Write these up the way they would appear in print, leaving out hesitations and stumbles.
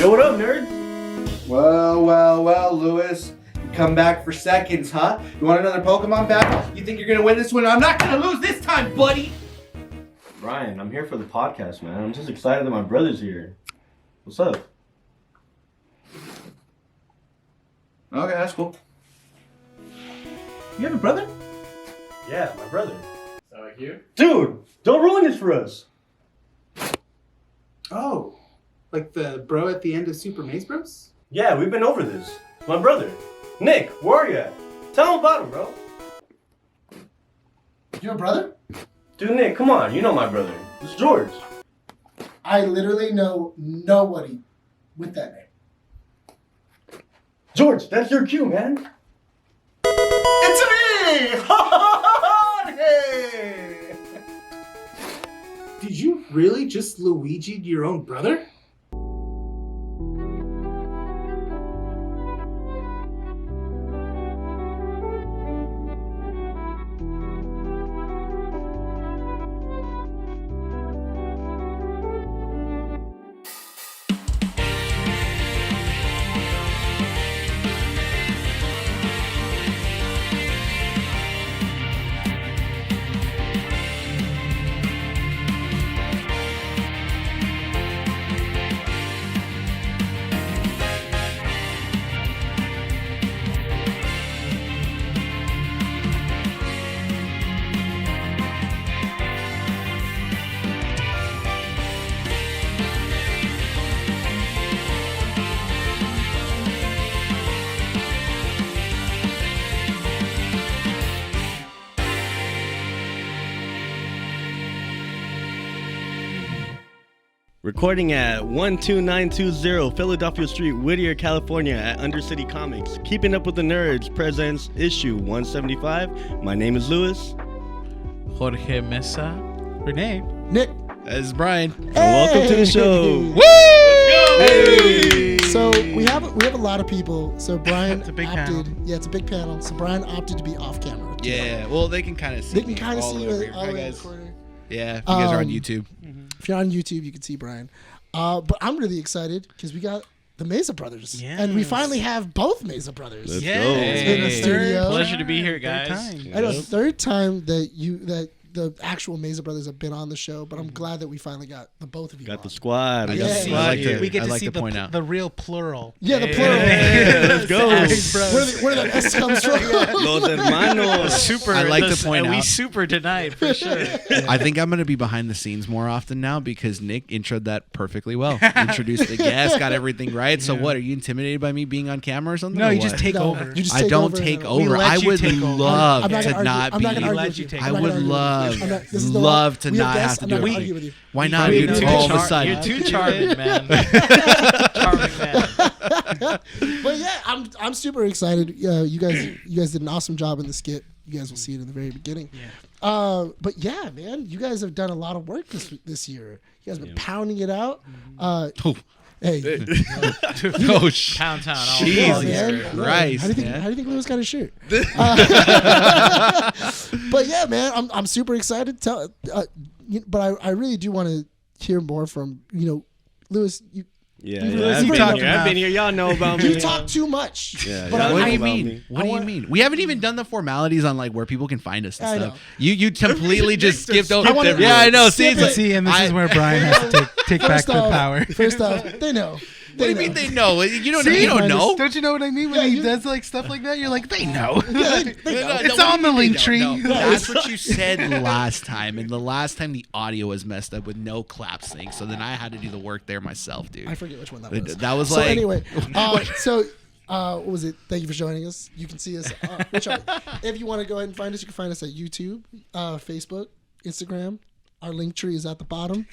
Yo, what up, nerds? Well, Lewis. You come back for seconds, huh? You want another Pokemon battle? You think you're gonna win this one? I'm not gonna lose this time, buddy! Bryan, I'm here for the podcast, man. I'm just excited that my brother's here. What's up? Okay, that's cool. You have a brother? Yeah, my brother. Sound like you? Dude, don't ruin this for us. Oh, like the bro at the end of Super Meza Bros? Yeah, we've been over this. My brother. Nick, where are you at? Tell him about him, bro. You have a brother? Dude, Nick, come on. You know my brother. It's George. I literally know nobody with that name. George, that's your cue, man. It's me! Hey! Did you really just Luigi'd your own brother? Recording at 12920 Philadelphia Street, Whittier, California at Undercity Comics. Keeping Up with the Nerds presents issue 175. My name is Lewis. Jorge Meza. Rene. Nick. As Bryan. And welcome to the show. Woo! Hey! So we have a lot of people. So Bryan It's a big opted. panel. Yeah, it's a big panel. So Bryan opted to be off camera. Yeah, well, they can kind of see. They can me kind of all see over you here. all Hi, the way in the guys. corner. Yeah, if you guys are on Um, YouTube. If you're on YouTube, you can see Bryan. But I'm really excited because we got the Meza brothers. Yes. And we finally have both Meza brothers. Let's Yeah. go. In the studio. Pleasure to be here, guys. I know, third time that the actual Meza brothers have been on the show, but I'm glad that we finally got the both of you Got on. the squad. I We got got the the squad squad here. here. We get I'd to like see to point out. the real plural. Yeah, the plural. Let's go. Where that S comes from. Los hermanos. Super. I'd like to point we out- super tonight for sure. I think I'm going to be behind the scenes more often now because Nick introed that perfectly well. Introduced the guest, got everything right. So what, are you intimidated by me being on camera or something? No, or you what? just take No, over. you just I take don't over take and- over. let I you would take over. love I'm not to gonna not argue. I'm not be. gonna argue Let with you you. take I'm I not would gonna argue with you. love, this is the love to we have not guests, have to I'm do not gonna it. argue with you. Why not, You're dude? too All of a char- sudden. You're too charming, man. Charming man. But yeah, I'm super excited. You guys did an awesome job in the skit. You guys will see it in the very beginning. Yeah. But yeah, man, you guys have done a lot of work this year. You guys have been pounding it out. Hey, Oh, Pound Town. all yeah, Jesus man. Christ, How do you think? man. How do you think Lewis got his shirt? But yeah, man, I'm super excited. But I really do want to hear more from Lewis. Yeah, You I've been talk here. I've been here. Y'all know about me. You talk too much. Yeah, but y'all What know do you about mean? me. What do you mean? We haven't even done the formalities on like where people can find us and I stuff. know. You completely just skipped over. I wanna- Yeah, I know. skip See, it. See, and this is where Bryan has to take back First the off, power. First off, they know. What do you mean they know? You don't. See? You don't know. Don't you know what I mean when Yeah, he you- does like stuff like that? You're like, they know. Yeah, they know. It's on the link tree. No, that's what you said last time, and the last time the audio was messed up with no clap sync. So then I had to do the work there myself, dude. I forget which one that was. That was So like. anyway, what was it? Thank you for joining us. You can see us. If you want to go ahead and find us, you can find us at YouTube, Facebook, Instagram. Our link tree is at the bottom.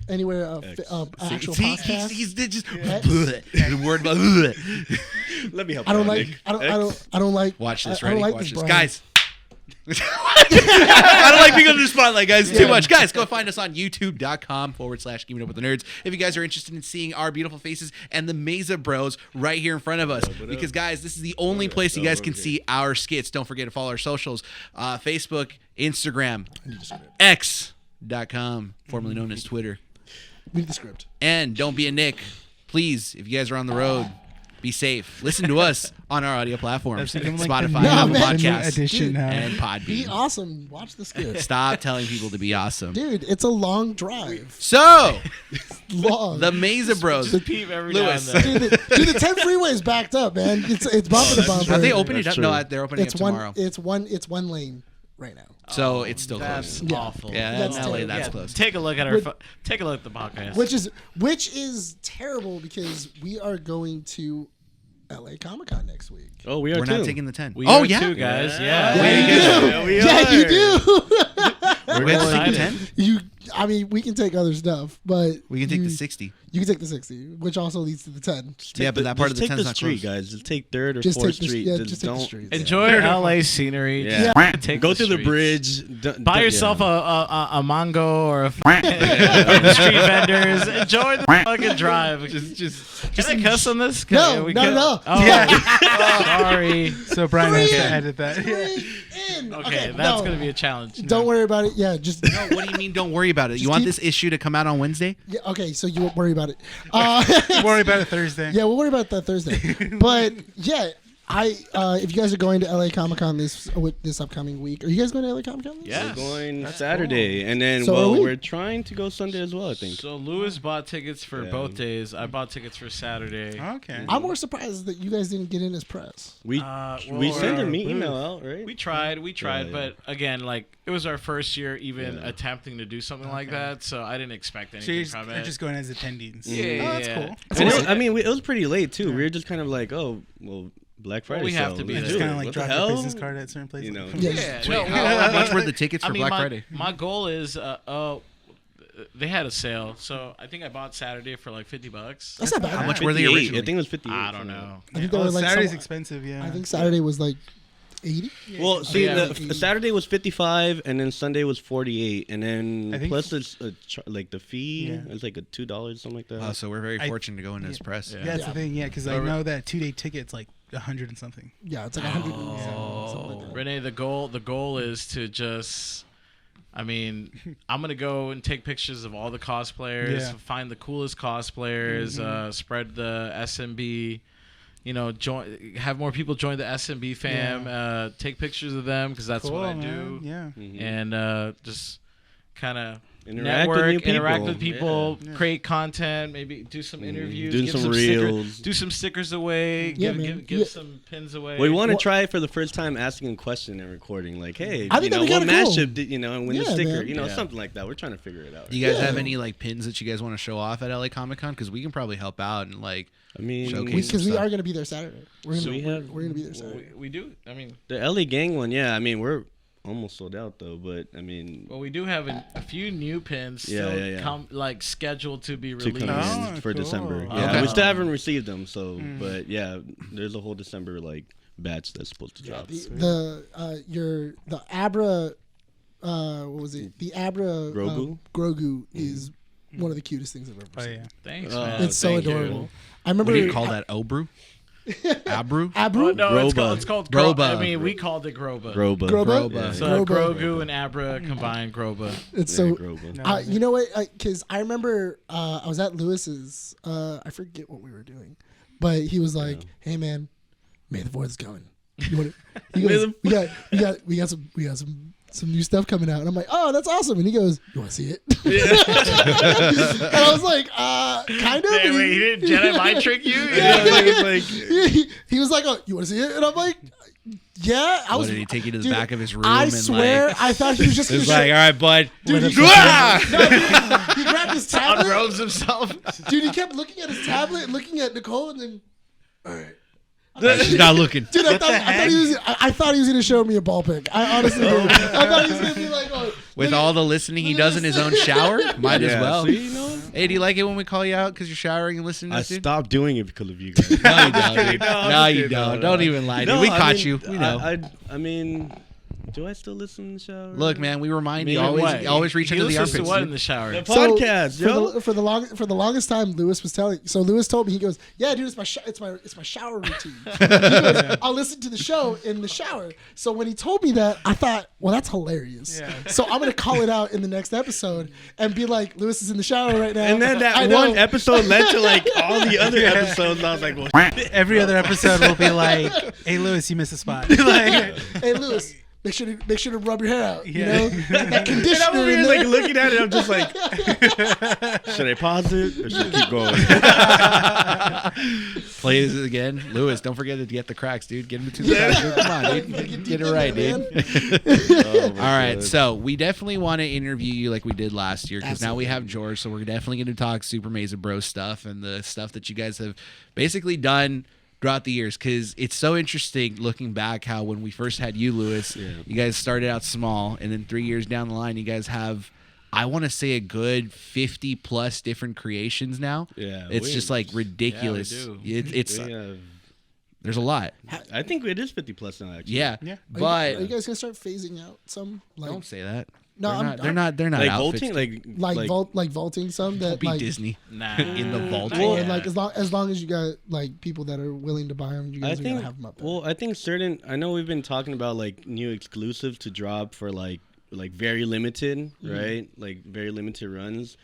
Anywhere actual podcast. He's just X. the word. Let me help. I don't you out, like. Nick. I don't like. Watch this, I don't ready? like Watch this, Bryan. guys. I don't like being on the spotlight, guys. Too much. Guys, go find us on youtube.com/Keeping Up with the Nerds. If you guys are interested in seeing our beautiful faces and the Meza Bros right here in front of us. Because, guys, this is the only place you guys can see our skits. Don't forget to follow our socials. Facebook, Instagram, X.com, formerly known as Twitter. Read the script. And don't be a Nick. please, if you guys are on the road, be safe. Listen to us on our audio platforms, That's become like Spotify, the Apple new Podcasts, edition now. and Be Podbean. awesome. Watch the skit. Stop telling people to be awesome. Dude, it's a long drive. So, Long. the Meza Bros. Just peep every Lewis. now and then. Dude, the 10 freeway is backed up, man. It's bumper to bumper. Have they opened it That's up? true. No, they're opening It's it tomorrow. It's one lane right now. So it's still That's close. Yeah. awful. Yeah, That's in LA, terrible. that's Yeah, close. Take a look at Would- take a look at the podcast. Which is terrible because we are going to LA Comic Con next week. Oh, we are We're too. not taking the 10. we Oh, are yeah. too, guys. Yeah. Yeah. Way to go. Yeah, we Yeah, are. you do. We're going to take the 10? I mean, we can take other stuff, but We can take the 60. You can take the 60, which also leads to the 10. Yeah, but that part of the Just 10 take is the not street, close. guys. Just take 3rd or Just 4th take the Street. yeah, just just take the don't streets. Enjoy LA scenery. Yeah. Just take go the to the streets. bridge. Buy yourself a mango or a from the street vendors. Enjoy the fucking drive. Can I cuss on this? Can No, we no, can- no. Oh, Yeah. sorry. So Brian has to Three. edit that. Yeah. Three in. Okay, that's no. gonna be a challenge. Don't worry about it. Yeah, just No, what do you mean don't worry about it? You Just want keep- this issue to come out on Wednesday? yeah, okay. So you won't worry about it. Don't worry about it Thursday. Yeah, we'll worry about that Thursday. But yeah, if you guys are going to LA Comic Con this upcoming week, are you guys going to LA Comic Con? Yeah. We're going Saturday, and then So are we. we're trying to go Sunday as well. I think. So Lewis bought tickets for Yeah. both days. I bought tickets for Saturday. Okay. I'm more surprised that you guys didn't get in as press. We well, sent an our email out, right? We tried, Yeah. but again, like it was our first year even Yeah. attempting to do something like that, so I didn't expect So anything you're just, from you're it. just going as attendees. Yeah, Oh, that's yeah. cool. And it was pretty late too. We were just kind of like, oh, well, Black Friday. we have sale, to be let's You there. do just kind it. of like What the drop your hell? business card at certain places. You know. Yeah. Yeah, How much were the tickets for Black my, Friday? My goal is, they had a sale, so I think I bought Saturday for like $50. That's not bad. How much were they 58. originally? I think it was 58. I don't know. I think they were Oh, like Saturday's some- expensive, yeah. I think Saturday was like 80. Well, see, Yeah. the Saturday was 55, and then Sunday was 48, and I then think- plus it's like the fee. Yeah. It's like a $2, something like that. Oh, so we're very I- fortunate to go in as press. Yeah. Yeah, that's Yeah. the thing, yeah, because I know that 2-day ticket's like 100 and something. Yeah, it's like 100 something like that. Renee, the goal is to just, I mean, I'm gonna go and take pictures of all the cosplayers, Yeah. find the coolest cosplayers, spread the SMB. Have more people join the SMB fam. Take pictures of them because that's Cool, what I man. do. Yeah. Mhm. And just kind of Interact with network, new people. interact with people, Yeah. create content, maybe do some interviews, Do give some stickers, reels. do some stickers away, Yeah, give, man. give, give Yeah. some pins away. We want to What- try it for the first time, asking a question and recording. Like, hey, I think that'd be what kinda cool. matchup did and win the Yeah, sticker? man. You know, Yeah. something like that. We're trying to figure it out. Do you guys Yeah. have any like pins that you guys want to show off at LA Comic Con? Because we can probably help out and like I mean, Showcase. Because we stuff. are going to be there Saturday. We're So we going have- to be there Saturday. we do. I mean, the LA Gang one, yeah. I mean, we're almost sold out though, but I mean, well, we do have a few new pins Yeah, still yeah, yeah. come like scheduled to be to released. come in Oh, for cool. December. Okay. Yeah, we still haven't received them. So, but yeah, there's a whole December like batch that's supposed to drop. The Abra, what was it? The Abra Grogu? Grogu is one of the cutest things I've ever Oh, seen. yeah. Thanks, Oh, man. It's so Thank you. adorable. I remember. what do you call that? Obru? Abru? Abra? Oh, no, Groba. it's called Groba. I mean, we called it Groba. Groba. Groba? Yeah, So Groba. Grogu and Abra combined Groba. It's yeah, so. Groba. No, You know what? Because I remember I was at Lewis's. I forget what we were doing, but he was like, "Hey man, May the 4th is coming. You want to? He goes, we got some new stuff coming out." And I'm like, "Oh, that's awesome!" And he goes, "You want to see it?" And I was like, "Kind of." Wait, And he didn't Jedi mind trick you? he was like, "Oh, you want to see it?" And I'm like, "Yeah." I What was. did he take you to the dude, back of his room I and swear, like? I thought he was just. It's gonna like, show- all right, bud. Dude, he grabbed his tablet. Unrobes himself. Dude, he kept looking at his tablet, looking at Nicole, and then. All right. She's not looking. Dude, I thought he was gonna show me a ball pick. I honestly did. I thought he was gonna be like, "Oh." With look all at- the listening he look at does in this. his own shower, might as Yeah, well. see, you know? Hey, do you like it when we call you out because you're showering and listening to I us, dude? stopped doing it because of you guys. No, you don't. Dude. No, I'm No, just you kidding. don't. No, Don't even lie, dude. No, We I caught mean, you. We know. I mean, Do I still listen in the shower? Look, man, we remind you Maybe always reach He into the listens to armpits. what dude. in the shower? The podcast, yo. For the longest time, Lewis was telling. So Lewis told me, he goes, "Yeah, dude, it's my shower routine." He goes, I'll listen to the show in the shower. So when he told me that, I thought, well, that's hilarious. So I'm gonna call it out in the next episode and be like, Lewis is in the shower right now. And then that one episode led to like all the other episodes. And I was like, well, Every other episode will be like, "Hey, Lewis, you missed a spot." Like, Hey, Lewis. Make sure to rub your hair out. You Yeah. know, that and I'm conditioner over in here there. like looking at it. I'm just like, should I pause it or should I keep going? Play this again, Lewis. Don't forget to get the cracks, dude. Get him to the cracks, dude. Come on, dude. Get it right, dude. All right, so we definitely want to interview you like we did last year because now we have George, so we're definitely going to talk Super Meza Bros stuff and the stuff that you guys have basically done throughout the years, because it's so interesting looking back how when we first had you, Lewis, you guys started out small, and then 3 years down the line, you guys have, I want to say, a good 50 plus different creations now. Yeah, it's just like ridiculous. Yeah, It's there's a lot. I think it is 50 plus now. Actually, Yeah, Yeah. but Are you guys gonna start phasing out some? Like, don't say that. No, they're not like outfits. vaulting, like vaulting some that Don't be like Disney Nah. in the vault. or like as long as you got like people that are willing to buy them, you I guys are think. gonna have them up there. Well, I think certain. I know we've been talking about like new exclusives to drop for like very limited, right? Like very limited runs.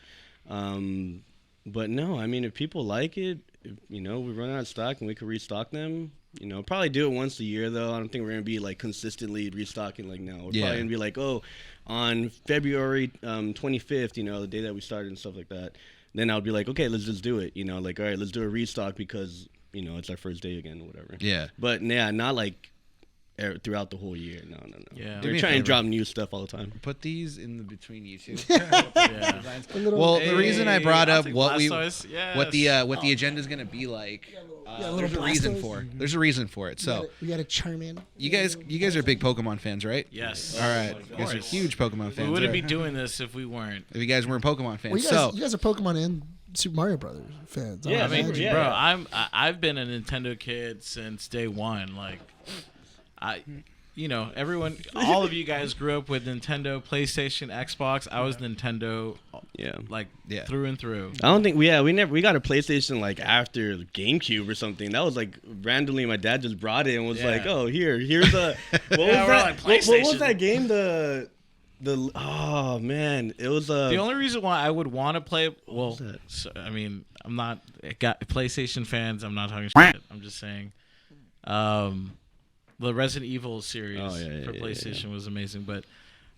But no, I mean, if people like it, if, you know, we run out of stock and we could restock them. You know, probably do it once a year though. I don't think we're gonna be like consistently restocking like now. We're probably gonna be like, oh, on February 25th, you know, the day that we started and stuff like that. Then I'll be like, okay, let's just do it. You know, like, all right, let's do a restock because, you know, it's our first day again or whatever. Yeah. But yeah, not like throughout the whole year. No. Yeah. They're trying to drop new stuff all the time. Put these in the between you two. Yeah. Well, the reason I brought I'll up take what Blastoise. what the agenda is gonna be like, little there's a reason Blastoise. for it. There's a reason for it. So we got a Charmin. you guys are big Pokemon fans, right? Yes. All right. Of You guys are course. huge Pokemon We fans. wouldn't right? be doing this if we weren't. If you guys weren't Pokemon fans. Well, you guys are Pokemon and Super Mario Brothers fans. Yeah, I mean, imagine. Yeah, bro, yeah. I've been a Nintendo kid since day one. Like, everyone, all of you guys grew up with Nintendo, PlayStation, Xbox. I was Nintendo, Yeah. through and through. I don't think we got a PlayStation like after GameCube or something. That was like randomly my dad just brought it and was Yeah. like, "Oh, here's a what was we're that? like, What was PlayStation. that game? The oh man, it was The only reason why I would want to play, well, that? so, I mean, I'm not PlayStation fans. I'm not talking shit. I'm just saying, the Resident Evil series for PlayStation was amazing. But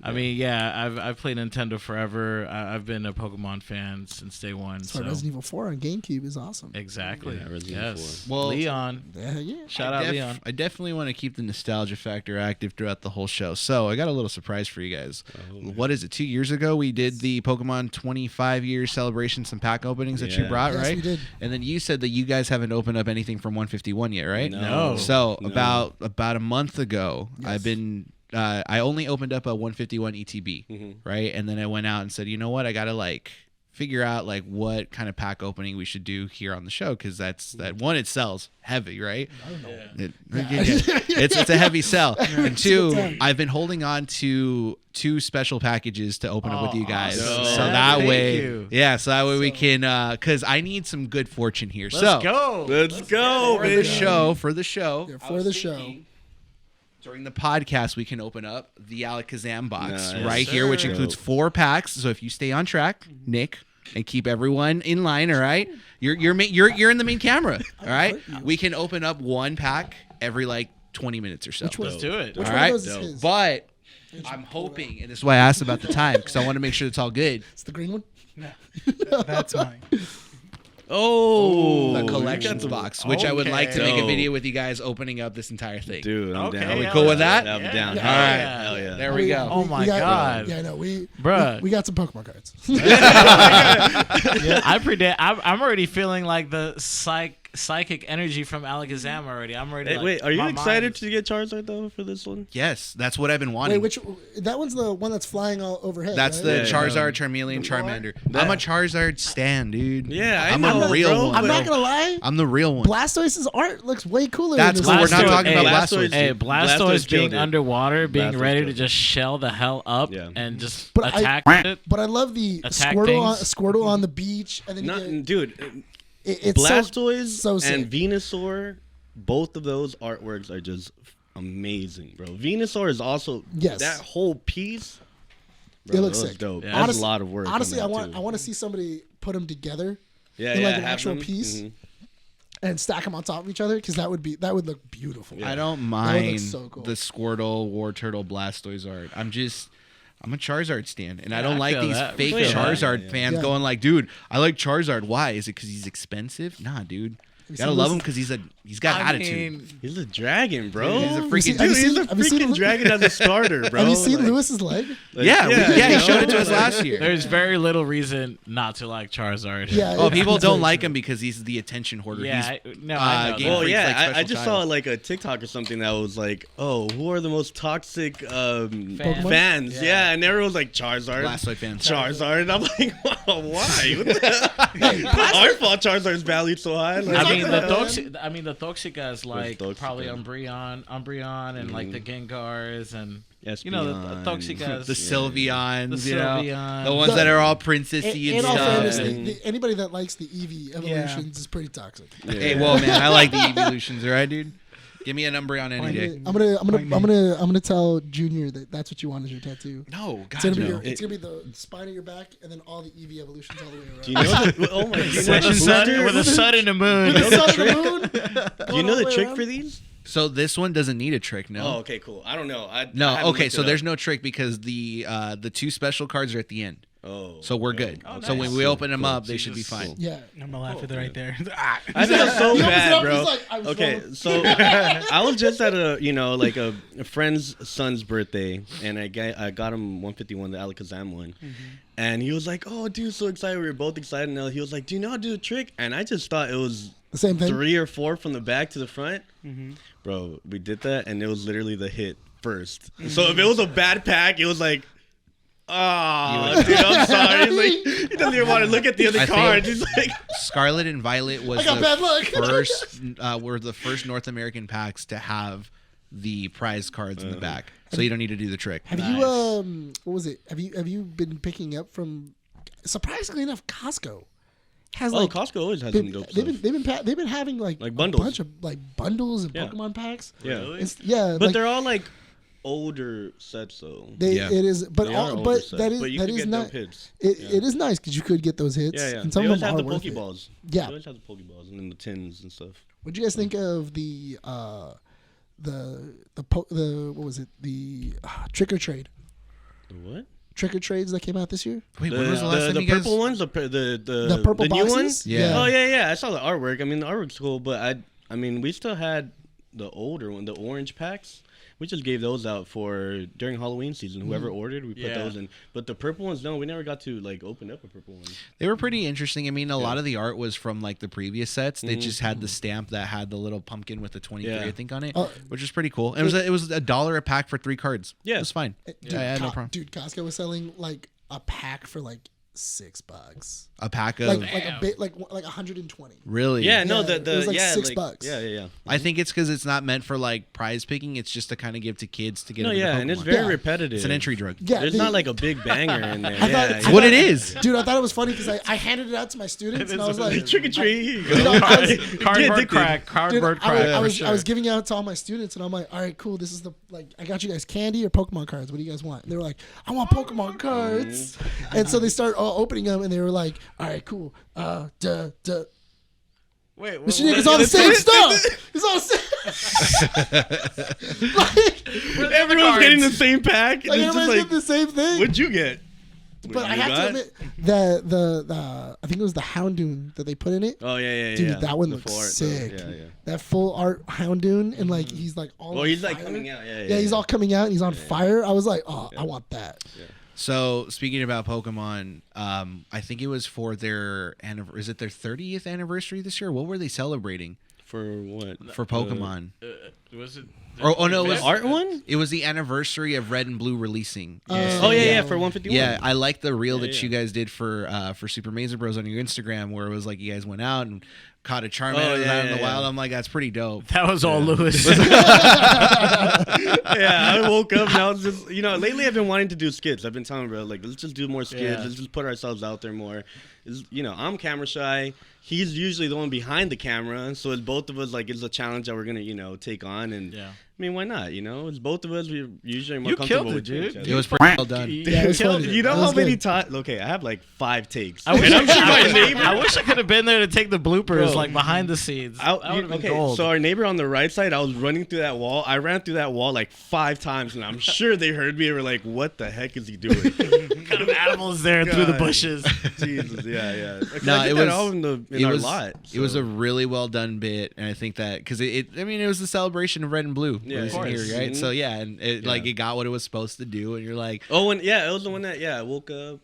I mean, I've played Nintendo forever. I've been a Pokemon fan since day one. That's why So Resident Evil 4 on GameCube is awesome. exactly, Yeah, Resident Evil yes. 4. Well, Leon, Yeah. shout out Leon. I definitely want to keep the nostalgia factor active throughout the whole show. So I got a little surprise for you guys. What is it? 2 years ago, we did the Pokemon 25-year celebration, some pack openings that you Yeah. brought, Yes, right? we did. And then you said that you guys haven't opened up anything from 151 yet, right? No. So No. about a month ago, I've been. I only opened up a 151 ETB, right? And then I went out and said, you know what? I gotta figure out what kind of pack opening we should do here on the show, because that one, it sells heavy, right? It's a heavy sell. And two, I've been holding on to 2 special packages to open up with you guys, awesome. so Yeah, that thank way, you. so that way we can, because I need some good fortune here. Let's go. Let's go, for the baby. show, Yeah, for the show. during the podcast, we can open up the Alakazam box Nice. right here, which Sir. includes 4 packs. So if you stay on track, Nick, and keep everyone in line, all right? You're in the main camera, all right? We can open up 1 pack every 20 minutes or so. Let's do it. Which All one right, of those is his? but I'm hoping, and this is why I asked about the time, because I want to make sure it's all good. It's the green one. That's mine. Oh, The collections box, which I would like to make a Dope. video with you guys opening up this entire thing. dude, I'm Okay. down. Are we cool with that? I'm Yeah. down. Yeah. All right, Yeah. hell yeah. There we go. Oh my got- God. Yeah, I know. Bruh. We got some Pokemon cards. I predict. I'm already feeling like the psych psychic energy from Alakazam already. I'm ready. Hey, wait, are you excited to get Charizard though for this one? Yes, that's what I've been Wait, wanting. that one's the one that's flying all overhead. That's right? the Yeah, Charizard, Charmeleon, Charmander. I'm a Charizard stan, dude. Yeah, I'm know, a real bro, one. I'm not gonna lie. I'm the real one. Blastoise's art looks way cooler. That's in this cool. We're not one. talking about Blastoise. Hey, Blastoise being killed it. underwater, being Blastoise ready to killed it. just shell the hell up Yeah. and just But attack it. But I love the Attack Squirtle on the beach, and then Not, you get, dude. it's Blastoise so sick. and Venusaur, both of those artworks are just amazing, bro. Venusaur is also Yes. that whole piece. Bro, It looks that was sick. dope. Yeah. That's Honestly- a lot of work. on Honestly, that, I too. want to see somebody put them together yeah, in yeah, like an have actual them. piece Mhm. and stack them on top of each other because that would look beautiful. I don't That mind looks so cool. the Squirtle, War Turtle, Blastoise art. I'm a Charizard stan, and I Yeah, don't I like feel these that. fake Yeah. Charizard Yeah. fans Yeah. going like, "Dude, I like Charizard. Why? Is it because he's expensive? Nah, dude. You gotta seen love this- him because he's got I attitude. mean, He's a dragon, bro. He's a Have you freaking seen- Dude, he's a have you seen freaking Lu- dragon as a starter, bro. Have you seen Like- Lewis's leg? like, yeah, he you showed it to know? us last year. there's very little reason not to like Charizard. Yeah. Oh, it's- people it's don't very like true. him because he's the attention hoarder. Yeah, He's, I know that. Game Well, Freak's, yeah, like, I special just child. saw like a TikTok or something that was like, oh, who are the most toxic Fans? fans? Yeah. Yeah, and everyone was like Charizard. Blastoise fans. Charizard, and I'm like, wow, why? What the Our fault Charizard's valued so high. Like, I mean, what the Toxicas like Toxica? probably Umbreon, and like the Gengars and Yes, you know the Toxicas. The Sylveons, The you know, Sylveon. the ones that are all In, princessy and in all stuff. fairness, and- anybody that likes the Eevee evolutions is pretty toxic. Hey, whoa, man, I like the evolutions, all right, dude. Give me an Umbreon any day. I'm gonna tell Junior that that's what you want as your tattoo. No, It's God, gonna be no. it's gonna be the spine of your back and then all the Eevee evolutions all the way around. Do you know the, oh my, do you know with, the the sun, trick- with the sun and the moon. the sun and the moon. do you know the trick for these? So this one doesn't need a trick, no. Oh, okay, cool. I don't know. I No, haven't okay, looked so it there's up. no trick because the two special cards are at the end. Oh, So we're good. Oh, So when nice. we open them Cool. up, they should be Jesus. fine. Cool. Yeah. I'm gonna laugh with it right there. I feel so He opens it bad, up, bro. he's like, I was Okay, wrong. so I was just at a friend's son's birthday, and I got him 151, the Alakazam one, and he was like, "Oh, dude, so excited!" We were both excited. And he was like, "Do you know how to do a trick?" And I just thought it was The same thing. 3 or 4 from the back to the front. Bro, we did that, and it was literally the hit first. So if it was a bad pack, it was like. Oh, dude, I'm sorry. He's like, he doesn't even want to look at the other I think- cards. He's like, Scarlet and Violet was I got bad luck. were the first North American packs to have the prize cards in the back, so you don't need to do the trick. Have you what was it? Have you been picking up from surprisingly enough Costco has oh, like Costco always has been, some dope they've been having like bundles. a bunch of like bundles and Yeah. Pokemon packs. Yeah. Yeah, But like, they're all like older sets, though. Yeah. it is, but They are older but sets, that is but you that could is get not. dope hits. It is nice because you could get those hits. Yeah, yeah. And some They of always them have are the worth it. Pokeballs. Yeah. They always have the Pokeballs and then the tins and stuff. What do you guys think of the what was it, the Trick or Trade? The what? Trick or Trades that came out this year? Wait, when was the last time you guys? purple ones? The purple new boxes? ones? Yeah. Oh, yeah. I saw the artwork. I mean, the artwork's cool, but I mean, we still had the older one, the orange packs. We just gave those out for during Halloween season. Whoever ordered, we put Yeah. those in. But the purple ones, no, we never got to like open up a purple one. They were pretty interesting. I mean, a lot of the art was from like the previous sets. They just had the stamp that had the little pumpkin with the 23, Yeah. I think, on it, Oh. which was pretty cool. And it was $1 a pack for 3 cards. Yeah. It was fine. Dude, I had no problem. Dude, Costco was selling like a pack for like $6. A pack of Like a bit like 120. really. Yeah, no, Yeah, the it was like yeah, $6. Yeah. I think it's because it's not meant for like prize picking. It's just to kind of give to kids to get. No, them into yeah, and it's Pokemon. very Yeah. repetitive. It's an entry drug. Yeah, There's not like a big banger in there. I thought- Yeah, I It's yeah. what it is. Dude, I thought it was funny because I handed it out to my students and I was like, Trick or treat. Here you go. You know, I was- Get Cardboard addicted. crack, Dude, cardboard I crack. was for I was sure. giving out to all my students, and I'm like, all right, cool. This is I got you guys candy or Pokemon cards. What do you guys want? And they were like, I want Pokemon cards. And so they start opening them, and they were like, all right, cool. Wait, It's all the same stuff. It's all the same. like Everyone's getting the same pack. like It's just everybody's like, getting the same thing. what'd you get? But I You have to got? admit that the I think it was the Houndoom that they put in it. Oh yeah. Dude, yeah. that one The looks full art, though. sick. Yeah. That full art Houndoom, and like he's like all. Oh, on he's like fire. coming out. Yeah. Yeah, he's all coming out and he's on fire. I was like, oh, I want that. So speaking about Pokemon, I think it was for their is it their 30th anniversary this year? What were they celebrating For what? for Pokemon? Was it? Oh no, it was Art one? It was the anniversary of Red and Blue releasing. Oh yeah, for 151. Yeah, I like the reel that yeah. you guys did for Super Meza Bros on your Instagram, where it was like you guys went out and caught a Charmander out in the wild. I'm like, that's pretty dope. That was all Lewis. Yeah, I woke up and I was just, lately I've been wanting to do skits. I've been telling bro, like, let's just do more skits. Yeah. Let's just put ourselves out there more. I'm camera shy. He's usually the one behind the camera, so it's both of us. Like, it's a challenge that we're gonna, take on. And I mean, why not? It's both of us. We're usually more comfortable killed it, with doing dude. each other. It was pretty well done. Yeah, it was funny. You know That was how many good. times? Okay, I have like 5 takes. I wish, and I'm sure my neighbor. I wish I could have been there to take the bloopers, Bro. like behind the scenes. That would have been Okay, gold. so our neighbor on the right side, I was running through that wall. I ran through that wall like 5 times, and I'm sure they heard me and were like, "What the heck is he doing?" What kind of animals there through the God. bushes? Jesus, yeah. No, I did it that was all in our lot. It was so. a really well done bit, and I think that because it was the celebration of Red and Blue Yeah, releasing of course. here, right? Mhm. So yeah, and it it got what it was supposed to do, and you're like, Oh, and it was the one that I woke up.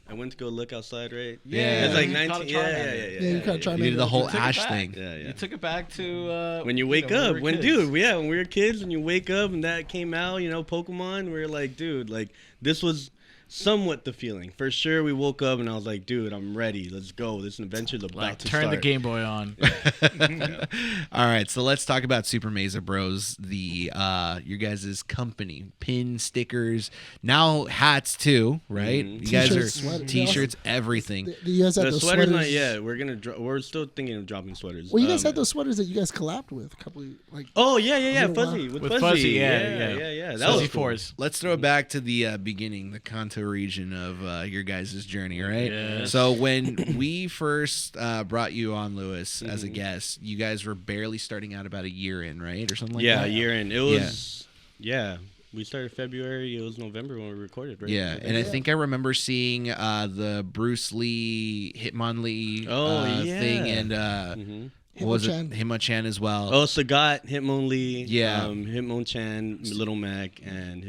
I went to go look outside, right? Yeah. It's like You caught a 19. Charmander. Yeah, you caught Charmander. you did the whole took it Ash back. thing. Yeah. You took it back to When you wake when we up, were when kids. we were kids, and you wake up and that came out, Pokemon, we were like, dude, like this was somewhat the feeling. For sure, we woke up and I was like, dude, I'm ready. Let's go. This adventure's about Like, to turn start. the Game Boy on. All right, so let's talk about Super Meza Bros, the your guys' company, pin stickers, now hats too, right? Mhm. You guys T-shirts, are sweaters. t-shirts, everything. You guys had The those sweaters, sweaters. not yet. We're still thinking of dropping sweaters. Well, you guys had those sweaters that you guys collabed with a couple of, like. Oh yeah, little Fuzzy while. with With Fuzzy, Fuzzy, yeah. That Fuzzy was cool. fours. Let's throw it back to the beginning, the Kanto region of your guys' journey, right? Yes. So when we first brought you on, Lewis, as a guest, you guys were barely starting out about a year in, right? Or something like Yeah, that? a year in. It was we started February. It was November when we recorded, right? Yeah, and I think I remember seeing the Bruce Lee, Hitmonlee thing, and Mhm. what was it? Hitmonchan. Hitmonchan as well. Oh, Sagat, Hitmonlee, Yeah. Hitmonchan, Little Mac, and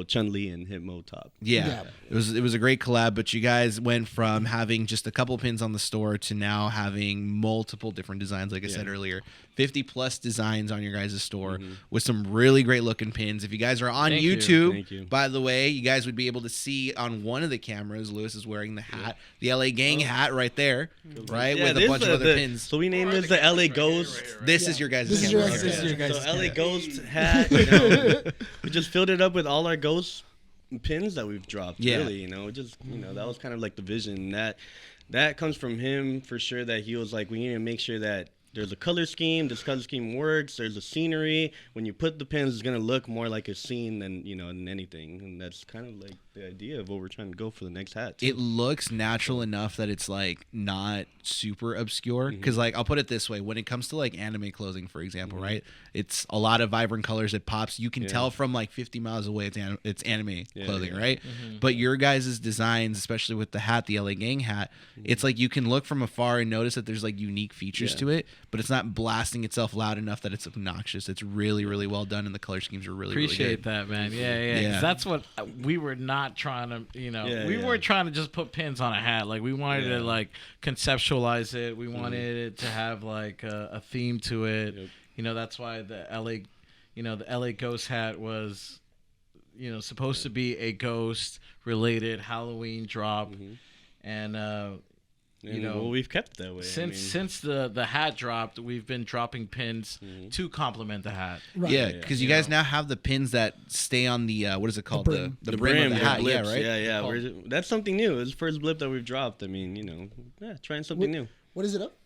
Chun-Li and Hitmo Top. Yeah. It was a great collab, but you guys went from having just a couple pins on the store to now having multiple different designs, like I said earlier. 50 plus designs on your guys' store with some really great looking pins. If you guys are on Thank you. YouTube, Thank you. by the way, you guys would be able to see on one of the cameras, Lewis is wearing the hat, the LA Gang hat right there, right? Yeah, with a this bunch of is other pins. So we named this the LA Ghost. This is your guys' This is camera. your guys' This is your guys' So LA Ghost hat. We just filled it up with all our ghost pins that we've dropped. Yeah. Really, that was kind of like the vision. That comes from him for sure. That he was like, we need to make sure that there's a color scheme. This color scheme works. There's a scenery. When you put the pins, it's gonna look more like a scene than than anything. And that's kind of like the idea of what we're trying to go for the next hat. too. It looks natural enough that it's like not super obscure. Because like I'll put it this way: when it comes to like anime clothing, for example, right? It's a lot of vibrant colors. It pops. You can tell from like 50 miles away it's anime clothing, right? But your guys' designs, especially with the hat, the LA Gang hat, it's like you can look from afar and notice that there's like unique features to it, but it's not blasting itself loud enough that it's obnoxious. It's really, really well done, and the color schemes are really, Appreciate really good. that, man. Yeah. 'Cause that's what we were not trying to, we weren't trying to just put pins on a hat. Like we wanted to like conceptualize it. We wanted it to have like a theme to it. Yep. That's why the LA Ghost hat was, supposed to be a ghost related Halloween drop, and well, we've kept it that way. since the hat dropped, we've been dropping pins to complement the hat. Right. Yeah, because you guys now have the pins that stay on the what is it called? brim. The brim of the hat. blips. Yeah, right. That's something new. It's the first blip that we've dropped. I mean, trying something new. What is it up?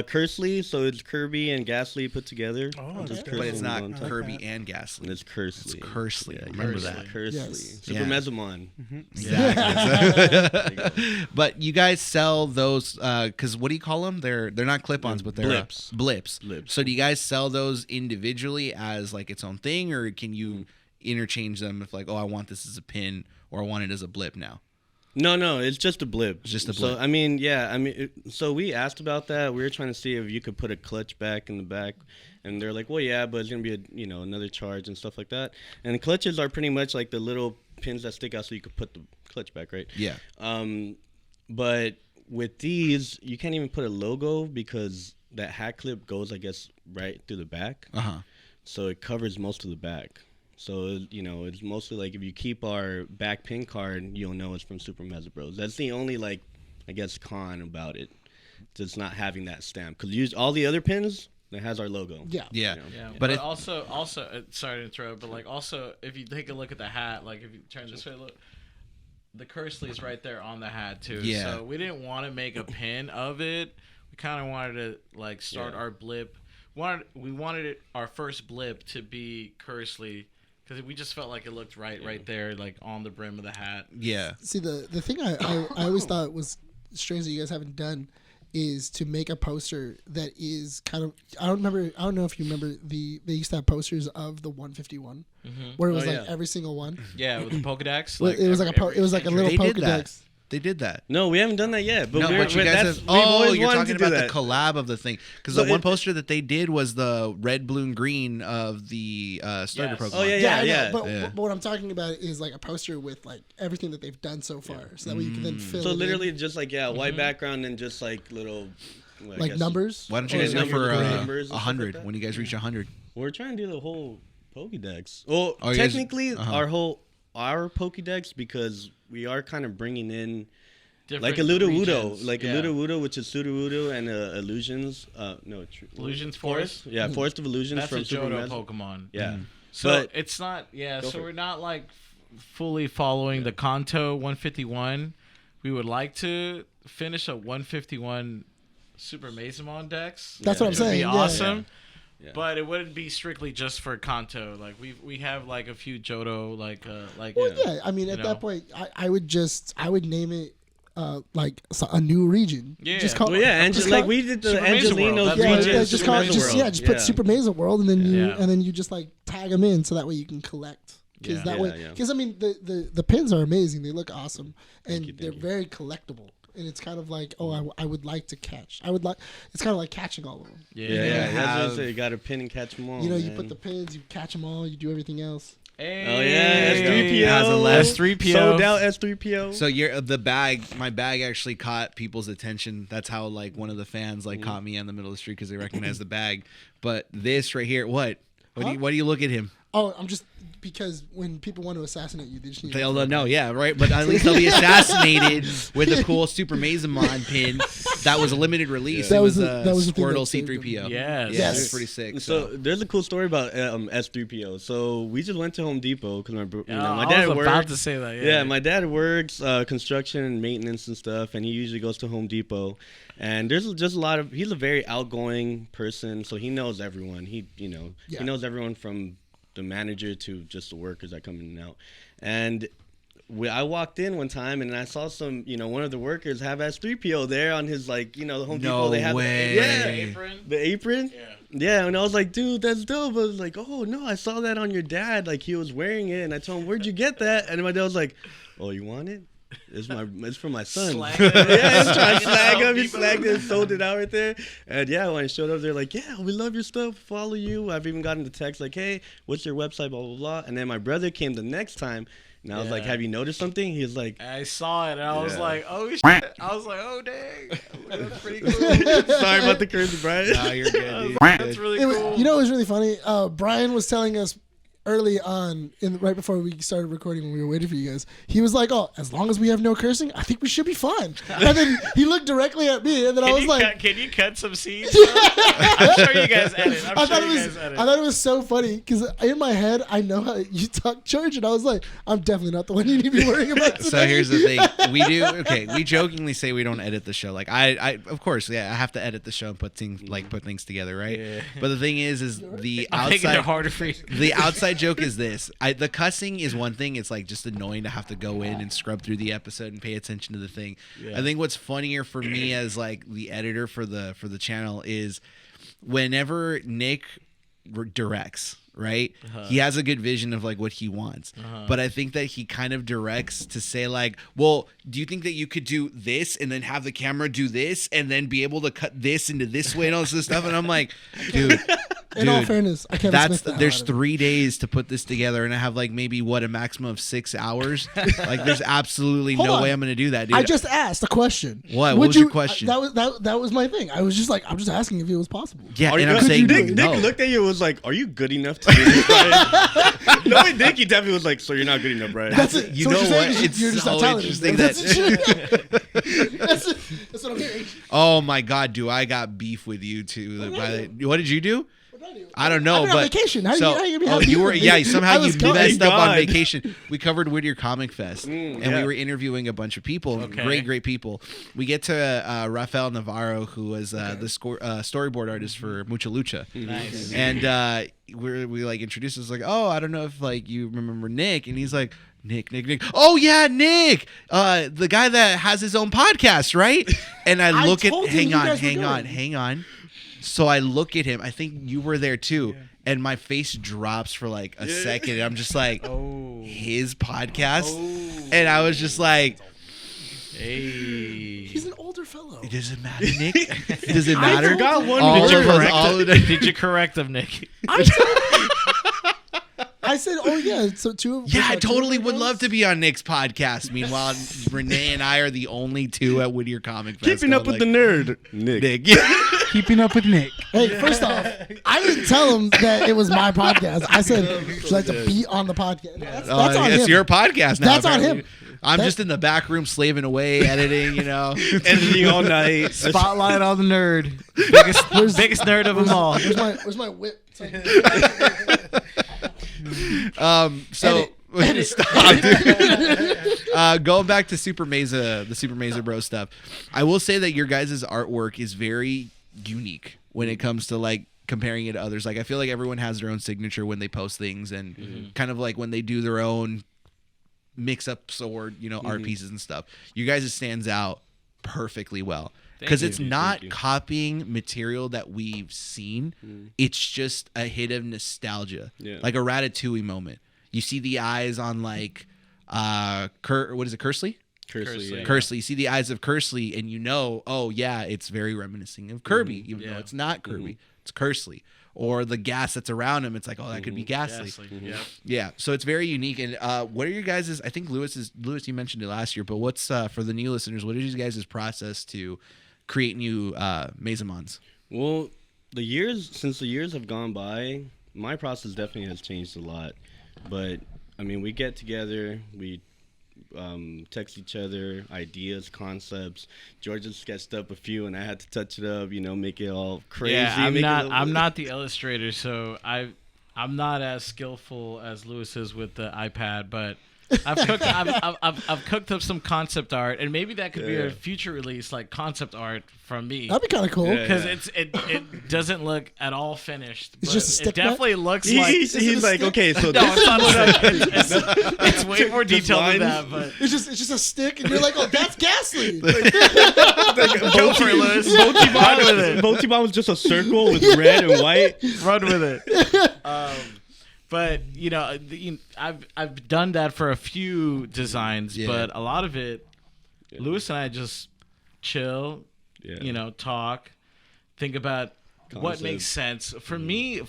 Kersely, so it's Kirby and Gasly put together. Oh, Just But it's Kersely not on top. Kirby and Ghastly. And it's Kersely. It's Kersely. Yeah, Remember Kersely. that. Kersely. Yes. Super Yeah. Mezamon. Exactly. But you guys sell those because what do you call them? They're not clip-ons, but they're blips. Blips. Blips. So do you guys sell those individually as like its own thing, or can you interchange them if like, oh, I want this as a pin or I want it as a blip now? No, it's just a blip. Just a So blip. I mean, so we asked about that. We were trying to see if you could put a clutch back in the back, and they're like, well, yeah, but it's gonna be another charge and stuff like that. And the clutches are pretty much like the little pins that stick out, so you could put the clutch back, right? Yeah. But with these, you can't even put a logo because that hat clip goes, I guess, right through the back. So it covers most of the back. So, it's mostly like if you keep our back pin card, you'll know it's from Super Meza Bros. That's the only, like, I guess, con about it. Just not having that stamp. Because all the other pins, it has our logo. Yeah. Yeah, But but also, sorry to interrupt, but like also, if you take a look at the hat, like if you turn this way, look, the Kersley is right there on the hat too. Yeah. So we didn't want to make a pin of it. We kind of wanted to like start our blip. We wanted our first blip to be Kersley. Because we just felt like it looked right there, like on the brim of the hat. Yeah. See, the thing I always thought was strange that you guys haven't done is to make a poster that is kind of I don't know if you remember they used to have posters of the 151 where it was every single one. Yeah, with the Pokedex. It was like a little They did that. Pokedex. They did that. No, we haven't done that yet. But No, but you guys have. we've Oh, always you're wanted talking to do about the that. collab of the thing. Because So the one poster that they did was the red, blue, and green of the starter Yes. Pokemon. Oh, I know, yeah. But what I'm talking about is like a poster with like everything that they've done so far, so that way you can then fill. So it literally in. just like white background and just like little like numbers. Why don't you Oh, guys go numbers, for numbers and stuff like 100 that? when you guys reach 100? We're trying to do the whole Pokédex. Well, Oh, you guys- technically our Pokédex, because we are kind of bringing in like a Ludowudo, Ludowudo, which is Sudowoodo, and Illusions. Illusions Forest. Yeah, Forest of Illusions That's from a Super Johto Meza. Pokemon. Yeah, So but it's not. Yeah. Go So for we're it. not like fully following the Kanto 151. We would like to finish a 151 Super Mezamon Dex. That's what I'm It would saying. be Yeah. awesome. Yeah. But it wouldn't be strictly just for Kanto. Like we have like a few Johto Well, yeah. I mean, at know? that point, I would name it like a new region. Yeah. Just call, well, yeah, just like call- we did the Super Meza World. Angelinos That's Yeah, what region. it is. just Super call it, Meza just World. put Super Meza World, and then you just like tag them in, so that way you can collect. Because Yeah. that Yeah, way, yeah. because I mean the pins are amazing. They look awesome, and you, they're thank you. very collectible. And it's kind of like, I would like to catch. It's kind of like catching all of them. Yeah, that's what I have- said. You got to pin and catch them all. You man. put the pins, you catch them all, you do everything else. Hey. Oh yeah, Hey. S3PO. Has a left. S3PO. Sold out S3PO. So my bag actually caught people's attention. That's how like one of the fans like caught me on the middle of the street because they recognized the bag. But this right here, what? Why do you look at him? Oh, I'm just because when people want to assassinate you, they just need. They'll know, yeah, right. But at least they'll be assassinated with a cool Super Mezamon pin that was a limited release. That It was was the- that was the thing Squirtle that saved them. C3PO. Yes. Yeah, it Yes. was pretty sick. So there's a cool story about S3PO. So we just went to Home Depot because my I dad was works. about to say that. Yeah, my dad works construction and maintenance and stuff, and he usually goes to Home Depot. And there's just a lot of. He's a very outgoing person, so he knows everyone. He knows everyone from the manager to just the workers that come in and out. And I walked in one time and I saw some, one of the workers have S3PO there on his, the Home Depot. They have way. the apron. Yeah, and I was like, dude, that's dope. I was like, oh no, I saw that on your dad. Like he was wearing it, and I told him, where'd you get that? And my dad was like, oh, you want it? It's for my son. Slag Yeah, it. he's trying to slag him. He People. slagged it and sold it out right there. And yeah, when I showed up, they're like, yeah, we love your stuff. Follow you. I've even gotten the text like, hey, what's your website? Blah, blah, blah. And then my brother came the next time. And I was like, Yeah. have you noticed something? He was like, I saw it and I was Yeah. like, oh shit. I was like, oh dang. That's pretty cool. sorry about the curse, Brian. No, you're good. Dude. That's really It was- cool. You know what was really funny? Brian was telling us early on, right before we started recording when we were waiting for you guys, he was like, oh, as long as we have no cursing, I think we should be fine. And then he looked directly at me, and then I was like, can you cut some scenes? I'm sure you guys edit. I thought it was so funny because in my head I know how you talk church, and I was like, I'm definitely not the one you need to be worrying about today. So here's the thing. We jokingly say we don't edit the show. Like I of course, yeah, I have to edit the show and put things together, right? Yeah. But the thing is the I'm making it outside harder for you. the outside joke is this. The cussing is one thing. It's like just annoying to have to go in and scrub through the episode and pay attention to the thing. Yeah. I think what's funnier for me as like the editor for the channel is whenever Nick directs, right? He has a good vision of like what he wants, but I think that he kind of directs to say like, well, do you think that you could do this and then have the camera do this and then be able to cut this into this way and all this stuff? And I'm like, dude. In all fairness, I can't. There's 3 days to put this together, and I have like maybe a maximum of 6 hours. Like, there's absolutely no way I'm gonna do that, dude. I just asked a question. What was your question? That was my thing. I was just like, I'm just asking if it was possible. Yeah, and I'm saying Nick looked at you and was like, "Are you good enough to do this, Brian?" No, Nick, he definitely was like, "So you're not good enough, Brian." That's it. You So know what? You're what? saying It's you're just so not telling interesting me. That's what I'm hearing. Oh my God, do I got beef with you too? What did you do? I don't know, I've been on but vacation. How you be happy you were with me? somehow I you was gone. messed up on God. vacation. We covered Whittier Comic Fest, and we were interviewing a bunch of people, great people. We get to Rafael Navarro, who was the storyboard artist for Mucha Lucha, Nice. and we like introduced us like, oh, I don't know if like you remember Nick, and he's like, Nick. Oh yeah, Nick, the guy that has his own podcast, right? And I look at, hang on. So I look at him. I think you were there too, and my face drops for like a second. And I'm just like, his podcast, and I was just like, Hey. He's an older fellow. it doesn't matter, Nick. Does it matter? I forgot one. Did you correct him, Nick? I said, oh yeah. So two of Yeah, I totally would love to be on Nick's podcast. Meanwhile, Rene and I are the only two at Whittier Comic Fest. Keeping up with the nerd, Nick. Keeping up with Nick. Hey, first off, I didn't tell him that it was my podcast. I said, would you like to be on the podcast? That's on it's him. your podcast now. That's on apparently. him. I'm just in the back room slaving away, editing, Editing all night. Spotlight on the nerd. Biggest nerd of them all. Where's my whip? So stop, dude. Going back to Super Meza, the Super Meza Bros stuff, I will say that your guys' artwork is very unique when it comes to like comparing it to others. Like, I feel like everyone has their own signature when they post things, and kind of like when they do their own mix-ups or art pieces and stuff. You guys' stands out perfectly well. Because it's not copying material that we've seen. It's just a hit of nostalgia. Yeah. Like a Ratatouille moment. You see the eyes on like what is it, Kersley? Kersley. You see the eyes of Kersley and oh yeah, it's very reminiscent of Kirby, even though it's not Kirby. It's Kersley. Or the gas that's around him, it's like, oh, that could be Ghastly. Yeah. So it's very unique. And what are your guys'? I think Lewis, you mentioned it last year, but what's for the new listeners? What is your guys' process to create new Mezamons? Well, since the years have gone by, my process definitely has changed a lot. But I mean, we get together, we text each other ideas, concepts. George has sketched up a few, and I had to touch it up, make it all crazy. Yeah, I'm not the illustrator, so I'm not as skillful as Lewis is with the iPad, but I've cooked up some concept art, and maybe that could be a future release, like concept art from me. That'd be kind of cool. Because it doesn't look at all finished. It's just a stick. It definitely looks like he's like, okay, so no, it's way more detailed than that, but it's just a stick, and you're like, oh, that's Ghastly. Go for it, Lewis. Run with it. Multi-Bomb was just a circle with red and white. Run with it. But I've done that for a few designs, but a lot of it, Lewis and I just chill, talk, think about what makes sense. For me,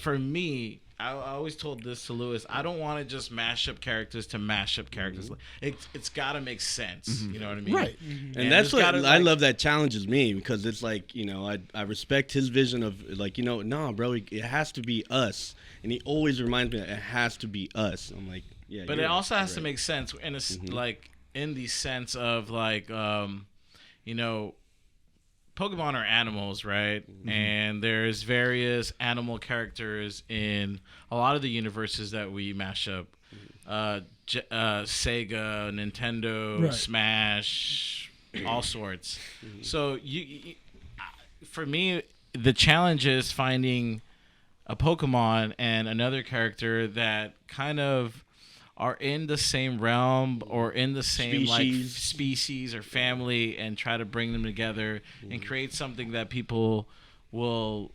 I always told this to Lewis. I don't want to just mash up characters to mash up characters. It's got to make sense. You know what I mean? Right. And that's what I love that challenges me, because it's like, I respect his vision of like, nah, bro, it has to be us. And he always reminds me that it has to be us. I'm like, yeah. But it also has to make sense in like in the sense of like, Pokemon are animals, right? And there's various animal characters in a lot of the universes that we mash up. Sega, Nintendo, Smash, all sorts. So for me, the challenge is finding a Pokemon and another character that kind of are in the same realm or in the same species or family, and try to bring them together and create something that people will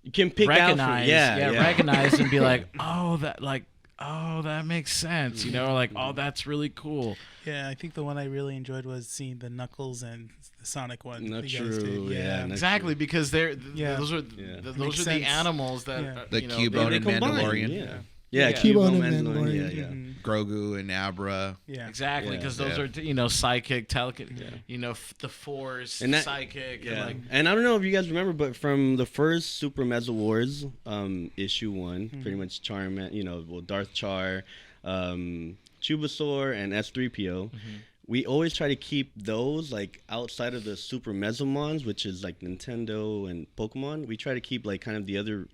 You can pick recognize, out recognize and be like, oh, that makes sense. You know, like, oh, that's really cool. Yeah, I think the one I really enjoyed was seeing the Knuckles and the Sonic one. Not that you guys true. did. Yeah, Exactly, because those are Makes those are sense. the animals that Yeah. The you know, Cubone they and combine, Mandalorian. Yeah, Cubone Cubone and Mandalorian. Mandalorian. Yeah. Mhm. Grogu and Abra. Yeah. Exactly, Yeah. because those Yeah. are psychic, you know, the Force, And that- psychic, Yeah, and like and I don't know if you guys remember, but from the first Super Meza Wars, issue 1, pretty much Darth Char, Chubasaur, and S3PO. We always try to keep those like outside of the Super Mezamons, which is like Nintendo and Pokemon. We try to keep like kind of the other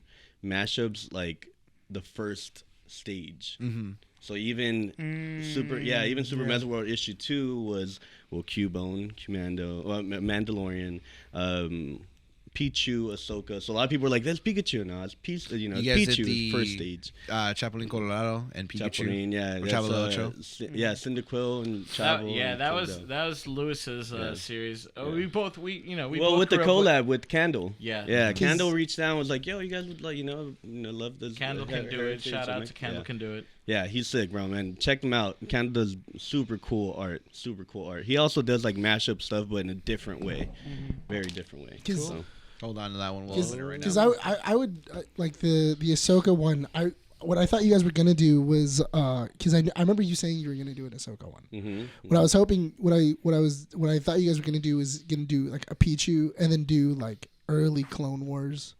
mashups like the first stage. Mm-hmm. So even Super Meza World issue 2 was Cubone, Mandalorian, Pichu, Ahsoka. So a lot of people were like, "That's Pikachu." No, it's Pichu. You guys did Pichu the first stage. Chapulín Colorado and Pikachu. Chapulín, yeah, Or that's, Chavo del Ocho. Cyndaquil and Chavo. that was Lewis's series. Oh, Yeah. we both with the grew up collab with Candle. Yeah. Yeah. 'Cause- Candle reached out and was like, "Yo, you guys would like, love this." Candle can do it. heritage." Shout I'm out like, to Candle yeah. can do it. Yeah, he's sick, bro, man. Check him out. Candle does super cool art. He also does like mashup stuff, but in a different way, very different way. 'Cause- So, Hold on to that one. We'll open it right Because now. I would like the Ahsoka one. What I thought you guys were gonna do was because I remember you saying you were gonna do an Ahsoka one. What I was hoping, what I thought you guys were gonna do was gonna do like a Pichu and then do like early Clone Wars,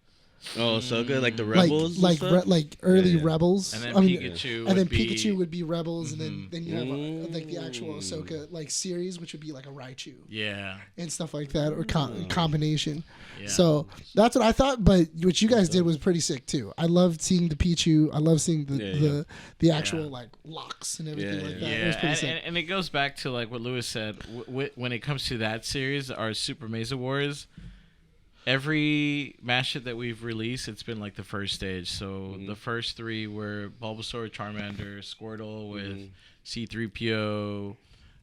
oh, so good, like the Rebels, and stuff? like early Yeah. Rebels, And then Pikachu, and then would be- Pikachu would be Rebels, and then you have like the actual Ahsoka like series, which would be like a Raichu Yeah. and stuff like that, or combination. Yeah. So that's what I thought, but what you guys did was pretty sick too. I loved seeing the Pichu. I love seeing the actual like locks and everything like that. It was Yeah, pretty sick. and it goes back to like what Lewis said. When it comes to that series, our Super Meza Wars, every mashup that we've released, it's been like the first stage. So the first 3 were Bulbasaur, Charmander, Squirtle with C-3PO,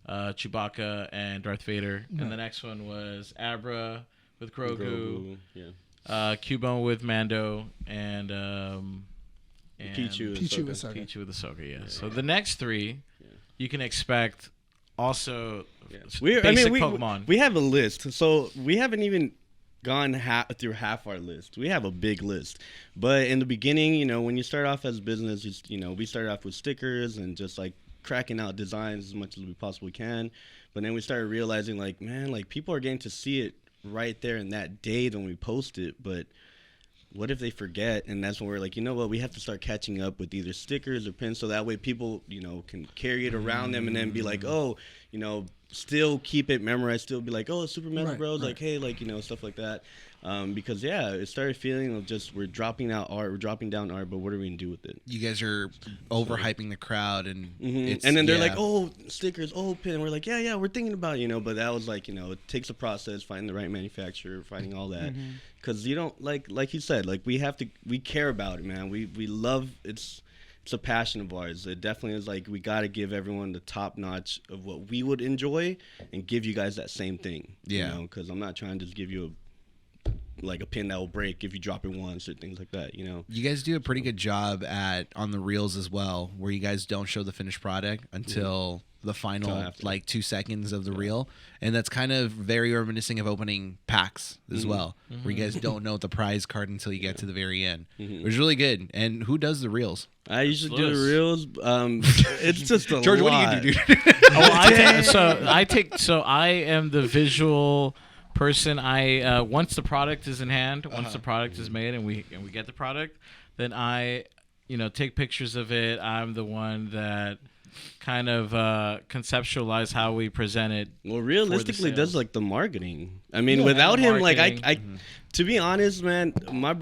Chewbacca, and Darth Vader. And the next one was Abra with Grogu, Cubone with Mando, and Pichu with Ahsoka. Pichu with Ahsoka, yeah. So the next 3, you can expect also basic Pokemon. We have a list, so we haven't even gone through half our list. We have a big list, but in the beginning, when you start off as a business, we started off with stickers and just like cracking out designs as much as we possibly can. But then we started realizing, like, man, like people are getting to see it right there in that day when we post it, but what if they forget? And that's when we're like, you know what, we have to start catching up with either stickers or pins, so that way people, can carry it around them and then be like, oh, still keep it memorized, still be like, oh, it's Super Meza Bros, like, hey, like, stuff like that. Because it started feeling of just we're dropping down art, but what are we gonna do with it? You guys are overhyping the crowd, and and then they're like, oh, stickers, oh, pin. And we're like, yeah, we're thinking about but that was like, it takes a process, finding the right manufacturer, finding all that, because you don't like you said, like we care about it, man. We love it's a passion of ours. It definitely is like we got to give everyone the top notch of what we would enjoy and give you guys that same thing. Yeah, because I'm not trying to just give you a pin that will break if you drop it once or things like that. You guys do a pretty good job on the reels as well, where you guys don't show the finished product until the final 2 seconds of the reel, and that's kind of very reminiscent of opening packs as well, where you guys don't know the prize card until you get to the very end. It was really good. And who does the reels? I usually do the reels. It's just a George, lot. what do you do, dude? I am the visual person. I once the product is in hand, once the product is made, and we get the product, then I take pictures of it. I'm the one that kind of conceptualize how we present it. Well, realistically, does like the marketing. I mean, Yeah, without him, like marketing. to be honest, man,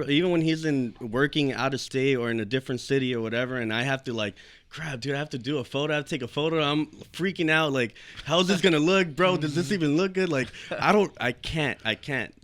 even when he's working out of state or in a different city or whatever, and I have to like, crap, dude, I have to do a photo. I have to take a photo. I'm freaking out. Like, how's this gonna look, bro? Does this even look good? Like, I can't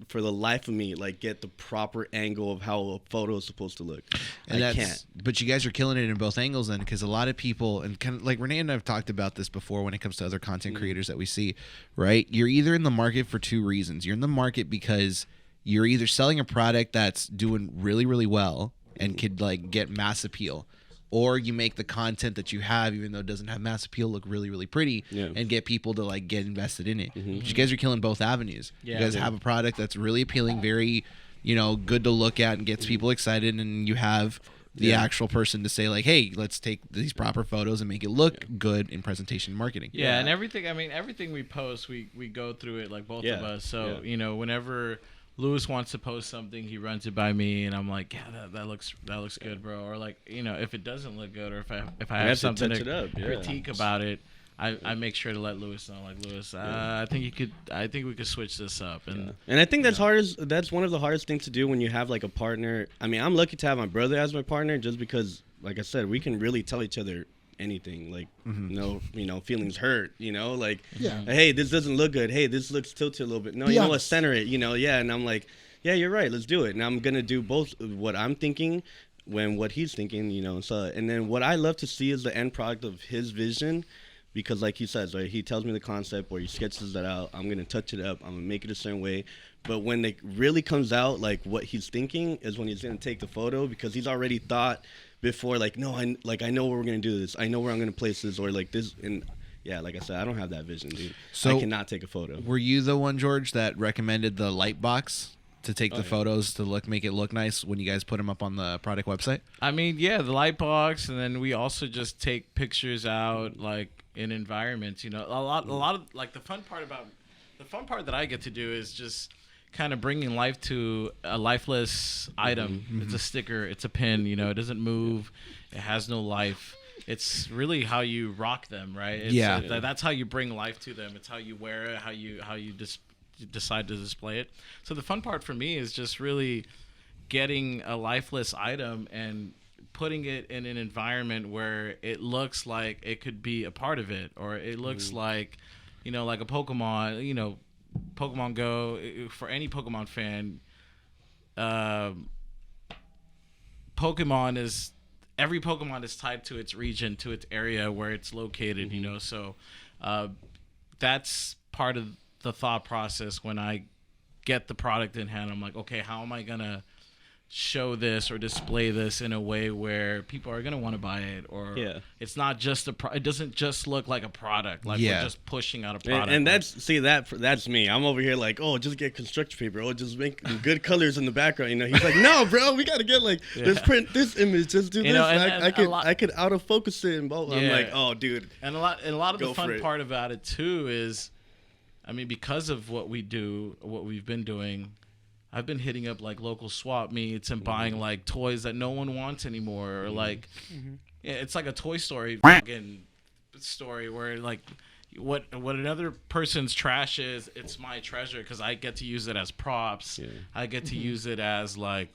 for the life of me like get the proper angle of how a photo is supposed to look. And I can't. But you guys are killing it in both angles then, because a lot of people, and kind of like Rene and I have talked about this before when it comes to other content creators that we see, right? You're either in the market for 2 reasons. You're in the market because you're either selling a product that's doing really, really well and could like get mass appeal, or you make the content that you have, even though it doesn't have mass appeal, look really, really pretty and get people to like get invested in it. You guys are killing both avenues. You guys have a product that's really appealing, very, good to look at and gets people excited, and you have the actual person to say like, hey, let's take these proper photos and make it look good in presentation marketing. And everything, everything we post, we go through it, like both of us. So, whenever Lewis wants to post something, he runs it by me, and I'm like, yeah, that looks good, bro. Or like, if it doesn't look good, or if I have something to critique about it, I make sure to let Lewis know. Like, Lewis, I think we could switch this up. And I think that's that's one of the hardest things to do when you have like a partner. I mean, I'm lucky to have my brother as my partner, just because, like I said, we can really tell each other anything, like no feelings hurt, like hey, this doesn't look good, hey, this looks tilted a little bit, no, you know what, center it, and I'm like, yeah, you're right, let's do it. And I'm gonna do both what I'm thinking when what he's thinking, so, and then what I love to see is the end product of his vision, because like he says, right, he tells me the concept or he sketches that out, I'm gonna touch it up, I'm gonna make it a certain way, but when it really comes out like what he's thinking is when he's gonna take the photo, because he's already thought before, like, no, I know where we're gonna do this, I know where I'm gonna place this, or like this. And like I said, I don't have that vision, dude. So I cannot take a photo. Were you the one, George, that recommended the light box to take the photos to make it look nice when you guys put them up on the product website? I mean, the light box, and then we also just take pictures out like in environments. A lot of like the fun part that I get to do is just kind of bringing life to a lifeless item. It's a sticker, it's a pin, it doesn't move, it has no life. It's really how you rock them, right? That's how you bring life to them. It's how you wear it, how you decide to display it. So the fun part for me is just really getting a lifeless item and putting it in an environment where it looks like it could be a part of it, or it looks like, like a Pokemon, Pokemon Go. For any Pokemon fan, every Pokemon is tied to its region, to its area where it's located, so that's part of the thought process when I get the product in hand. I'm like, okay, how am I gonna show this or display this in a way where people are going to want to buy it, or it's not just it doesn't just look like a product, like we're just pushing out a product. And that's me. I'm over here like, oh, just get construction paper, oh, just make good colors in the background, he's like, no, bro, we got to get like let's print this image, just do this. I could out of focus it, and I'm like, oh, dude. And a lot of the fun part about it too is, I mean, because of what we do, what we've been doing, I've been hitting up like local swap meets and buying like toys that no one wants anymore, or like it's like a Toy Story fucking story where like what another person's trash is, it's my treasure, because I get to use it as props. I get to use it as like,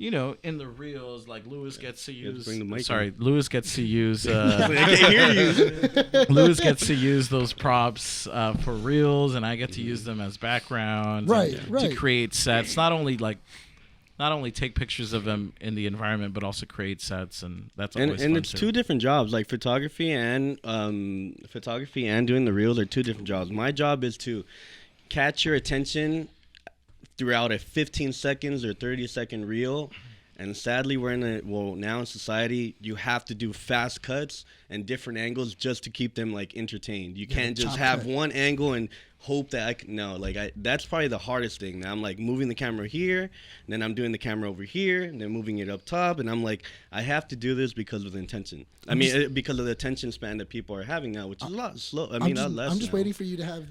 in the reels, like Lewis gets to use. Lewis gets to use. I can't hear you. Lewis gets to use those props for reels, and I get to use them as background. To create sets. Not only take pictures of them in the environment, but also create sets, and that's always fun. And it's two different jobs. Like photography and doing the reels are two different jobs. My job is to catch your attention throughout a 15 seconds or 30-second reel. And sadly, now in society, you have to do fast cuts and different angles just to keep them like entertained. You can't just have one angle and hope that that's probably the hardest thing. Now I'm like moving the camera here, and then I'm doing the camera over here, and then moving it up top, and I'm like, I have to do this because of the intention. Because of the attention span that people are having now, which is a lot slow. I'm just waiting for you to have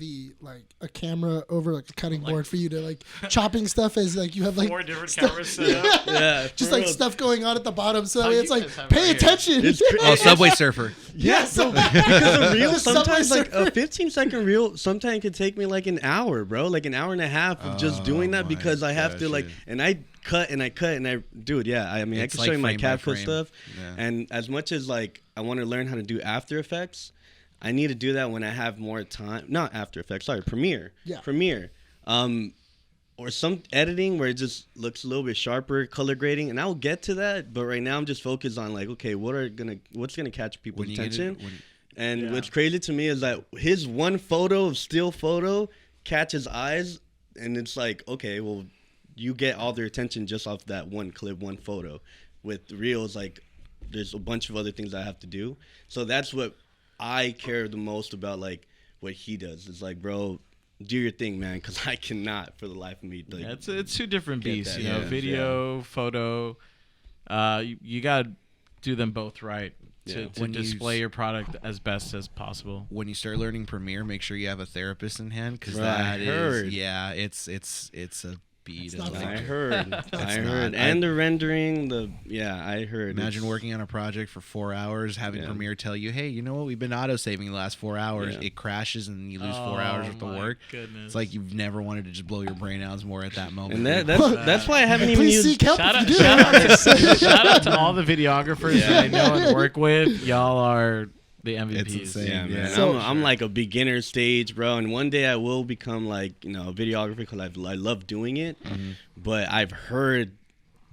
a camera over like a cutting board for you to like chopping stuff as like you have like 4 different cameras set up. Just like stuff going on at the bottom, so that way it's like pay attention. Subway Surfer. So because a reel sometimes like a 15-second reel sometimes could take me like an hour, bro, like an hour and a half of just doing that, because I have to like, and I cut and I dude, I mean, I can show you my CapCut stuff, and as much as like I want to learn how to do After Effects, I need to do that when I have more time. Not After Effects, sorry, Premiere, or some editing where it just looks a little bit sharper, color grading, and I'll get to that. But right now I'm just focused on like, okay, what's gonna catch people's attention. And what's crazy to me is that his one photo of still photo catches eyes, and it's like, okay, well, you get all their attention just off that one clip, one photo. With Reels, like there's a bunch of other things I have to do. So that's what I care the most about, like what he does. It's like, bro, do your thing, man, because I cannot for the life of me. Like, it's two different beasts, that. video, photo. You gotta do them both right to display your product as best as possible. When you start learning Premiere, make sure you have a therapist in hand, because it's a beat. I heard. And the rendering, I heard. Imagine working on a project for 4 hours, having Premiere tell you, hey, you know what? We've been auto-saving the last 4 hours. Yeah. It crashes, and you lose 4 hours worth of work. Goodness. It's like you've never wanted to just blow your brain out more at that moment. And that's why I haven't even used... Shout out to all the videographers that I know and work with. Y'all are... the MVPs. It's insane. Yeah, man. So, I'm like a beginner stage, bro. And one day I will become like, a videographer because I love doing it. Mm-hmm. But I've heard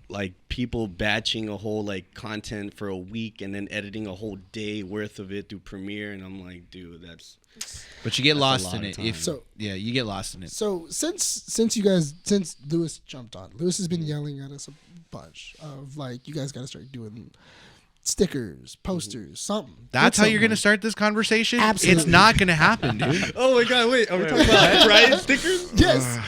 like people batching a whole like content for a week and then editing a whole day worth of it through Premiere. And I'm like, dude, But you get lost in it. You get lost in it. So since Lewis jumped on, Lewis has been yelling at us a bunch of like, you guys got to start doing stickers, posters, something. That's how you're going to start this conversation? Absolutely. It's not going to happen, dude. Oh my God, wait. Are we talking about Bryan stickers? Yes.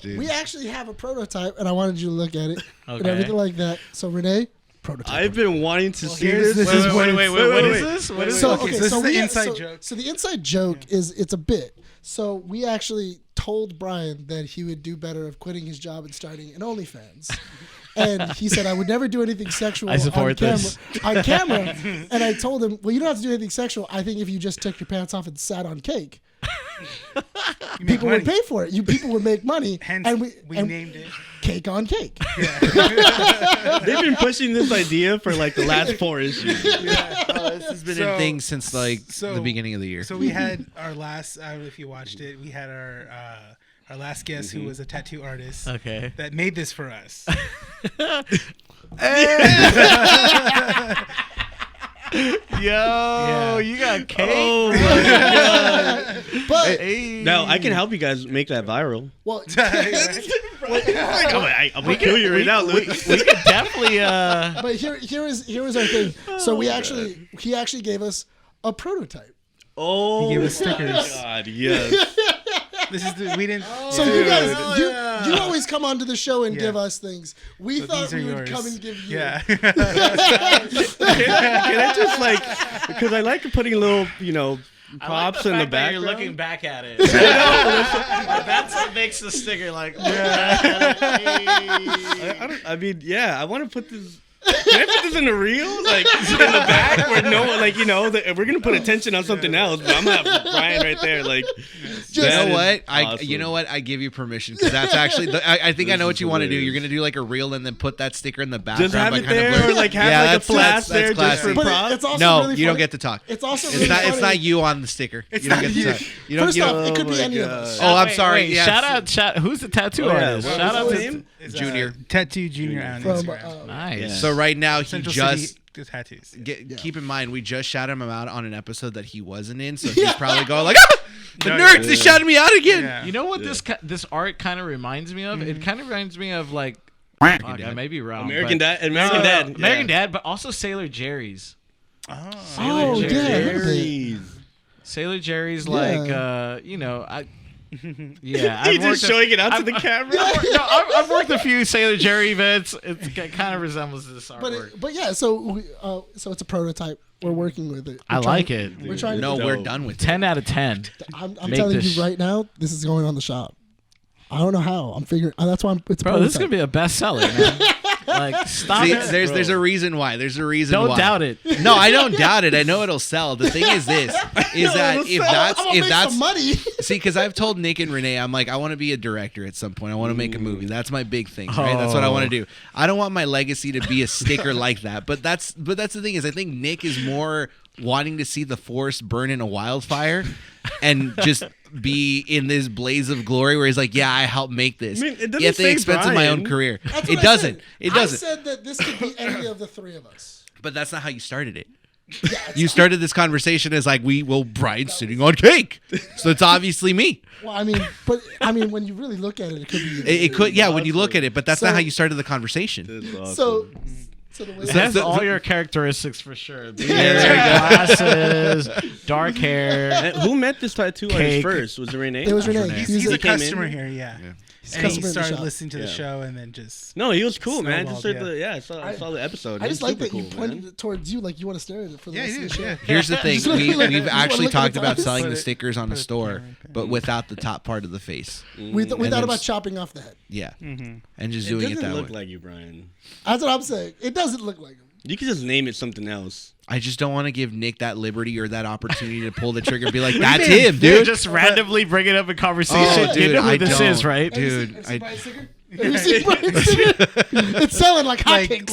We actually have a prototype, and I wanted you to look at it and everything like that. So, Rene, prototype. I've been wanting to see this. Wait, what is this? What is so, this? okay, this so is the inside joke. So the inside joke is it's a bit. So we actually told Bryan that he would do better of quitting his job and starting an OnlyFans. And he said, I would never do anything sexual on camera. And I told him, well, you don't have to do anything sexual. I think if you just took your pants off and sat on cake, people would pay for it. People would make money. Hence, and we named it Cake on Cake. Yeah. They've been pushing this idea for like the last 4 issues. This has been a thing since like the beginning of the year. So we had our last, I don't know if you watched it, we had our last guest who was a tattoo artist that made this for us. Yo, you got cake. Oh my God. But now I can help you guys make that viral. well, I'm gonna kill you right now, Luke. We could definitely. but here was our thing. So he actually gave us a prototype. Oh, he gave us stickers. God, yes. This is we didn't. So you guys, you always come onto the show and give us things. We So thought these we are would yours. come and give you. Yeah. Can I just like, because I like putting little, props in the background. You're looking back at it. That's what makes the sticker like. I want to put this. Can I put this in the reel? Like in the back where no one, we're gonna put attention on something else, but I'm gonna have Bryan right there. Like, you know what? I give you permission because that's actually. I think I know what you want to do. You're gonna do like a reel and then put that sticker in the background. Just have like it there, or like have like a flash there just for But props. it's also No, really you don't funny. get to talk. It's also It's really not. funny. It's not you on the sticker. You don't get to talk. You don't. First You off, don't it could Oh be my any of God. us. oh, I'm sorry. Wait, Yes. shout out. Who's the tattoo Oh, yeah. artist? What Shout out was his to name? Junior. Tattoo Junior on From Instagram. Nice. Yeah. So right now he Central just. City tattoos. Keep in mind, we just shouted him out on an episode that he wasn't in, so he's probably going like, the nerds, they shouted me out again. Yeah. You know what this art kind of reminds me of? It kind of reminds me of like, Dad. I may be wrong. American but- Dad. American Dad, but also Sailor Jerry's. Oh, Jerry's. yeah. Jerry's. Sailor Jerry's, Yeah. like, yeah. He's just showing it out to the camera. I've worked a few Sailor Jerry events. It kind of resembles this artwork. But yeah, so it's a prototype. We're working with it. I like it. We're trying. No, to, we're done with 10 out of 10. I'm Make telling this you right now, this is going on the shop. I don't know how. I'm figuring. That's why it's a Bro, prototype. this is going to be a bestseller, man. Like, stop See, it. there's a reason why. There's a reason Don't why. doubt it. No, I don't doubt it. I know it'll sell. The thing is this: is that if that's some money. see, because I've told Nick and Renee, I'm like, I want to be a director at some point. I want to make a movie. That's my big thing, right? That's what I want to do. I don't want my legacy to be a sticker like that. But that's the thing is, I think Nick is more wanting to see the forest burn in a wildfire and just be in this blaze of glory where he's like, yeah, I helped make this. I mean, it doesn't at the say expense of my own Bryan. career. That's It what I doesn't. said. It doesn't. I said that this could be any of the three of us. But that's not how you started it. You started this conversation as like Brian's sitting on cake, so it's obviously me. Well, when you really look at it, it could be. It could, yeah, when you look at it, but that's So- not how you started the conversation. That's awesome. So the way It has all your characteristics for sure. Glasses, dark hair. And who met this tattoo artist Cake. first? Was it Rene? It was Rene. He's a He came in. customer here, yeah. And he Customer in the started shop. listening to the Yeah. show and then just. No, he was cool, man. Just Snowballed, heard I saw the episode. I He just was like that super you cool, pointed man. it towards you, like you want to stare at it for the Yeah, rest he of did. the show. Yeah. Here's the thing: Just look at we've it. actually Just wanna look talked at about the selling eyes. the stickers on the Put it store, right there. but without the top part of the face. We thought then about s- chopping off the head. Yeah, Mm-hmm. and just It doing it doesn't that look way. like you, Brian. That's what I'm saying. It doesn't look like him. You could just name it something else. I just don't want to give Nick that liberty or that opportunity to pull the trigger and be like, "That's him, dude." Just randomly bring it up in conversation. Oh, dude, you know who I this don't. is, right? Dude, Have you I- seen Brian's sticker? Have you seen Brian's sticker? It's selling like hotcakes.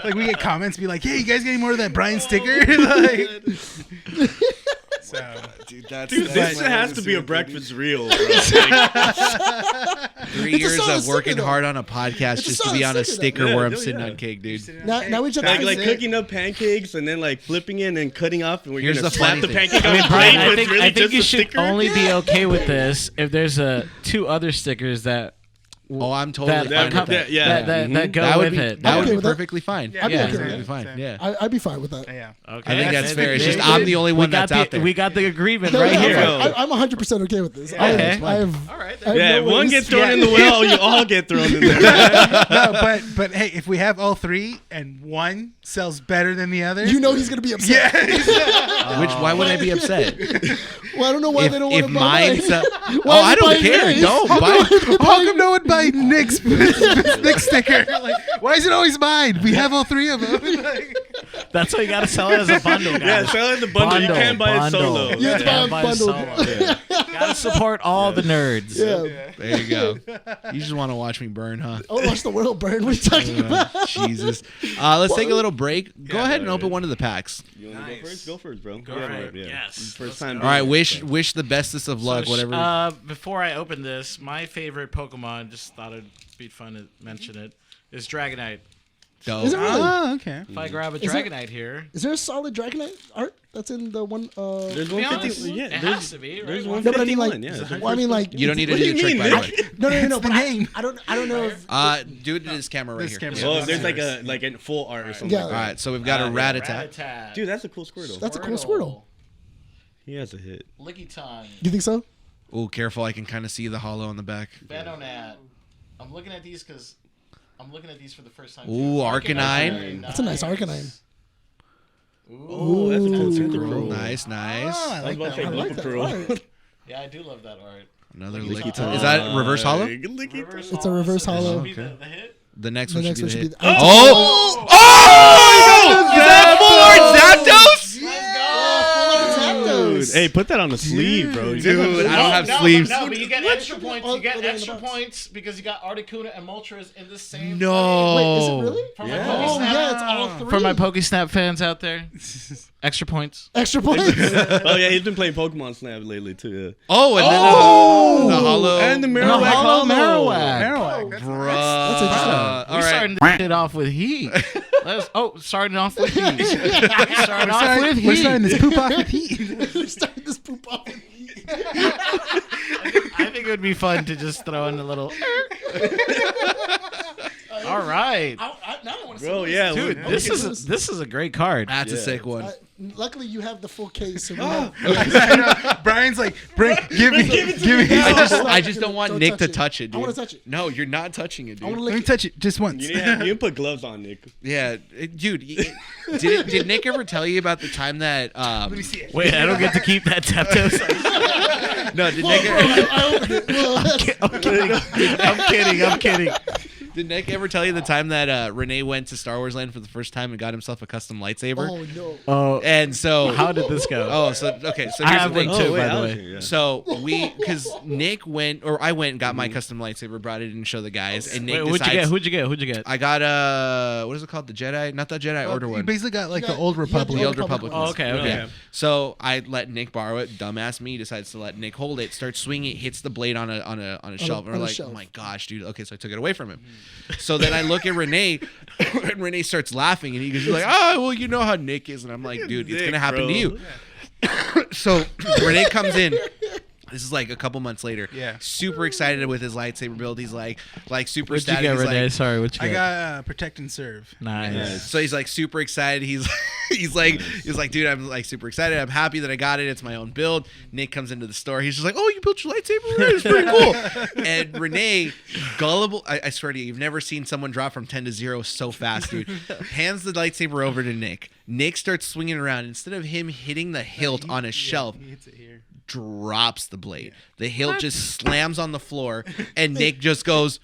Like we get comments be like, "Hey, you guys get any more of that Bryan sticker?" Like, so dude, that's Dude, this has to be a breakfast reel, bro. 3 It's a years solid of working sticker, though. hard on a podcast It's a just to be solid on a sticker, sticker though. where Yeah, I'm dude, sitting yeah. on cake, dude. now we just like cooking up pancakes and then like flipping it and then cutting off and we're Here's gonna the slap funny the thing. pancake I on mean, the Brian, plate, but it's really I think just you a should sticker. only be okay with this if there's two other stickers that Oh, I'm totally that fine with that. that go That would with be it. that would okay be with that. perfectly fine. Yeah, I'd be Yeah, okay with perfectly that. fine. Same. Yeah. I'd be fine with that. yeah. Okay. I think that's fair. It's We- just I'm the only one that's out there. We got the agreement No, right no, here. I'm 100% okay with this. Okay. I have, All right. I have Yeah, no if one worries. gets thrown in the well, you all get thrown in there. No, but hey, if we have all three and one sells better than the other, You know he's gonna be upset. yeah. Why would I be upset? Well, I don't know why they don't want If to buy mine, mine. sell- Why oh, I are they don't buying care. yours? Don't How buy. How come no one buy Nick's sticker? Like, why is it always mine? We have all three of them. Like, That's why you got to sell it as a bundle, guys. Yeah, sell it in the bundle. You can't buy it solo. You have to Yeah, buy buy a it bundle. solo. Gotta support all the nerds. Yeah. There you go. You just want to watch me burn, huh? I want to watch the world burn. What are you talking about? Jesus. Let's take a little break. Go ahead and open one of the packs. You want to go first? Go first, bro. Go for it. Yes. First time. All right. Wish the bestest of luck. Whatever. Before I open this, my favorite Pokemon, just thought it'd be fun to mention it, is Dragonite. Dope. Is it really? oh, okay. If I grab a Is there- Dragonite here, Is there a solid Dragonite art that's in the one? There's to be honest, 150. Yeah, it there's has to be, right? there's No, but I mean, 151. like, Yeah. well, I mean, like, You don't need to What do do your you trick, mean, by the way. Nick? No, but I don't know if Do it in this camera right This here. camera. Oh, there's like a full art or something. Yeah. All right. So we've got a Rattata. Rattata. Dude, that's a cool Squirtle. that's a cool Squirtle. He has a hit. Lickitung. You think so? Oh, careful! I can kind of see the hollow on the back. Venonat. I'm looking at these because I'm looking at these for the first time. Ooh, too. Arcanine. That's a nice Arcanine. Oh, that's a cool Ooh. Super Nice, nice. Oh, I I was like about to say that. I like Lupa that Pro. art. Yeah, I do love that art. Another Lickitung. Lickitung. Is that reverse hollow? It's a reverse so this hollow. should be Okay. the hit. The next The one next should one be should the be. hit. The, Oh! Oh! Is that for Zapdos? Dude, hey, put that on the sleeve, bro. Dude, I don't have No, sleeves. No, but you get extra points. You get Put it in the extra box. points because you got Articuno and Moltres in the same. No. Wait, is it really? From Yeah. my Oh Pokesnap, yeah, it's all three. for my Pokesnap fans out there, extra points. Extra points. Oh yeah, he's been playing Pokemon Snap lately too. Yeah. Oh, and then the hollow. And the And a Marowak hollow Hollow. Marowak. Marowak. That's Bruh. That's interesting. All We're right. starting to it off with heat. Starting off with heat. Starting off with heat. We're starting this poop off with heat. We're starting this poop off. I think it would be fun to just throw in a little. All right, Now I want to Bro, yeah, dude, look, this is a great card. That's a Yeah. sick one. Luckily, you have the full case. So we I have, know. Brian's like, give me. I just don't want Don't Nick touch to it. touch it, I dude. want to touch it. No, you're not touching it, I want dude. to Let lick me it. touch it just once. You can put gloves on, Nick. Yeah, dude. Did Nick ever tell you about the time that? Let me see it. Wait, I don't get to keep that Zapdos. No, did Nick? I opened it. Well, I'm kidding. Did Nick ever tell you the time that Rene went to Star Wars Land for the first time and got himself a custom lightsaber? oh no. Oh, And so, how did this go? oh, so okay, so I here's have the thing. one too, by I the was way. here, yeah. So because Nick went, or I went and got my custom lightsaber, brought it and showed the guys, and Nick Wait, what'd you decides. get? Who'd you get? I got what is it called? The Jedi? Not the Jedi Order You one. basically got like Yeah, the old you got the Republic. The Old Republic. Oh, okay, okay. Yeah. So I let Nick borrow it. Dumbass me decides to let Nick hold it. Starts swinging it, hits the blade on a shelf. And we're on a like, shelf. oh my gosh, dude. Okay, so I took it away from him. So then I look at Rene, And Rene starts laughing, and he's like, "Oh, well, you know how Nick is." And I'm like, "Dude, it's gonna happen to you." So Rene comes in. This is like a couple months later. Yeah. Super excited with his lightsaber build. He's like super What'd you ecstatic. get, He's Rene? like, Sorry, what you I get? got protect and serve. Nice. so he's like super excited. He's like, dude, I'm like super excited. I'm happy that I got it. It's my own build. Nick comes into the store. He's just like, "Oh, you built your lightsaber? It's pretty cool." And Rene, gullible, I swear to you, you've never seen someone drop from 10 to 0 so fast, dude. Hands the lightsaber over to Nick. Nick starts swinging around. Instead of him hitting the hilt on a shelf, He hits it here. drops the blade. The hilt just slams on the floor, and Nick just goes,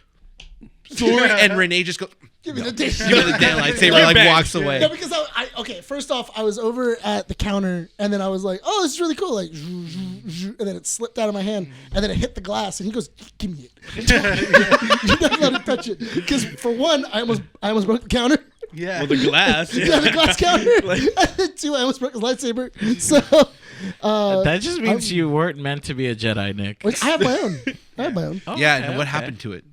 "Sorry," and Rene just goes, Give me the damn. "Give me the damn lightsaber," like walks away. No, because okay. First off, I was over at the counter, and then I was like, "Oh, this is really cool!" Like, and then it slipped out of my hand, and then it hit the glass, and he goes, "Give me it." You never let him touch it, because for one, I almost broke the counter. Yeah. Well, the glass. Yeah, the glass counter. And then two, I almost broke his lightsaber. So That just means you weren't meant to be a Jedi, Nick. like, I have my own. I have my own. Oh, Yeah, okay, and what okay. happened to it?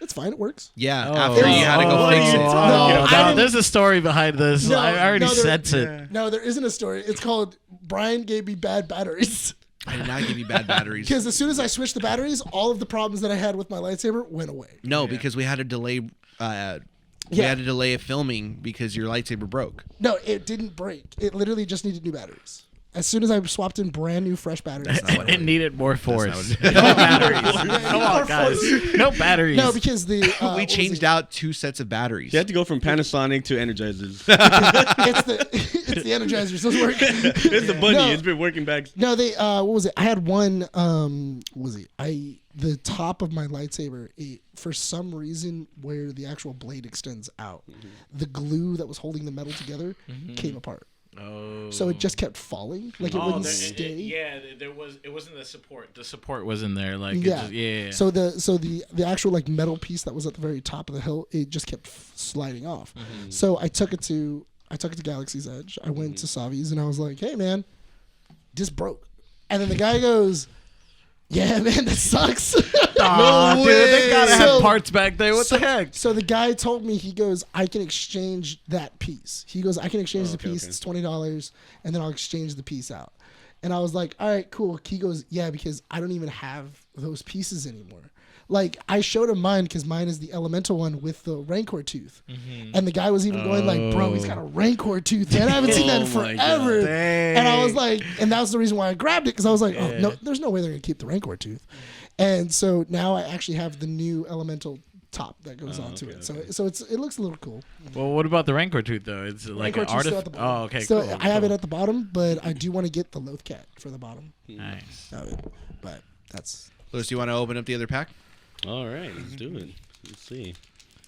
It's fine. It works. Yeah, Oh, after you had to go fix it. No, No, I didn't- there's a story behind this. No, I already no, there- sense it. No, there isn't a story. It's called Bryan gave me bad batteries. I did not give you bad batteries. Because as soon as I switched the batteries, all of the problems that I had with my lightsaber went away. No, because we had to delay. We Yeah. had to delay filming because your lightsaber broke. No, it didn't break. It literally just needed new batteries. As soon as I swapped in brand new fresh batteries. It needed more force. That's No batteries. Come on, guys. No batteries. No, because the We what was changed it? out 2 sets of batteries. You had to go from Panasonic to Energizers. It's the energizers. Those work. It's the bunny. No. It's been working back. No, they what was it? I had one what was it? The top of my lightsaber, for some reason where the actual blade extends out, the glue that was holding the metal together came apart. Oh. So it just kept falling. Like it wouldn't stay. There was. It wasn't the support. The support wasn't there. Like Yeah. yeah. So the actual like metal piece that was at the very top of the hill, it just kept sliding off. So I took it to Galaxy's Edge. I went to Savi's and I was like, "Hey man, this broke." And then the guy goes, "Yeah, man, that sucks." Aw, dude, they gotta So- have parts back there. What so, the heck? So the guy told me, he goes, "I can exchange that piece." He goes, "I can exchange the piece. okay. It's $20, and then I'll exchange the piece out." And I was like, "All right, cool." He goes, "Yeah, because I don't even have those pieces anymore." Like I showed him mine because mine is the elemental one with the Rancor tooth, and the guy was even going like, "Bro, he's got a Rancor tooth, man. I haven't seen that in Oh my God. forever." And I was like, and that was the reason why I grabbed it, because I was like, "Oh no, there's no way they're gonna keep the Rancor tooth." And so now I actually have the new elemental top that goes onto it. So it looks a little cool. Well, what about the Rancor tooth though? It's like Rancor an tooth's still at artifact. the bottom. Oh, okay. So cool, I have cool. it at the bottom, but I do want to get the Loth Cat for the bottom Nice. of it. But that's Lewis, do you want to open up the other pack? All right, let's do it. Let's see.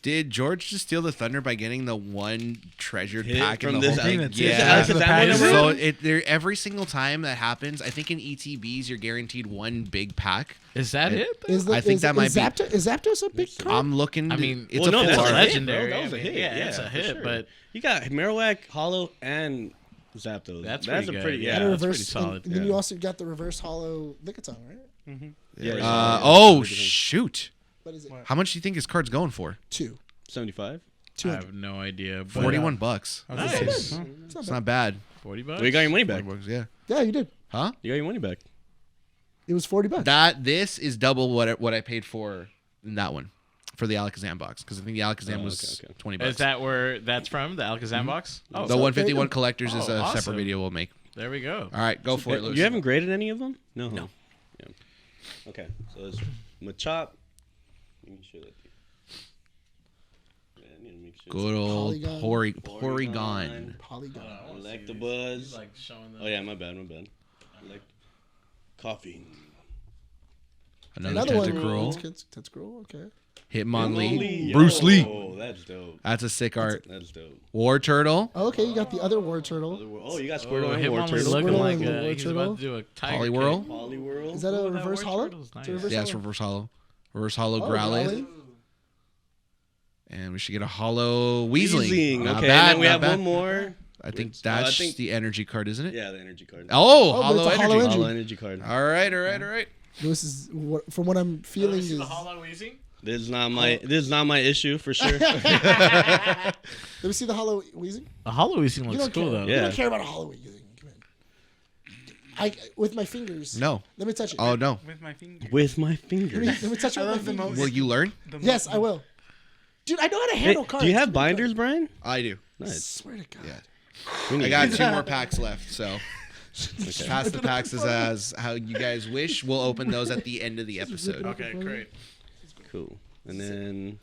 Did George just steal the thunder by getting the one treasured Hit pack in from the this whole thing? that's- Yeah. that's the pack. So every single time that happens, I think in ETBs you're guaranteed one big pack. Is that it? I think that might be- Is Zapdos a big card? I'm looking. I mean, it's Well, no, a that's full a art. legendary. That was a hit. Yeah, it's a for hit, sure. but you got Marowak, Hollow, and Zapdos. That's a pretty pretty good. yeah. and a that's reverse, pretty solid. And then you also got the reverse hollow Lickitung, right? Yeah. Oh shoot! What is it? How much do you think his card's going for? 75. I 200. have no idea. But, $41. Nice. It's not It's bad. not bad. $40. Well, you got your money back. $40, yeah. Yeah, you did. Huh? You got your money back. It was $40. This is double what I paid for in that one for the Alakazam box, because I think the Alakazam was okay. $20. Is that where that's from? The Alakazam box? Oh, the so 151 big. collectors is Oh, a awesome. separate video we'll make. there we go. All right, go for it, Lewis. You haven't graded any of them? No. No. Yeah. Okay, so it's Machop. Let me show that to you. Yeah, I need to make sure. Good old Porygon. Porygon. Polygon. Electabuzz. Like showing Oh yeah, my bad. Coffee. Another Another one. Tentacruel. Tentacruel, okay. Hitmonlee. Bruce Lee. Oh, that's dope. That's a sick art. That's dope. War Turtle. Oh, okay, you got the other War Turtle. Oh, you got Oh, Squirtle and War Hitmonlee's Turtle. looking Squirtle like and War he's Turtle. about to do a tiger Poliwhirl. kick. Poliwhirl. Is that a Oh, that reverse War hollow? Turtle's nice. It's a reverse Yeah, it's hollow? reverse hollow. Reverse hollow Oh, Growlithe. Growlithe. And we should get a hollow Weezling. Weezing. Not Okay, bad, and then we not have bad. one more. I think Which- that's I think- the energy card, isn't it? Yeah, the energy card. Oh, but hollow it's a energy. hollow energy. Hollow energy card. All right. This is from what I'm feeling See is the hollow Weezing? This is not my issue for sure. Let me see the hollow wheezing. A hollow wheezing looks cool though. You don't care about a hollow wheezing. With my fingers. No. Let me touch it. Oh no. With my fingers. With my fingers. Let me touch it with my fingers. Will you learn? Yes, I will. Dude, I know how to handle cards. Do you have binders, Brian? I do. Nice. I swear to God. Yeah. I got 2 more packs left, so pass the packs as how you guys wish. We'll open those at the end of the episode. Okay, great. Cool. And then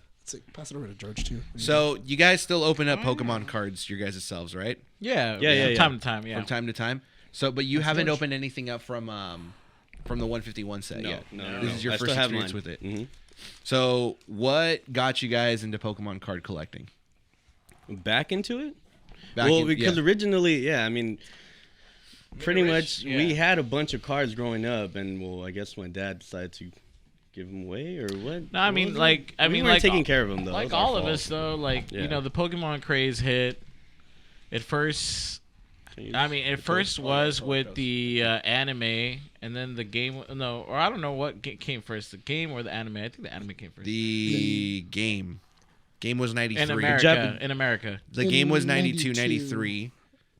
Pass it over to George too. So you guys still open up Pokemon cards your guys' selves, right? Yeah. Yeah. Time to time, yeah. From time to time. So, but you haven't opened anything up from the 151 set yet. No. This is your I first still have experience mine. with it. Mm-hmm. So, what got you guys into Pokemon card collecting? Back into it? Because originally, I mean, pretty much we had a bunch of cards growing up, and I guess my dad decided to give them away or what? No, I mean, we weren't taking care of them though. Like all of us though, the Pokemon craze hit. At first, was with the anime, and then the game. No, or I don't know what came first, the game or the anime. I think the anime came first. The game. Game was 93. In America. The game was 92, 93.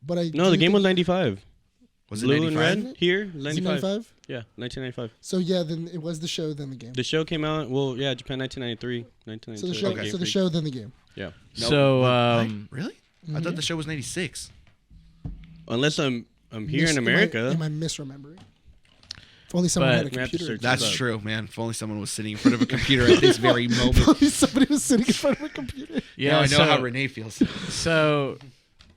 But the game was 95. Was it Blue 95? and red here? 95. 95? Yeah, 1995. So yeah, then it was the show, then the game. The show came out. Japan 1993, 1992. So the show, the show, then the game. Yeah. Nope. So really? I thought the show was 96. Unless I'm here in America. Am I misremembering? If only someone had a computer. That's true, man. If only someone was sitting in front of a computer at this very moment. If only somebody was sitting in front of a computer. Yeah, now I know how Rene feels. So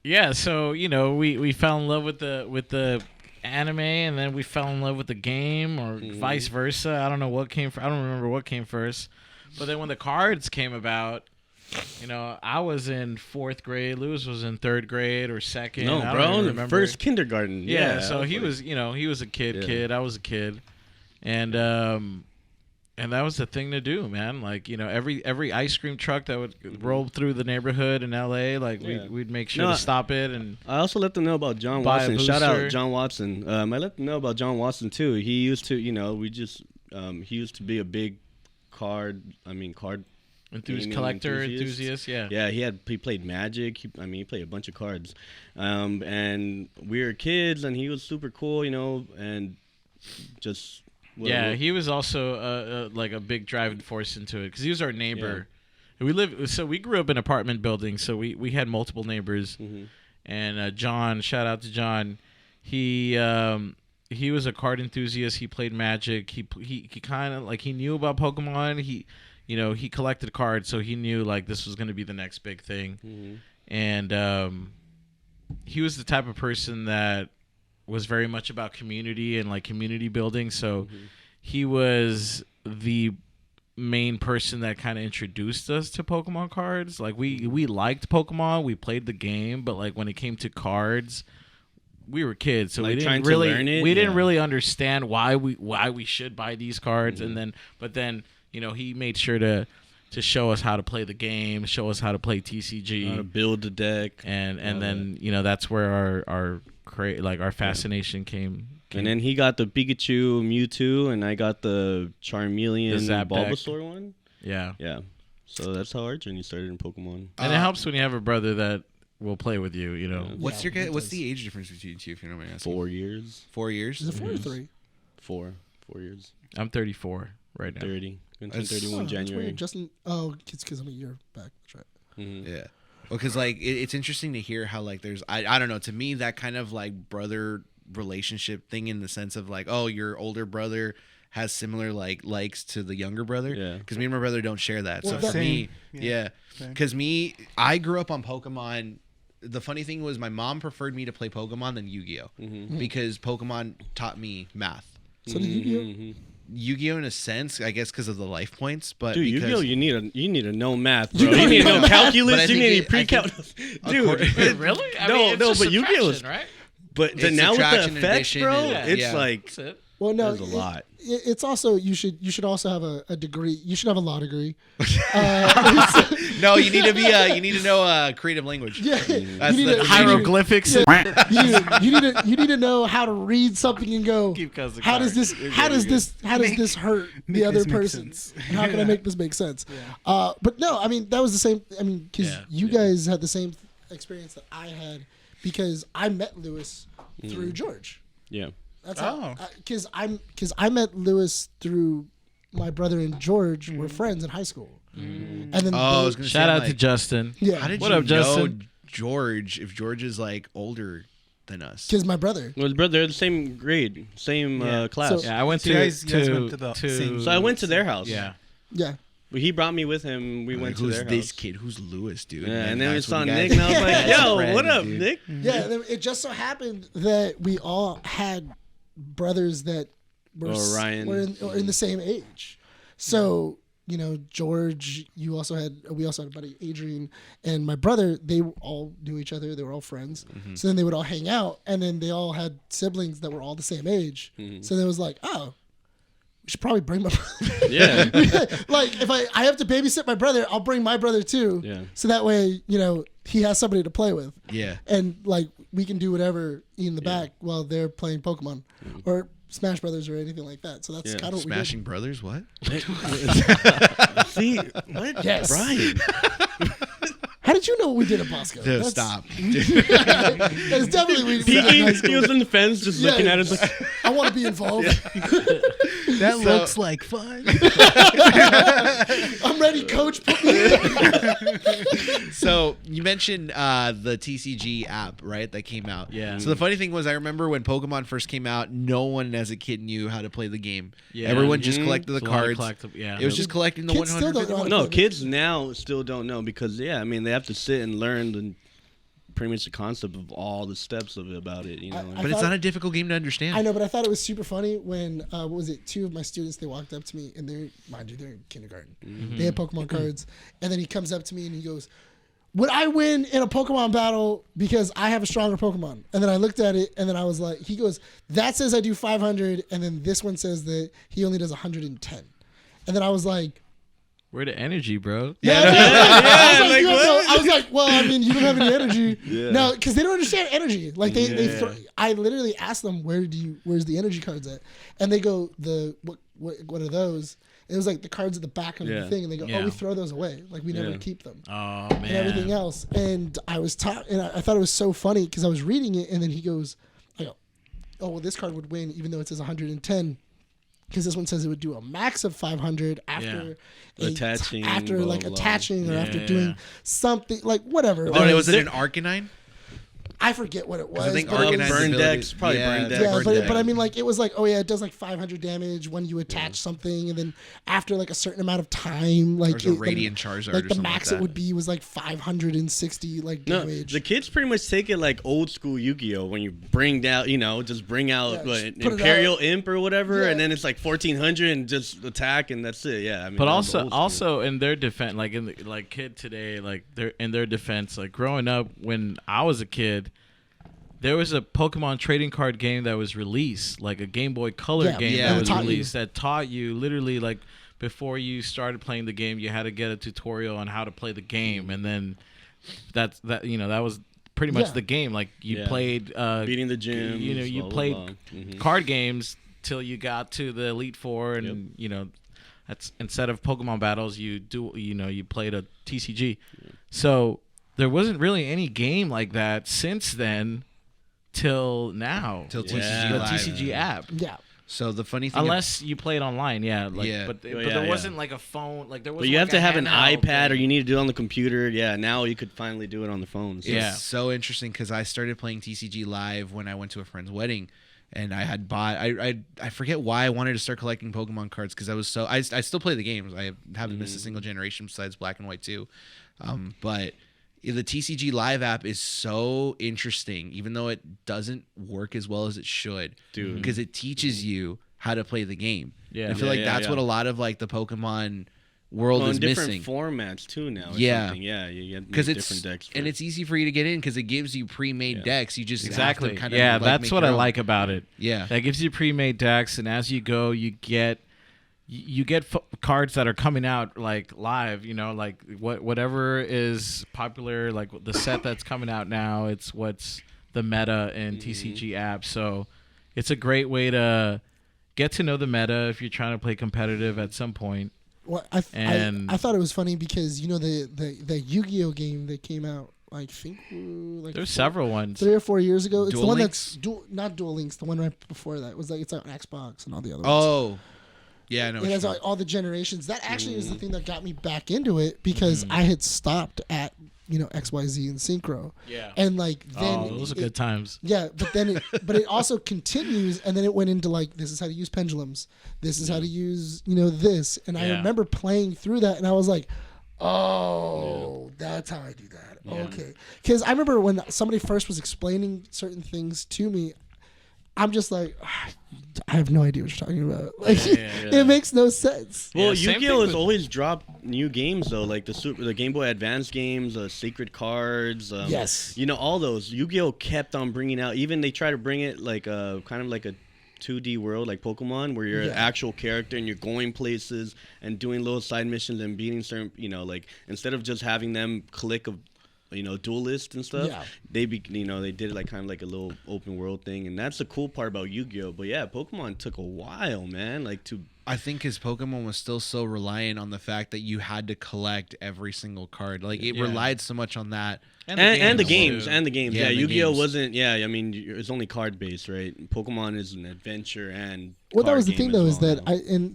we fell in love with the anime, and then we fell in love with the game, or vice versa. I don't know what came first. I don't remember what came first. But then when the cards came about, I was in 4th grade. Lewis was in 3rd grade or 2nd. No, I bro, don't in remember. first kindergarten. Yeah, so he was a kid. I was a kid, and that was the thing to do, man. Every ice cream truck that would roll through the neighborhood in LA, we'd make sure to stop it. And I also let them know about John Watson. Shout out John Watson. I let them know about John Watson too. He used to, he used to be a big card enthusiast. Yeah, he played Magic. He played a bunch of cards, and we were kids, and he was super cool, and just. He was also a big driving force into it, because he was our neighbor. Yeah. We grew up in apartment buildings, so we had multiple neighbors. Mm-hmm. And John, shout out to John, he was a card enthusiast. He played Magic. He kind of he knew about Pokemon. He collected cards, so he knew this was going to be the next big thing. Mm-hmm. And he was the type of person that was very much about community and community building. So he was the main person that kind of introduced us to Pokemon cards. We liked Pokemon, we played the game, but when it came to cards, we were kids, so we didn't really understand why we should buy these cards. And then he made sure to show us how to play the game, show us how to play TCG, how to build the deck, and then that's where our fascination came. And then he got the Pikachu, Mewtwo, and I got the Charmeleon, Bulbasaur one. Yeah. So that's how our journey started in Pokemon. And it helps when you have a brother that will play with you. What's the age difference between you two, if you don't mind asking? 4 years. 4 years? Is it 4 or 3? 4 years. I'm 34 right now. 30. Going to 31 January. Justin, it's because I'm a year back. That's right. Mm-hmm. Yeah. Well, because it's interesting to hear how there's I don't know, to me that kind of brother relationship thing, in the sense of your older brother has similar likes to the younger brother. Yeah. Because me and my brother don't share that. Well, so for me, because I grew up on Pokemon. The funny thing was my mom preferred me to play Pokemon than Yu-Gi-Oh, because Pokemon taught me math. So did Yu-Gi-Oh? Yu-Gi-Oh in a sense, I guess, because of the life points, but dude, Yu-Gi-Oh, you need to know math, bro. You need to know calculus. You need to pre-calculus. Dude, really? No, but Yu-Gi-Oh, right? But now with the effects, bro, it's Well, no, There's a lot. It's also you should also have a degree. You should have a law degree. No, you need to know creative language. Yeah, That's you need the hieroglyphics. you need to know how to read something and go. How does this hurt the other person? How can I make this make sense? But no, I mean that was the same. I mean, because you guys had the same experience that I had, because I met Lewis through George. Yeah. That's how, because I met Lewis through my brother and George were friends in high school, and then I was gonna Shout say, out like, to Justin. yeah, How did What you up, know Justin? George? If George is like older than us, because my brother. Well, brother, they're the same grade, same class. So- Yeah, I went So to you guys went to the same- So I went to their house. Yeah. Yeah, He brought me with him. We went to who's their this house. kid? Who's Lewis, dude? Yeah, and then we that's saw when you Nick, guys- and I was like, Best "Yo, friends, what up, dude. Nick?" yeah. It just so happened that we all had brothers that were Or Ryan. were in the same age. So George, we also had a buddy Adrian, and my brother. They all knew each other. They were all friends. So then they would all hang out, and then they all had siblings that were all the same age. So then it was like, oh, we should probably bring my brother. Yeah. Like if I have to babysit my brother, I'll bring my brother too. Yeah. So that way, he has somebody to play with. Yeah. And like we can do whatever in the back while they're playing Pokemon or Smash Brothers or anything like that. So that's kind of what Smashing Brothers. What? See, what? Yes. Brian. How did you know what we did at Bosco? Dude, That's- stop. That's definitely we did in high He school. was on the fence, just looking at us like, I want to be involved. That looks like fun. I'm ready, coach. Put me in. So you mentioned the TCG app, right? That came out. Yeah. So the funny thing was, I remember when Pokemon first came out, no one as a kid knew how to play the game. Yeah. Everyone just collected the It's a lot of cards. yeah. It was just collecting the Kids still 150. don't know. no, kids now still don't know because, they have to sit and learn pretty much the concept of all the steps of it about it, I But it's thought- not a difficult game to understand. I know, but I thought it was super funny when what was it? Two of my students, they walked up to me, and they're in kindergarten. They had Pokemon cards, and then he comes up to me and he goes, "Would I win in a Pokemon battle because I have a stronger Pokemon?" And then I looked at it, and then I was like, he goes, "That says I do 500, and then this one says that he only does 110." And then I was like, Where the energy, bro? I was like, well, I mean, you don't have any energy. No, because they don't understand energy. Like I literally asked them, where's the energy cards at? And they go, what are those? And it was like the cards at the back of the thing, and they go, oh, we throw those away. Like we never keep them. Oh man. And everything else. And I was and I thought it was so funny because I was reading it, and then I go, oh, well, this card would win even though it says 110. Because this one says it would do a max of 500 after attaching, after blah, like blah. attaching or after doing something like whatever. Oh, was it an Arcanine? I forget what it was. I think but it was- Arcanine's burn ability- decks, probably burn decks. yeah, Burn but I mean, like it was like, oh yeah, it does like 500 damage when you attach something, and then after like a certain amount of time, like Or it's a Radiant Charizard like or the something max like it would be was like 560 like damage. The kids pretty much take it like old school Yu-Gi-Oh! When you bring down, just bring out Yeah, what, just put it Imperial out. Imp or whatever, Yeah. and then it's like 1400 and just attack and that's it. Yeah, I mean, But that was old school. also in their defense, like kid today, like they're in their defense, like growing up when I was a kid, there was a Pokemon trading card game that was released, like a Game Boy Color game Yeah. that was Taught you. released that taught you literally like before you started playing the game, you had to get a tutorial on how to play the game, and then that was pretty much Yeah. the game. Like you Yeah. played beating the gym. you played card games till you got to the Elite Four, and that's instead of Pokemon battles, you played a TCG. So there wasn't really any game like that since then till now. Till the TCG Live. TCG app. yeah. So the funny thing, Unless you played online, Yeah. but Yeah, there yeah. wasn't like a phone, like there was. But you have like to a have an handheld iPad or thing. you need to do it on the computer. Yeah, now you could finally do it on the phone. So. Yeah. it's so interesting because I started playing TCG Live when I went to a friend's wedding, and I had bought. I forget why I wanted to start collecting Pokemon cards because I was so. I still play the games. I haven't missed a single generation besides Black and White 2, but. The TCG Live app is so interesting, even though it doesn't work as well as it should, Dude. because it teaches you how to play the game. Yeah. I feel Yeah, like yeah, that's yeah. what a lot of like the Pokemon world is different missing. formats too now. Or Yeah. something. Yeah, you get Because different decks. and it's easy for you to get in because it gives you pre-made decks. You just Exactly. have to kind of Yeah, that's what I like about it. Yeah. That gives you pre-made decks, and as you go, you get cards that are coming out like live. You know, like whatever is popular, like the set that's coming out now. It's what's the meta in TCG app. So it's a great way to get to know the meta if you're trying to play competitive at some point. Well, I thought it was funny because you know the Yu-Gi-Oh game that came out, I think like there's several ones 3 or 4 years ago. It's Duel the one Links? that's not Duel Links, the one right before that. It was like it's on Xbox and all the other ones. Oh. Yeah, I know. It has like all the generations. That actually is the thing that got me back into it because I had stopped at XYZ and Synchro. Yeah. And like then those are good times. Yeah, but then it also continues, and then it went into like this is how to use pendulums. This is how to use this, and I remember playing through that, and I was like, oh, that's how I do that. Yeah. Okay, because I remember when somebody first was explaining certain things to me, I'm just like, I have no idea what you're talking about. Like, it makes no sense. Well, Yu-Gi-Oh has always dropped new games though, like the Game Boy Advance games, Secret Cards. Yes. All those. Yu-Gi-Oh kept on bringing out. Even they try to bring it like kind of like a 2D world like Pokemon, where you're an actual character and you're going places and doing little side missions and beating certain. Like instead of just having them click a duelist and stuff. Yeah. They did it like kind of like a little open world thing, and that's the cool part about Yu-Gi-Oh. But yeah, Pokemon took a while, man. I think his Pokemon was still so reliant on the fact that you had to collect every single card. Like it relied so much on that. And the games. Yeah, Yu-Gi-Oh games. wasn't. Yeah, I mean it's only card based, right? Pokemon is an adventure and. Well, that was the thing though, is that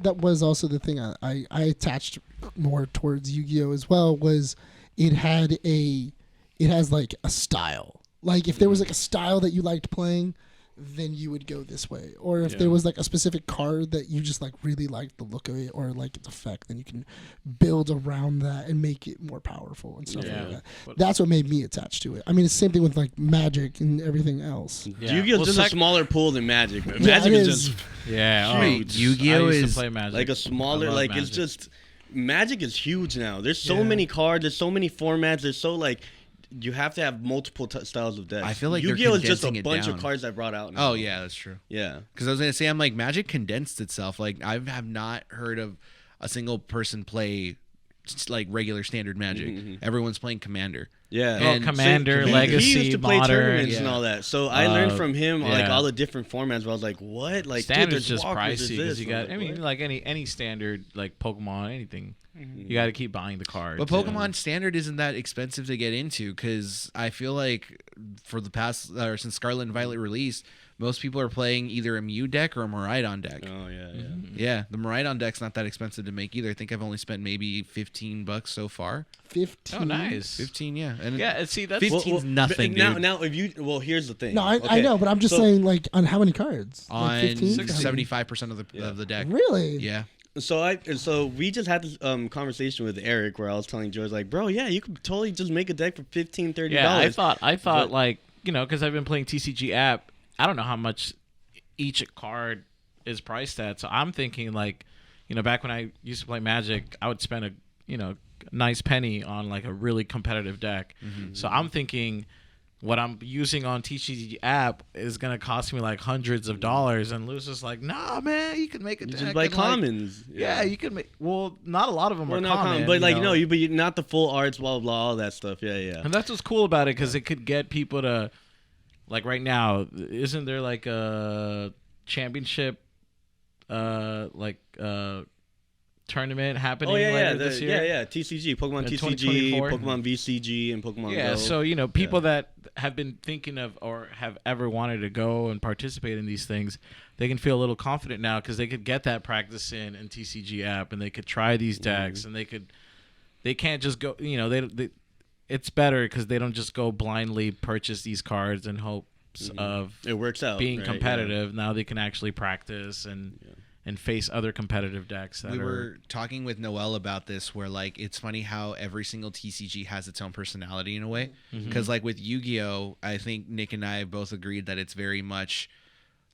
that was also the thing I attached more towards Yu-Gi-Oh as well, was it has like a style. Like if there was like a style that you liked playing, then you would go this way. Or if there was like a specific card that you just like really liked the look of it or like its effect, then you can build around that and make it more powerful and stuff like that. That's what made me attached to it. I mean, it's the same thing with like Magic and everything else. Yeah. Yu-Gi-Oh is just a smaller pool than Magic. Man. Magic is just huge. Yu-Gi-Oh is play Magic. like a smaller, like Magic. It's just Magic is huge now. There's so many cards. There's so many formats. There's so like. You have to have multiple styles of decks. I feel like Yu-Gi-Oh is just a condensing it bunch down. of cards I brought out now. Oh yeah, that's true. Yeah, because I was gonna say I'm like Magic condensed itself. Like I have not heard of a single person play like regular standard Magic. Everyone's playing Commander. Yeah, and Commander, Legacy, he used to play Modern, tournaments and all that. So I learned from him like all the different formats. Where I was like, what? Like standard's dude, just pricey because you got. Like, I mean, like any standard like Pokemon, anything. You got to keep buying the cards. But Pokemon Standard isn't that expensive to get into because I feel like for the past or since Scarlet and Violet released, most people are playing either a Mew deck or a Miraidon deck. Oh yeah. Yeah, the Miraidon deck's not that expensive to make either. I think I've only spent maybe $15 so far. 15. Oh, nice. 15, yeah. And see, that's 15's nothing, dude. Now, if you here's the thing. No, I know, but I'm just saying, like, on how many cards? On like 15? 75% of the deck. Really? Yeah. So we just had this conversation with Eric where I was telling George like, bro, yeah, you could totally just make a deck for $15, $30. Yeah, I thought like because I've been playing TCG app, I don't know how much each card is priced at. So I'm thinking like, back when I used to play Magic, I would spend a nice penny on like a really competitive deck. So I'm thinking what I'm using on TCG app is gonna cost me like hundreds of dollars, and Lewis is like, "Nah, man, you can make a deck." Just buy commons. Yeah, you can make. Well, not a lot of them are common, but like but you not the full arts, blah blah blah, all that stuff. Yeah. And that's what's cool about it because it could get people to, like right now, isn't there like a championship, tournament happening later this year? Yeah. TCG, Pokemon TCG, Pokemon VCG, and Pokemon Go. Yeah, so people that have been thinking of or have ever wanted to go and participate in these things, they can feel a little confident now because they could get that practice in TCG app and they could try these decks and they can't just go. It's better because they don't just go blindly purchase these cards in hopes of it works out being competitive. Yeah. Now they can actually practice and face other competitive decks. We were talking with Noel about this where like it's funny how every single TCG has its own personality in a way because like with Yu-Gi-Oh I think Nick and I both agreed that it's very much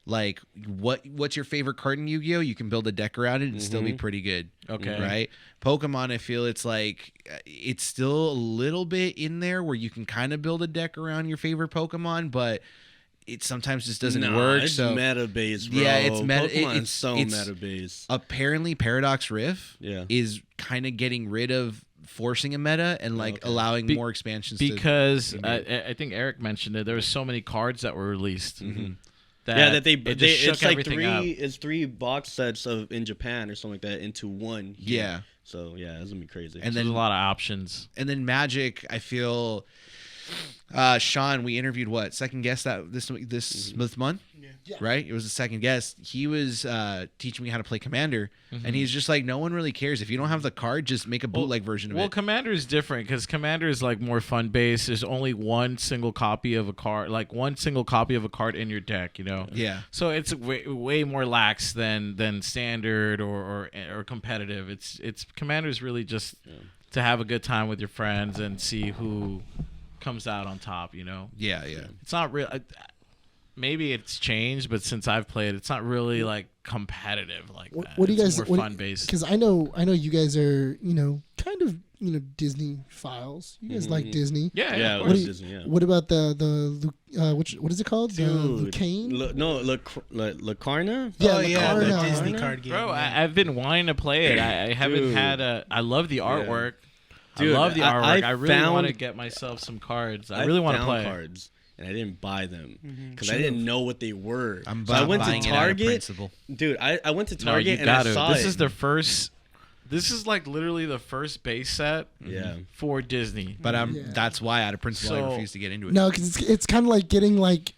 like what's your favorite card in Yu-Gi-Oh? You can build a deck around it and still be pretty good. Okay. Right? Pokemon, I feel it's like it's still a little bit in there where you can kind of build a deck around your favorite Pokemon, but it sometimes just doesn't work. It's so meta based, bro. yeah, it's meta. Pokemon's so meta based. Apparently, Paradox Rift Yeah. is kind of getting rid of forcing a meta and like allowing more expansions. Because I think Eric mentioned it. There were so many cards that were released. That they shook it's like everything up. it's 3 box sets of in Japan or something like that into one. Here. Yeah. So yeah, it's gonna be crazy. And There's then a lot of options. And then Magic, I feel. Sean, we interviewed second guest that this month, right? It was the second guest. He was teaching me how to play Commander, and he's just like, no one really cares if you don't have the card. Just make a bootleg version of it. Well, Commander is different because Commander is like more fun based. There's only one single copy of a card, in your deck. Yeah. So it's way more lax than standard or competitive. It's Commander is really just to have a good time with your friends and see who comes out on top, Yeah. It's not real. Maybe it's changed, but since I've played, it's not really like competitive like that. What do you guys? More fun based. Because I know you guys are kind of Disney files. You guys like Disney. Yeah. What, Disney, yeah. What about the what is it called? Dude, the Lucane? Lacarna? Yeah, Oh yeah, the Lacarna. Disney card game. Bro, I've been wanting to play it. I haven't had I love the artwork. Dude, I love the artwork. I really found- want to get myself some cards. I really want to play. cards, and I didn't buy them because I didn't know what they were. I'm so I went buying to it out of Target. principle. Dude, I went to No, you Target and I got to. saw This it. is their first. This is like literally the first base set Yeah. for Disney. But Yeah. that's why, out of principle, I So- refuse to get into it. No, because it's kind of like getting like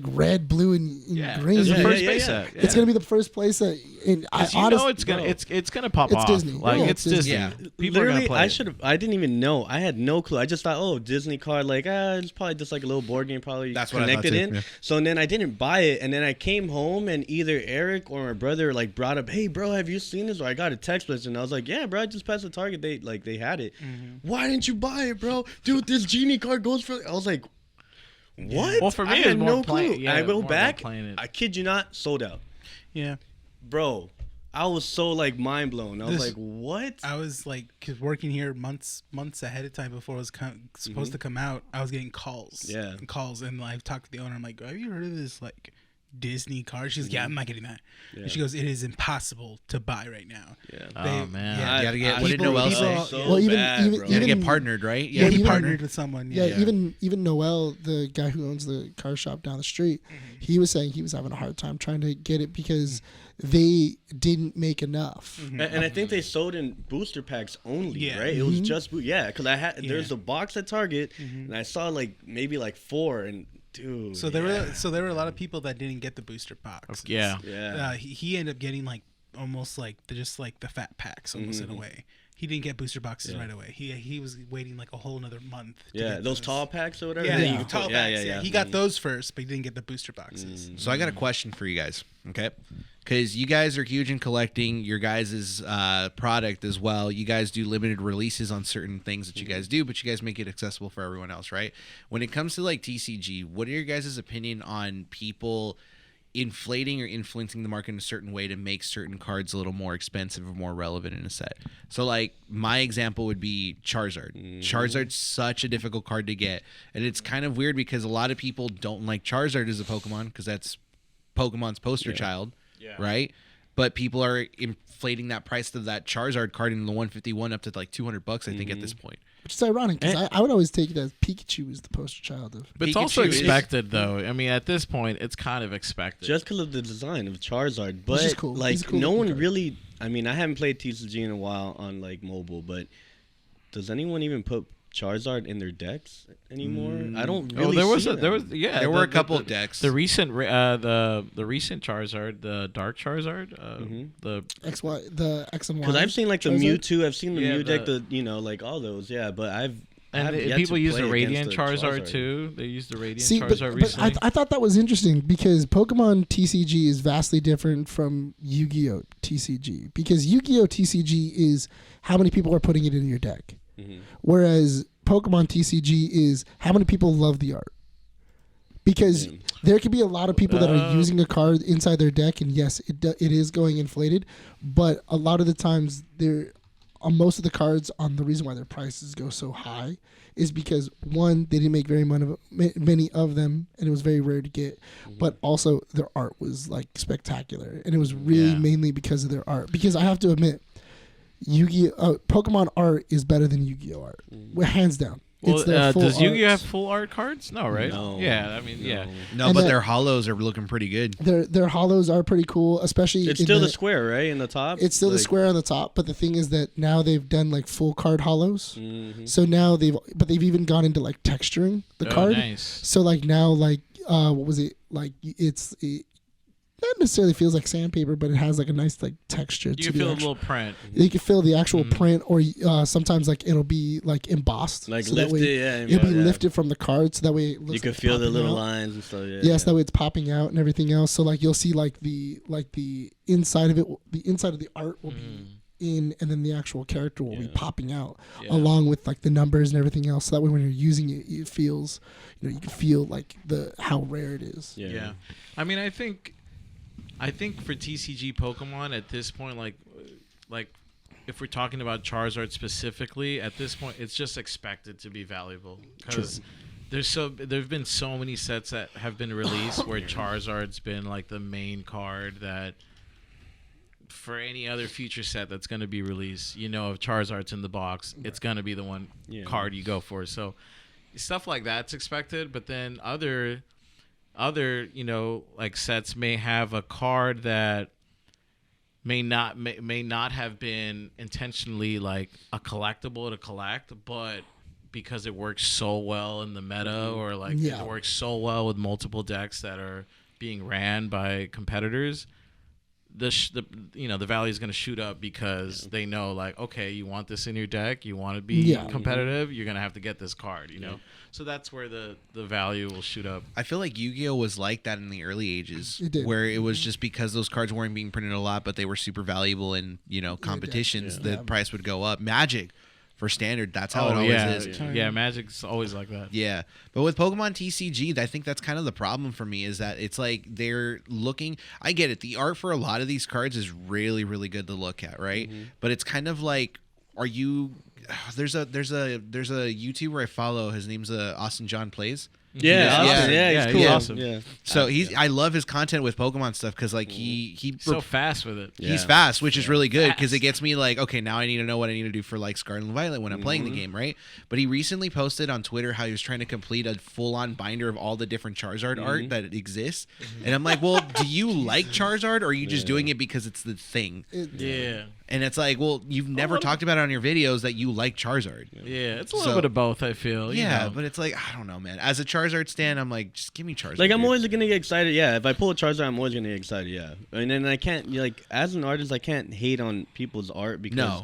red, blue, and green. It's the Yeah, first yeah, base yeah. set. It's gonna be the first place that. And it's gonna it's gonna pop It's off. Disney. Like Yeah, it's it's Disney. Disney. Yeah. People are Literally, gonna play. I didn't even know. I had no clue. I just thought, oh, Disney card, like, it's probably just like a little board game, probably That's what I thought connected too, in. yeah. So then I didn't buy it, and then I came home, and either Eric or my brother like brought up, hey, bro, have you seen this? Or I got a text message, and I was like, yeah, bro, I just passed the Target. They had it. Why didn't you buy it, bro? Dude, this genie card goes for. I was like, what? Well, for me, I it's had more no play- clue. yeah, I more go about back. playing it. I kid you not, sold out, Yeah. bro. I was so like mind blown. I was This- like, what? I was like, cause working here months ahead of time before it was supposed to come out. I was getting calls. Yeah. And I talked to the owner. I'm like, have you heard of this like Disney card? She's like, yeah, I'm not getting that. Yeah. And she goes, it is impossible to buy right now. Yeah. Oh, man. You gotta get. I- What did people- Noel people- say? So Well, even- bad, even- bro. You gotta even- get partnered, right? Yeah, He even- partnered with someone. Yeah, Yeah. even Noel, the guy who owns the car shop down the street, he was saying he was having a hard time trying to get it because they didn't make enough. And I think they sold in booster packs only, Yeah. right? It was just because I had there's Yeah. a box at Target and I saw like maybe like 4 and dude. So there were a lot of people that didn't get the booster box. Yeah. Yeah. He ended up getting like almost like just like the fat packs almost in a way. He didn't get booster boxes right away. He was waiting like a whole another month. to Yeah, get those tall packs or whatever. Yeah, that you you can could tall tell- packs. Yeah, he got Mhm. those first, but he didn't get the booster boxes. So I got a question for you guys, okay? Because you guys are huge in collecting your guys' product as well. You guys do limited releases on certain things that you guys do, but you guys make it accessible for everyone else, right? When it comes to like TCG, what are your guys' opinion on people inflating or influencing the market in a certain way to make certain cards a little more expensive or more relevant in a set? So like my example would be Charizard. Charizard's such a difficult card to get, and it's kind of weird because a lot of people don't like Charizard as a Pokemon because that's Pokemon's poster child, right? But people are inflating that price of that Charizard card in the 151 up to like $200, I think, at this point. Which is ironic because I would always take it as Pikachu is the poster child of. But it's also Pikachu is- expected, though. I mean, at this point, it's kind of expected. Just because of the design of Charizard, but is cool. like He's a cool no looking one card. really. I mean, I haven't played TCG in a while on like mobile, but does anyone even put Charizard in their decks anymore? I don't really. there was see there was them. There were a couple of decks. The recent the recent Charizard, the Dark Charizard, the The X and Y. Because I've seen like the Charizard. Mewtwo, I've seen the Yeah, Mew deck, the- like all those, yeah. But I and have yet people to use the play Radiant against the Charizard too. They use the Radiant See, but Charizard recently. I thought that was interesting because Pokemon TCG is vastly different from Yu-Gi-Oh TCG because Yu-Gi-Oh TCG is how many people are putting it in your deck, whereas Pokemon TCG is how many people love the art. because there could be a lot of people that are using a card inside their deck, and yes, it is going inflated, but a lot of the times most of the cards on the reason why their prices go so high is because one, they didn't make many of them, and it was very rare to get, but also their art was like spectacular, and it was really mainly because of their art. Because I have to admit, Pokemon art is better than Yu-Gi-Oh art, hands down. Well, does Yu-Gi-Oh have full art cards? No, right? No. Yeah, I mean, yeah. No, but their hollows are looking pretty good. Their hollows are pretty cool, especially. It's still the square, right, in the top. It's still the square on the top, but the thing is that now they've done like full card hollows. Mm-hmm. So now they've even gone into like texturing the card. Nice. So like now what was it like? It not necessarily feels like sandpaper, but it has like a nice like texture. You can feel a little print. You can feel the actual print, or sometimes like it'll be like embossed, like so lifted. It'll be lifted from the card, so that way it looks you can like feel the little out. lines and stuff. Yes, that way it's popping out and everything else. So like you'll see like the inside of it, the inside of the art will be in, and then the actual character will be popping out along with like the numbers and everything else. So that way when you're using it, it feels, you can feel like how rare it is. Yeah. I mean, I think for TCG Pokemon at this point, like if we're talking about Charizard specifically, at this point, it's just expected to be valuable because there've been so many sets that have been released where Charizard's been like the main card that for any other future set that's going to be released, if Charizard's in the box, it's going to be the one card you go for. So stuff like that's expected, but then other like sets may have a card that may not have been intentionally like a collectible to collect, but because it works so well in the meta, or like it works so well with multiple decks that are being ran by competitors, the value is going to shoot up because they know, like, okay, you want this in your deck, you want to be competitive, you're going to have to get this card, So that's where the value will shoot up. I feel like Yu-Gi-Oh was like that in the early ages, It did. where it was just because those cards weren't being printed a lot, but they were super valuable in competitions. The price would go up. Magic for standard, that's how it always is. Yeah, Magic's always like that. Yeah, but with Pokemon TCG, I think that's kind of the problem for me, is that it's like they're looking. I get it. The art for a lot of these cards is really, really good to look at, right? But it's kind of like, are you? There's a YouTuber I follow. His name's Austin John Plays. He's cool. He's awesome. Yeah. So I love his content with Pokemon stuff because like he so fast with it. He's fast, which is really good because it gets me like, okay, now I need to know what I need to do for like Scarlet and Violet when I'm playing the game, right? But he recently posted on Twitter how he was trying to complete a full-on binder of all the different Charizard art that exists, and I'm like, well, do you like Charizard, or are you just doing it because it's the thing? And it's like, well, you've never talked about it on your videos that you like Charizard. Yeah, it's a little bit of both, I feel. But it's like, I don't know, man. As a Charizard stan, I'm like, just give me Charizard. Like, I'm always going to get excited. Yeah, if I pull a Charizard, I'm always going to get excited. Yeah. And then I can't, like, as an artist, I can't hate on people's art because,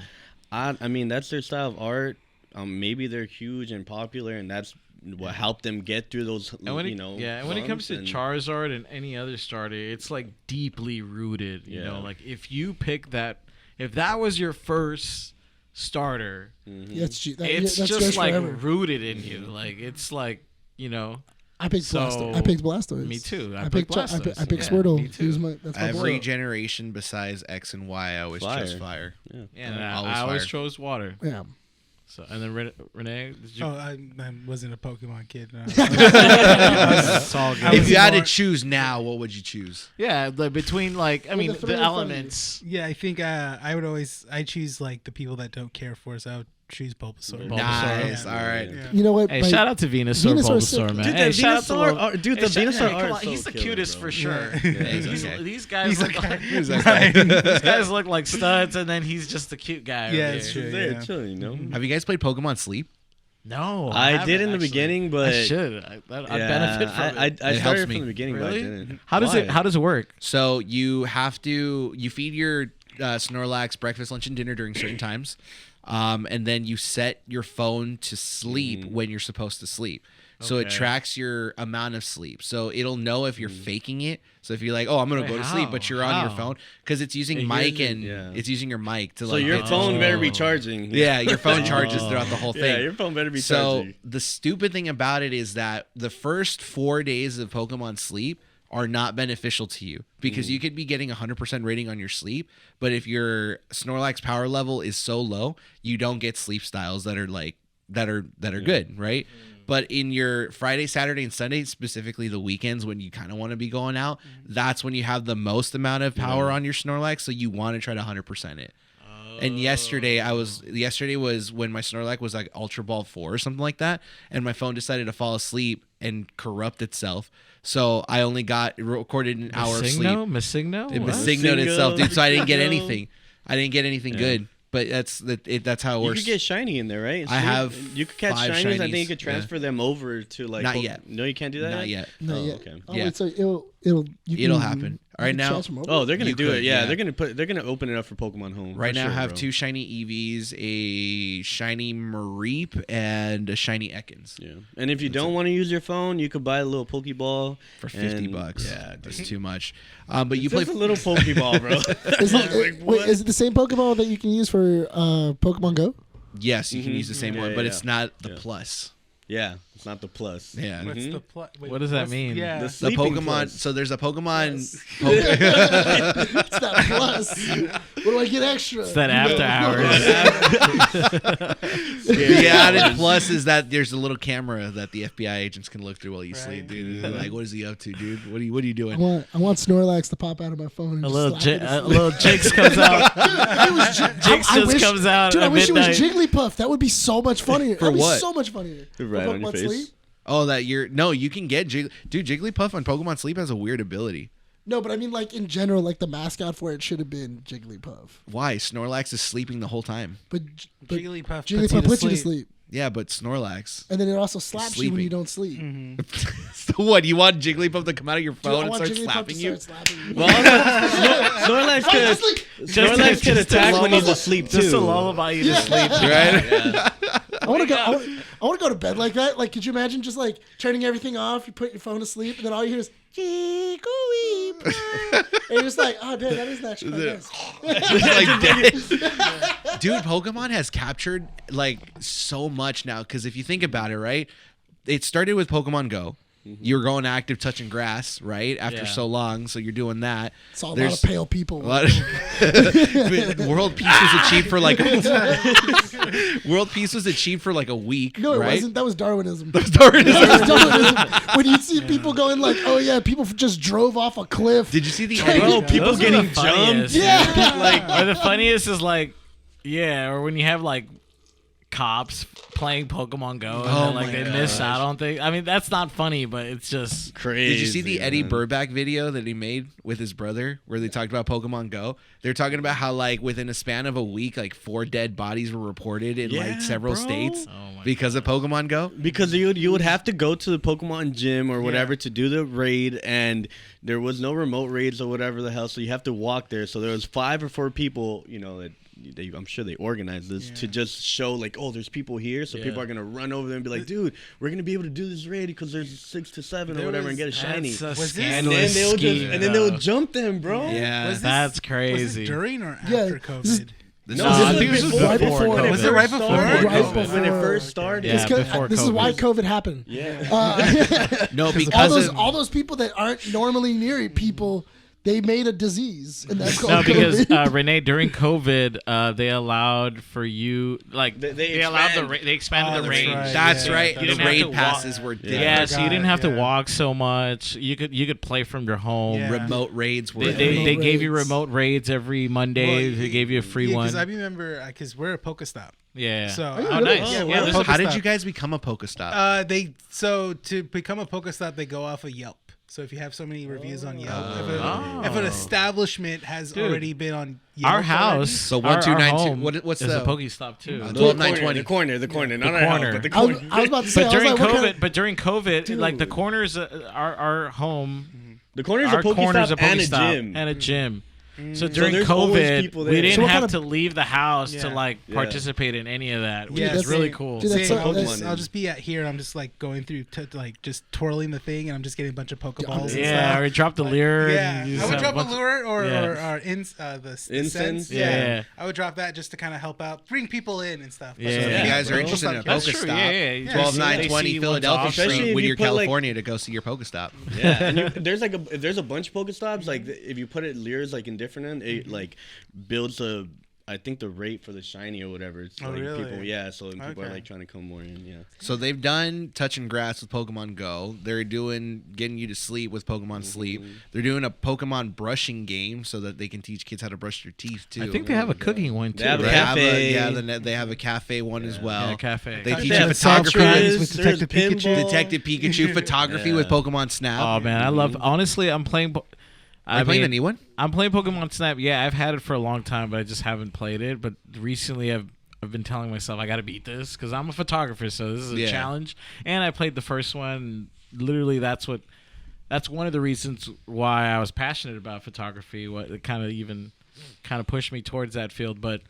I mean, that's their style of art. Maybe they're huge and popular, and that's what helped them get through those, and when it comes to Charizard and any other starter, it's, like, deeply rooted. You know, like, if you pick that, if that was your first starter, it's just like forever. Rooted in you. Like, it's like, I picked Blastoise. Me too. I picked Blastoise. I picked Squirtle. That's my Every boy. generation besides X and Y, I always chose fire. And I always chose water. Yeah. So, and then Rene, did you? I wasn't a Pokemon kid. No. It's all good. If you had to choose now, what would you choose? Yeah, between like, I mean, the elements. Yeah, I think I choose like the people that don't care for us. I would choose Bulbasaur. Nice. Yeah. All right. Yeah. You know what? Hey, shout out to Venusaur Bulbasaur, man. Dude, hey, the Venusaur art. He's the cutest for sure. Yeah. These guys look like Who's that guy? these guys look like studs, and then he's just the cute guy. Yeah, over it's here. true. They're chill, Have you guys played Pokemon Sleep? No, I did in the beginning, but I should. I benefit from it. I It helps started me. from the beginning, but I Really? didn't. How does it work? So you feed your Snorlax breakfast, lunch, and dinner during certain times. and then you set your phone to sleep when you're supposed to sleep. So it tracks your amount of sleep. So it'll know if you're faking it. So if you're like, oh, I'm gonna go to sleep, but you're on your phone because it's using mic it's using your mic to So your phone better be charging. Yeah, your phone charges throughout the whole thing. Yeah, your phone better be charging. So the stupid thing about it is that the first 4 days of Pokemon Sleep are not beneficial to you because you could be getting 100% rating on your sleep, but if your Snorlax power level is so low, you don't get sleep styles that are like that are good, right? But in your Friday, Saturday, and Sunday, specifically the weekends when you kind of want to be going out, that's when you have the most amount of power on your Snorlax, so you want to try to 100% it. And yesterday was when my Snorlax was like Ultra Ball 4 or something like that, and my phone decided to fall asleep and corrupt itself. So I only recorded an hour of sleep. Missigno? It Missigno'd itself, dude. So I didn't get anything. I didn't get anything good. But that's how it works. You could get shiny in there, right? I have You could catch 5 shinies. I shinies, think you could transfer them over to like. Not yet. No, you can't do that. Not yet. Not yet. Okay. Oh, Yeah. wait, so It'll happen. All right, now. transfer 'em over? Oh, they're gonna You do could, it. Yeah, yeah. they're gonna open it up for Pokemon Home. Right for now, I sure, have bro. 2 shiny Eevees, a shiny Mareep, and a shiny Ekans. Yeah, and if you don't want to use your phone, you could buy a little Pokeball For $50. Yeah, That's too much. But you it's play just a little Pokeball, bro. Is it the same Pokeball that you can use for Pokemon Go? Yes, you can use the same Yeah, one, but yeah. it's not the Yeah. plus. Yeah, it's not the plus. Yeah. What's the plot? What does that mean? Yeah. The The sleeping Pokemon. plus. So there's a Pokemon. It's not plus. What do I get extra? It's that after hours. The added plus is that there's a little camera that the FBI agents can look through while you sleep, dude. They're like, what is he up to, dude? What are you I doing? want Snorlax to pop out of my phone. And A just little, slap me to a sleep. little Jinx comes out. Dude, it was Jinx I just wish- comes out Dude, at I wish midnight. it was Jigglypuff. That would be so much funnier. That'd be what? so much funnier. Right on your Pokemon face. Sleep? Oh, that you're no, you can get dude. Jigglypuff on Pokemon Sleep has a weird ability. No, but I mean, like in general, like the mascot for it should have been Jigglypuff. Why? Snorlax is sleeping the whole time. But Jigglypuff Jigglypuff puts you to sleep, Yeah, but Snorlax. and then it also slaps you when sleeping. you don't sleep. So what? You want Jigglypuff to come out of your Dude, phone I and want start Jigglypuff slapping to you? start slapping you. Well, Snorlax Just could to attack when he's asleep too. Just to lullaby you to sleep. Right? I want to go. I want to go to bed like that. Like, could you imagine just like turning everything off? You put your phone to sleep, and then all you hear is Jigglypuff. And you're just like, oh, damn, that is actually nice. Like dead. Dude, Pokemon has captured like so much now because if you think about it, right? It started with Pokemon Go. You were going active, touching grass, right? After Yeah. so long, so you're doing that. It's all There's a lot of pale people. a lot of World Peace was achieved for like World Peace was achieved for like a week. No, it right? wasn't. That was Darwinism. Darwinism. That was Darwinism. When you see people going like, oh yeah, people just drove off a cliff. Did you see the Bro, people Those are getting the jumped. funniest. Yeah. Like, or the funniest is like, yeah, or when you have like cops playing Pokemon Go and Oh then, like my they miss out on things. I mean, that's not funny, but it's just Crazy. Did you see the Eddie man. Burback video that he made with his brother where they talked about Pokemon Go? They're talking about how like within a span of a week, like 4 dead bodies were reported in like Yeah, several bro. states Oh my because of Pokemon Go. Because you would have to go to the Pokemon gym or whatever to do the raid, and there was no remote raids or whatever the hell, so you have to walk there. So there was 5 or 4 people, you know, that I'm sure they organized this to just show like, oh, there's people here, so people are gonna run over there and be like, dude, we're gonna be able to do this raid because there's 6 to 7 or whatever and get a shiny. That's a Was this- And then scandalous they'll scheme, and then they'll though. jump them, bro. Yeah. Was this- That's Was crazy. it during or Yeah, after this is- COVID? No, I this think was this was before. right before When it COVID. Was it right first before? started. Right When it before. first started. Yeah, before this is why COVID. COVID happened. Yeah. No, all because those of, all those people that aren't normally near it, people, they made a disease, and that's called No, because COVID. Rene, during COVID, they allowed for you like They allowed expand. they expanded Oh, the that's range. right. that's Yeah, right. you The didn't have raid to walk- passes were different. Yeah, so you didn't have to Yeah. walk so much. You could play from your home. Yeah. Remote raids were. They Remote gave you raids. remote raids every Monday. Well, they gave you a free one. Because I remember, because we're a Pokestop. Yeah. So you oh, really? nice. Yeah, Yeah, we're there's a a How did Pokestop. you guys become a Pokestop? So to become a Pokestop, they go off of Yelp. So if you have so many reviews on Yelp, if an establishment has Dude. already been on Yelp our house. So our 1292 home what's is the- a Pokestop too. 12920. The corner, not The our house, corner. but the I was, corner. I was about to say, But I was during like, what COVID, kind of- like the corners, our home, The corner is our a corner's Pokestop and a Pokestop gym. and a gym. So during there's always COVID, people we there. didn't So what have kind to leave the house to Yeah. like Yeah. participate in any of that, which Yeah, is really cool. Dude, that's Same, so- that's- I'll just be at here and I'm just like going through like just twirling the thing and I'm just getting a bunch of Pokeballs. and Yeah, stuff. or drop the lure. Yeah, and you I just would have drop a bunch- lure or Yeah. the Incense? scents. Yeah. I would drop that just to kind of help out, bring people in and stuff. Yeah. So if you guys are bro. interested in a That's Pokestop, true. Yeah. 12,920 They see Philadelphia what's Street, Especially if Whittier, you put, like- California, to go see your Pokestop. Yeah, and if there's a bunch of Pokestops, like if you put it lures like in different end, it like builds I think the rate for the shiny or whatever. It's Oh, like really? people, so people are Okay. like trying to come more in. Yeah. So they've done touching grass with Pokemon Go. They're doing getting you to sleep with Pokemon Sleep. They're doing a Pokemon brushing game so that they can teach kids how to brush their teeth too. I think they have a cooking one too. They have a They right? have cafe. they have a cafe one as well. Yeah, cafe. They teach They you have photography Tetris, with there's Detective Pikachu. pinball. Detective Pikachu photography with Pokemon Snap. Oh man, I love. Honestly, I'm playing. Are you playing the new one? I'm playing Pokemon Snap. Yeah, I've had it for a long time, but I just haven't played it. But recently, I've been telling myself I got to beat this because I'm a photographer, so this is a challenge. And I played the first one. Literally, that's one of the reasons why I was passionate about photography. What it kind of pushed me towards that field, but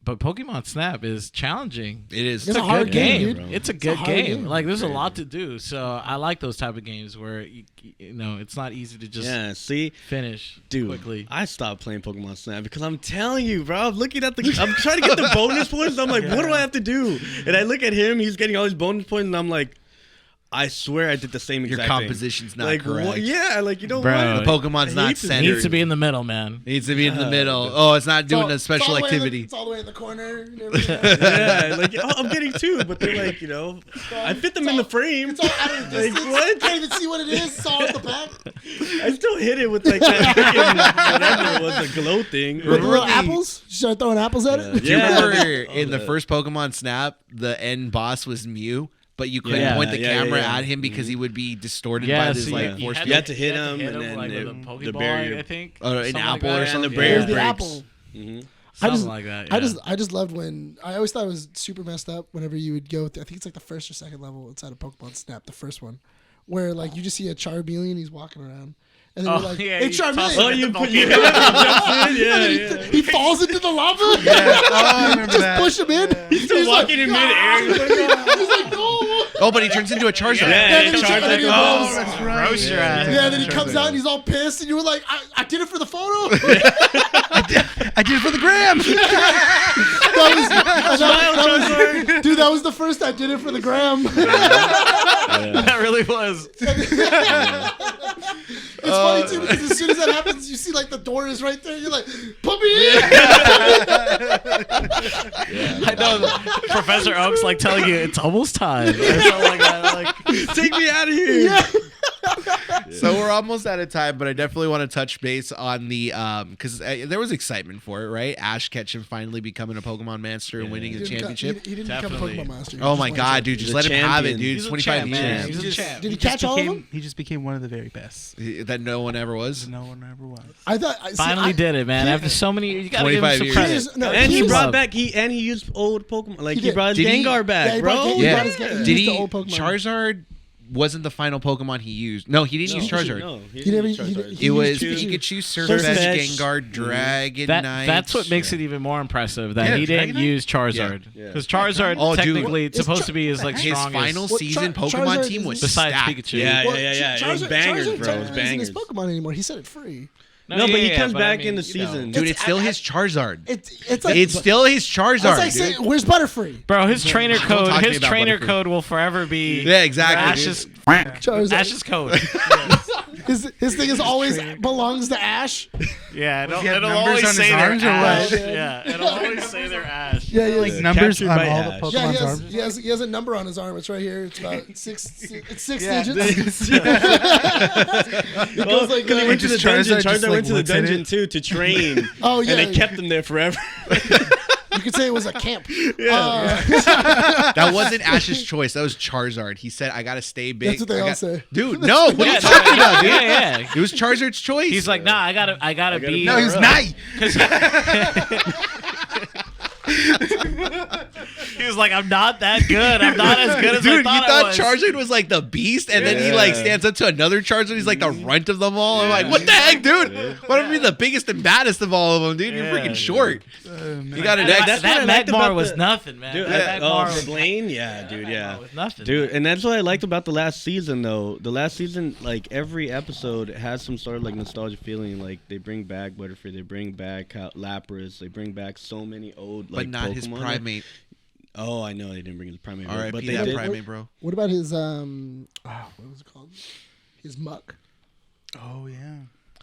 Pokemon Snap is challenging. It is. It's a hard game, dude. It's a It's a good hard game. game. Like there's a lot to do, so I like those type of games where you know it's not easy to just finish Dude, quickly. I stopped playing Pokemon Snap because I'm telling you, bro. I'm looking at I'm trying to get the bonus points. And I'm like, what do I have to do? And I look at him. He's getting all his bonus points, and I'm like, I swear I did the same Your exact thing. composition's not like, correct. Yeah, like you know Bro, what? The Pokemon's not hate this. centered. Needs to be in the middle, man. Needs to be in the middle. Oh, it's not doing a It's special all the way in the- activity. it's all the way in the corner. And everything. Yeah, like I'm getting two, but they're like, I fit them in the frame. It's all out of the Like, distance. what? Can't even see what it is. It's all at the back. I still hit it with like that freaking whatever it was, the glow thing. With the little apples. You start throwing apples at it. Do you Yeah. remember in the first Pokemon Snap, the end boss was Mew, but you couldn't Yeah. point the Yeah, camera yeah. at him because he would be distorted Yeah, by this so like you force had You field. had to hit him, and then like with a the Pokeball, barrier. I think, Or an Something apple like or that. something. And the barrier There's the breaks. apple. Mhm. Something like that. I Yeah. just loved when I always thought it was super messed up whenever you would go. I think it's like the first or second level inside of Pokemon Snap, the first one, where like you just see a Charmeleon, he's walking around, and then Oh, you're like, yeah, "Hey, he tosses Charmeleon!" it. Oh, you put your And then he falls into the lava. Oh, I remember Just that. push him in. He's still walking in midair. He's like, "No!" Oh, but he turns into a Charizard. Yeah, then it he charged charged like, it. oh, That's right. Roast your ass. Yeah, and then he comes out and he's all pissed, and you were like, "I did it for the photo." I did it for the gram. Dude, that was the first I did it for the gram. That really was. It's funny too because as soon as that happens, you see like the door is right there. You're like, "Put me in." I know. Professor Oak's like telling you it's almost time. Or something like that. Like, take me out of here. So we're almost out of time, but I definitely want to touch base on the because there was excitement for it, right? Ash Ketchum finally becoming a Pokemon master and winning the championship. He didn't Definitely. become a Pokemon master. He Oh just my won God, it. dude! Just He's let a him have it, champion. dude. He's a 25 champ, man. years. He's a Just- champ. Did he just catch all of them? He just became one of the very best. That no one ever was. No one ever was. I thought Finally did it, man. After so many, you gotta give him 25 some years. credit. No, And he was- brought back he used old Pokemon. Like He he did. brought his Did he? Gengar back, Yeah, he brought bro. Gengar- Yeah. brought his Gengar. Did used the he? old Pokemon. Charizard wasn't the final Pokemon he used. No, he didn't use Charizard. No, He never- didn't use he- Charizard. he It was used Pikachu, Surfetch, Surfetch. Gengar, Dragonite. That's what makes it even more impressive that Yeah, he didn't Dragonite? use Charizard Yeah. because Charizard Oh, dude. technically it's supposed to be his like His strongest. final Well, season Char- Pokemon Charizard team was is- besides stacked. Pikachu. Yeah, Well, yeah. It was Charizard- bangers, Charizard bro. It was technically isn't his bangers. Pokemon anymore. He said it free. No, but he comes but back in the you know. season. Dude, it's still his Charizard. It's like It's still his It's Charizard, like dude. saying, "Where's Butterfree?" Bro, his trainer code, talk to me his about trainer Butterfree. code will forever be Yeah, exactly, Ash's Charizard. Ash's code. His thing is always belongs to Ash. Yeah, he have it'll numbers always on his say their arms or what? Ash. Yeah, it'll always say their Ash. Yeah, Like numbers Captured on by all Ash. the Pokemon's Yeah, arms. he has a number on his arm. It's right here. It's about six Yeah. digits. It goes like he that. went to the Just dungeon. Charizard just, Charizard like, went to the looks at dungeon it. too to train. Oh yeah, And they kept him there forever. You could say it was a camp. That wasn't Ash's choice. That was Charizard. He said, "I gotta stay big." That's what they all say. Dude, no. What are you talking about, dude? Yeah. It was Charizard's choice. He's like, nah, I gotta be. No, he was not. He was like, I'm not that good. I'm not as good as Dude, I you thought thought I was. Charizard was like the beast, and then he like stands up to another Charizard. He's like the runt of them all. I'm like, what the heck, dude? Why don't we be the biggest and baddest of all of them, dude? You're freaking short. You got an That what I liked Magmar about was the- nothing, man. Dude, That Magmar was Blaine, yeah, dude, yeah. was nothing. Dude, and that's what I liked about the last season, though. The last season, like, every episode has some sort of, like, nostalgia feeling. Like, they bring back Butterfree, they bring back Lapras, they bring back so many old, like, But not Pokemon. his primate. Oh, I know they didn't bring his primate. R.I.P. But they that did. primate, bro. What about his what was it called? His Muck. Oh yeah.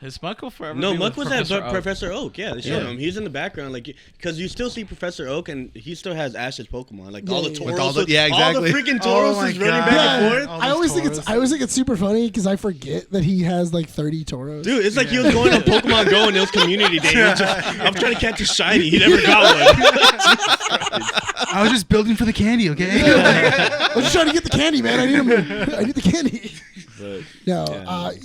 His Muck will forever No, be Muck with was at Oak. Professor Oak. Yeah, they showed him. He's in the background, like, because you still see Professor Oak, and he still has Ash's Pokemon, like all the Yeah, Tauros. With all the- yeah, exactly. All the freaking Oh Tauros my is running God. back Yeah, and forth. All I always those think it's super funny because I forget that he has like 30 Tauros. Dude, it's like he was going on Pokemon Go and it was community day. He was just, I'm trying to catch a shiny. He never got one. I was just building for the candy, okay? I was just trying to get the candy, man. I need the candy. But,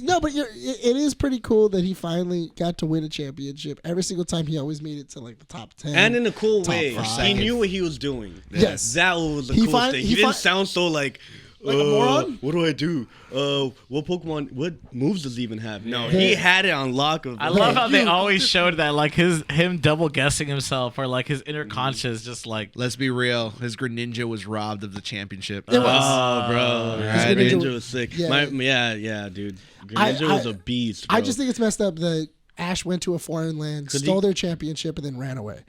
No, but it is pretty cool that he finally got to win a championship. Every single time, he always made it to like the top 10. and in a cool Top way, five. he knew what he was doing. Yes. That was the He coolest fin- thing. he He didn't fin- sound so like Like a moron? What do I do? What Pokemon? What moves does he even have? No, he had it on lock. I love how they always showed that, like him double guessing himself, or like his inner conscious, just like Let's be real. His Greninja was robbed of the championship. It was. Oh, bro, Right, Greninja dude. was sick. Yeah. Yeah, dude. Greninja was a beast. Bro. I just think it's messed up that Ash went to a foreign land, Could stole he- their championship, and then ran away.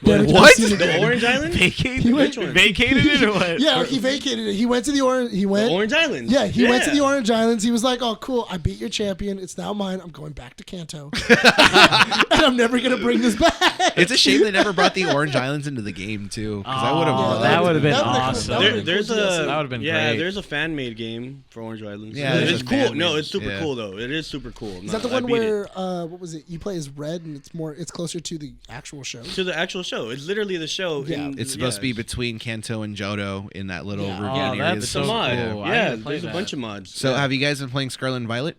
What? the Orange Island. vacated, Which one? vacated it or what? Yeah, he vacated it. He went to the Orange. He went. The Orange Island. Yeah, he went to the Orange Islands. He was like, "Oh, cool! I beat your champion. It's now mine. I'm going back to Kanto, and I'm never gonna bring this back." It's a shame they never brought the Orange Islands into the game too, because I would have. Oh, loved that would have been That would've been cool. awesome. That would've been There's cool to a see. That would've been yeah. great. There's a fan made game for Orange Islands. Yeah, there's it's a cool. fan-made, No, it's super yeah. cool though. It is super cool. Is that the one where what was it? You play as Red, and it's closer to the actual show. to the actual show? It's literally the show. Yeah. in- It's supposed to be yeah. between Kanto and Johto in that little Yeah. ravine Oh, area. that's It's so a mod. cool. I Yeah, need to play there's a that. bunch of mods. So Yeah. have you guys been playing Scarlet and Violet?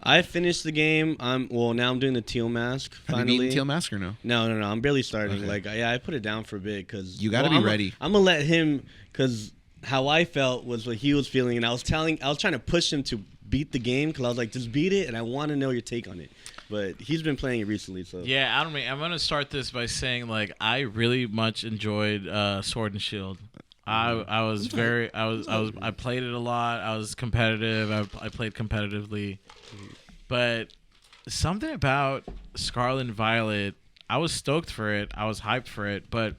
I finished the game. Now I'm doing the Teal Mask. Have Finally. you beaten Teal Mask or no? No. I'm barely starting. Okay. Like, I put it down for a bit because You gotta be ready. I'm gonna let him, because how I felt was what he was feeling, and I was trying to push him to beat the game because I was like, just beat it, and I want to know your take on it. But he's been playing it recently, so Yeah, I'm gonna start this by saying, like, I really much enjoyed Sword and Shield. I played it a lot. I was competitive. I played competitively, but something about Scarlet and Violet, I was stoked for it. I was hyped for it, but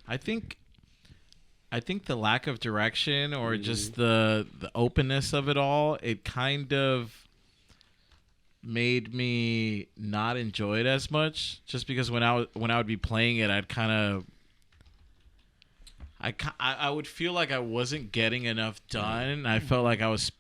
I think the lack of direction, or just the openness of it all, it kind of made me not enjoy it as much, just because when I would be playing it, I'd kind of I would feel like I wasn't getting enough done. I felt like I was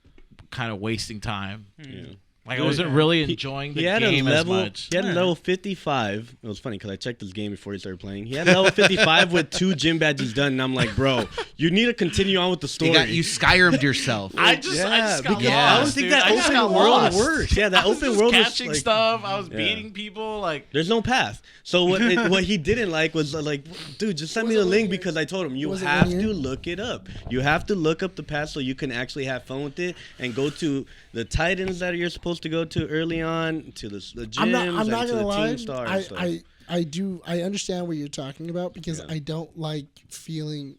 kind of wasting time. yeah. Like I wasn't really enjoying the game as much. He had a level 55. It was funny because I checked his game before he started playing. He had level 55 with 2 gym badges done, and I'm like, bro, you need to continue on with the story. You Skyrim'd yourself. I just got because lost. I don't think dude. that I just open got world lost. works. Yeah, that I was open just world was catching like, stuff. I was Yeah. beating people. Like there's no path. So what he didn't like was like, dude, just send me the link, because I told him you Was it have linear? to look it up. You have to look up the path so you can actually have fun with it and go to the Titans that you're supposed to go to early on, to the gyms, I'm not and gonna to the lie. Team Star. and stuff. I understand what you're talking about, because Yeah. I don't like feeling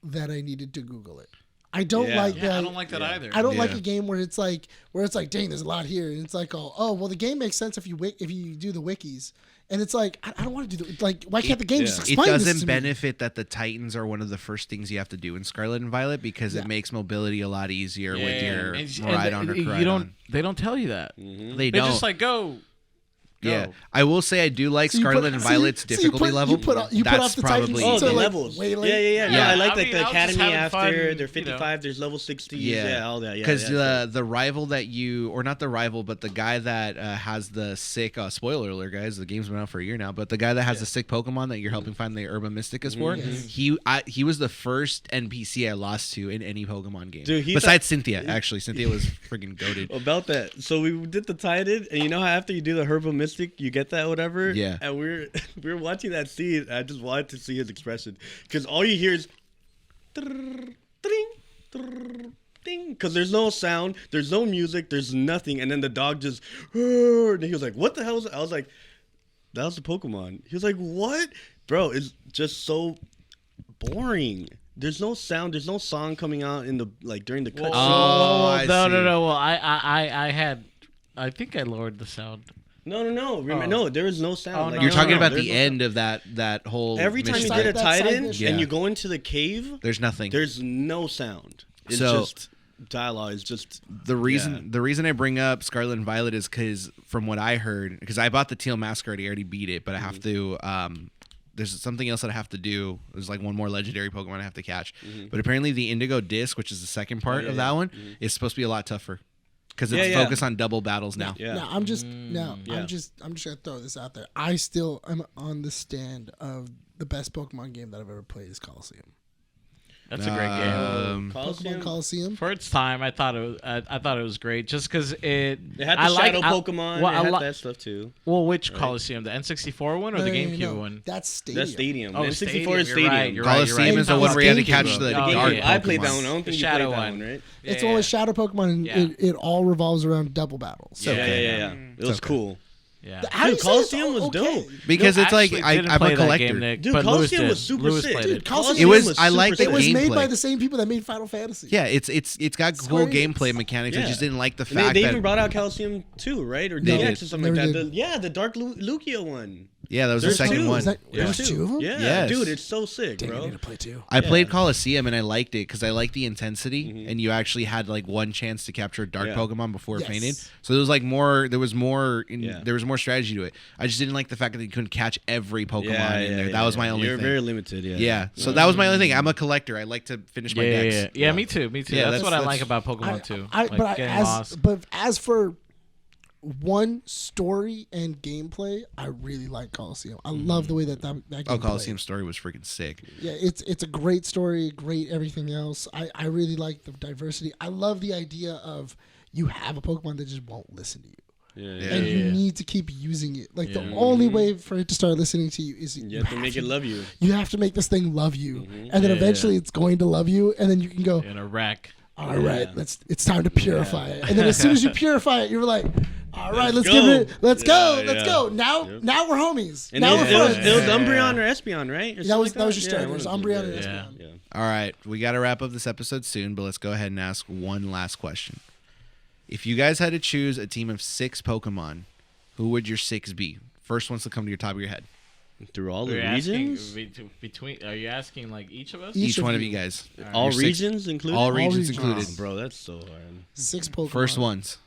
that I needed to Google it. I don't Yeah. like yeah, that. I don't like that either. I don't like Yeah. a game where it's like, dang, there's a lot here, and it's like, oh, well, the game makes sense if you do the wikis, and it's like, I don't want to do why can't the game just It explain this doesn't to me? benefit that the Titans are one of the first things you have to do in Scarlet and Violet, because Yeah. it makes mobility a lot easier with your and ride on or you ride don't. on. They don't tell you that. They They're don't. just like go. Yeah, Go. I will say I do like So you Scarlet put- and so you- Violet's so you difficulty put- level. you put off the That's Titans probably Oh, to, the like, levels. way Yeah, late? yeah. No, Yeah. I like I like mean, the I was just academy having after. fun, They're you know. 55. There's level 60. Yeah. Yeah, all that. Yeah, because yeah, the rival that you, or not the rival, but the guy that has the sick spoiler alert, guys, the game's been out for a year now, but the guy that has the sick Pokemon that you're helping find the Herba Mysticas for, he was the first NPC I lost to in any Pokemon game. Dude, he besides Cynthia. Actually, Cynthia was freaking goated. About that, so we did the Titan, and you know how after you do the Herba realistic. You get that, whatever. Yeah. And we were watching that scene. And I just wanted to see his expression because all you hear is, ding, ding, because there's no sound, there's no music, there's nothing, and then the dog just, and he was like, "What the hell is that?" I was like, "That was the Pokemon." He was like, "What, bro?" It's just so boring. There's no sound. There's no song coming out in the during the cutscene. I no. see. Well, I think I lowered the sound. No. No, there is no sound. no, You're talking about there's the no end of that whole. Every time mission. you get a That side Titan mission. and Yeah. you go into the cave, There's nothing. there's no sound. It's So- just dialogue. It's just The reason I bring up Scarlet and Violet is because from what I heard, because I bought the Teal Mask already, I already beat it, but I have to. There's something else that I have to do. There's like one more legendary Pokemon I have to catch. But apparently the Indigo Disc, which is the second part of that one, is supposed to be a lot tougher because it's focused on double battles now. yeah. Now I'm just gonna throw this out there. I still am on the stand of the best Pokemon game that I've ever played is Coliseum. That's a great game. Pokemon Coliseum. For its time, I thought it was great just because it. It had the shadow Pokemon. Well, it had that stuff too. Well, which Coliseum? The N64 one or the GameCube one? That's Stadium. That's Stadium. Oh, N64 is Stadium. Stadium. You're right. Coliseum is the one where you had to catch the Oh, dark yeah. I played that Pokemon. one. I don't The think you shadow played that one. one, right? It's all with Shadow Pokemon, and Yeah. it all revolves around double battles. Yeah. It was cool. Yeah. How do you Dude, say it's Coliseum was okay? dope. Because it's like Actually, I'm didn't a play that collector. game, Nick, Dude, but Lewis Coliseum did. was super Lewis sick. played Dude, it. Coliseum It was. was I super like the sick. It was gameplay. made by the same people that made Final Fantasy. Yeah, it's got cool Square Enix. gameplay mechanics. I Yeah. just didn't like the And fact they that even brought out Coliseum 2, right? Or They DX did. or something like Never that. did. The Dark Lugia one. yeah, that was the There's second two. one. Is that, Yeah. There's two of them? Yeah, Yes. dude, it's so sick, Dang, I bro. need to play two. I played Coliseum and I liked it because I liked the intensity, and you actually had like one chance to capture a dark Yeah. Pokemon before it Yes. fainted. So there was like more. There was more. Yeah. There was more strategy to it. I just didn't like the fact that you couldn't catch every Pokemon in there. That was my only You're thing. very limited, yeah. Yeah. So that was my only thing. I'm a collector. I like to finish my decks. Yeah, me too. Yeah, that's what I that's- like about Pokemon too. Like But getting as lost. but as for one story and gameplay, I really like Coliseum. I love the way that game Oh, played. Coliseum story was freaking sick. Yeah, it's a great story, great everything else. I really like the diversity. I love the idea of you have a Pokemon that just won't listen to you. And you need to keep using it. Like the only way for it to start listening to you is You have to make it love you. You have to make this thing love you, and then eventually it's going to love you, and then you can go. In a wreck. All right, it's time to purify it. And then as soon as you purify it, you're like, all right, let's go. give it, let's go, Yeah, let's yeah. go. Now we're homies. And now it we're was friends. Umbreon or Espeon, right? Or That was something like your Yeah, starter. It one was of the two. Umbreon and Yeah. Espeon. Yeah. All right, we got to wrap up this episode soon, but let's go ahead and ask one last question. If you guys had to choose a team of 6 Pokemon, who would your 6 be? First ones to come to your top of your head. Through all the You're asking regions? between. Are you asking like each of us? Each Each of one of you. you guys. All Your 6 regions included? All regions regions. included. Oh, bro, that's so hard. 6 Pokemon. First ones.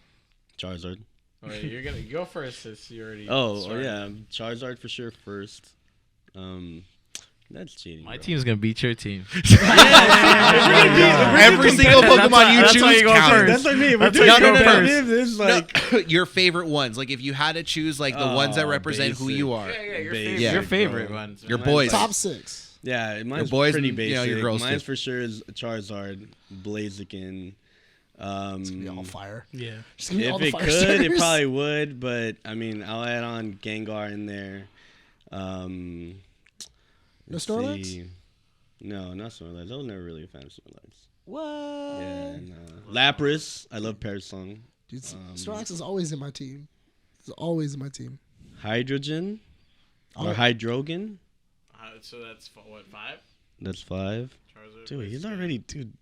Charizard. Wait, you're gonna go first since you already. Oh started. yeah, Charizard for sure first. That's cheating. My bro. team's gonna beat your team. Every single Pokemon you that's why choose you go counts. first. That's what I mean. We're That's doing why you go competitive. This is like No, your favorite ones. Like if you had to choose like the ones that represent who basic. you are. Your Basic, favorite, Yeah. your favorite bro. ones. Your Mine's boys. like- Top 6. yeah, mine's boys pretty and, basic. your girls Mine's too. for sure is Charizard, Blaziken. It's gonna be all fire. Yeah. Just give me all If the it fire could, starters. it probably would, but I mean, I'll add on Gengar in there. No let's Snorlax? see. No, not Snorlax. I was never really a fan of Snorlax. What? Yeah, no. Lapras. I love Parasong. Dude, Snorlax is always in my team. It's always in my team. Hydrogen Oh. or Hydrogen. So that's what 5? That's 5. Charizard, Dude, he's Blaziken. already dude.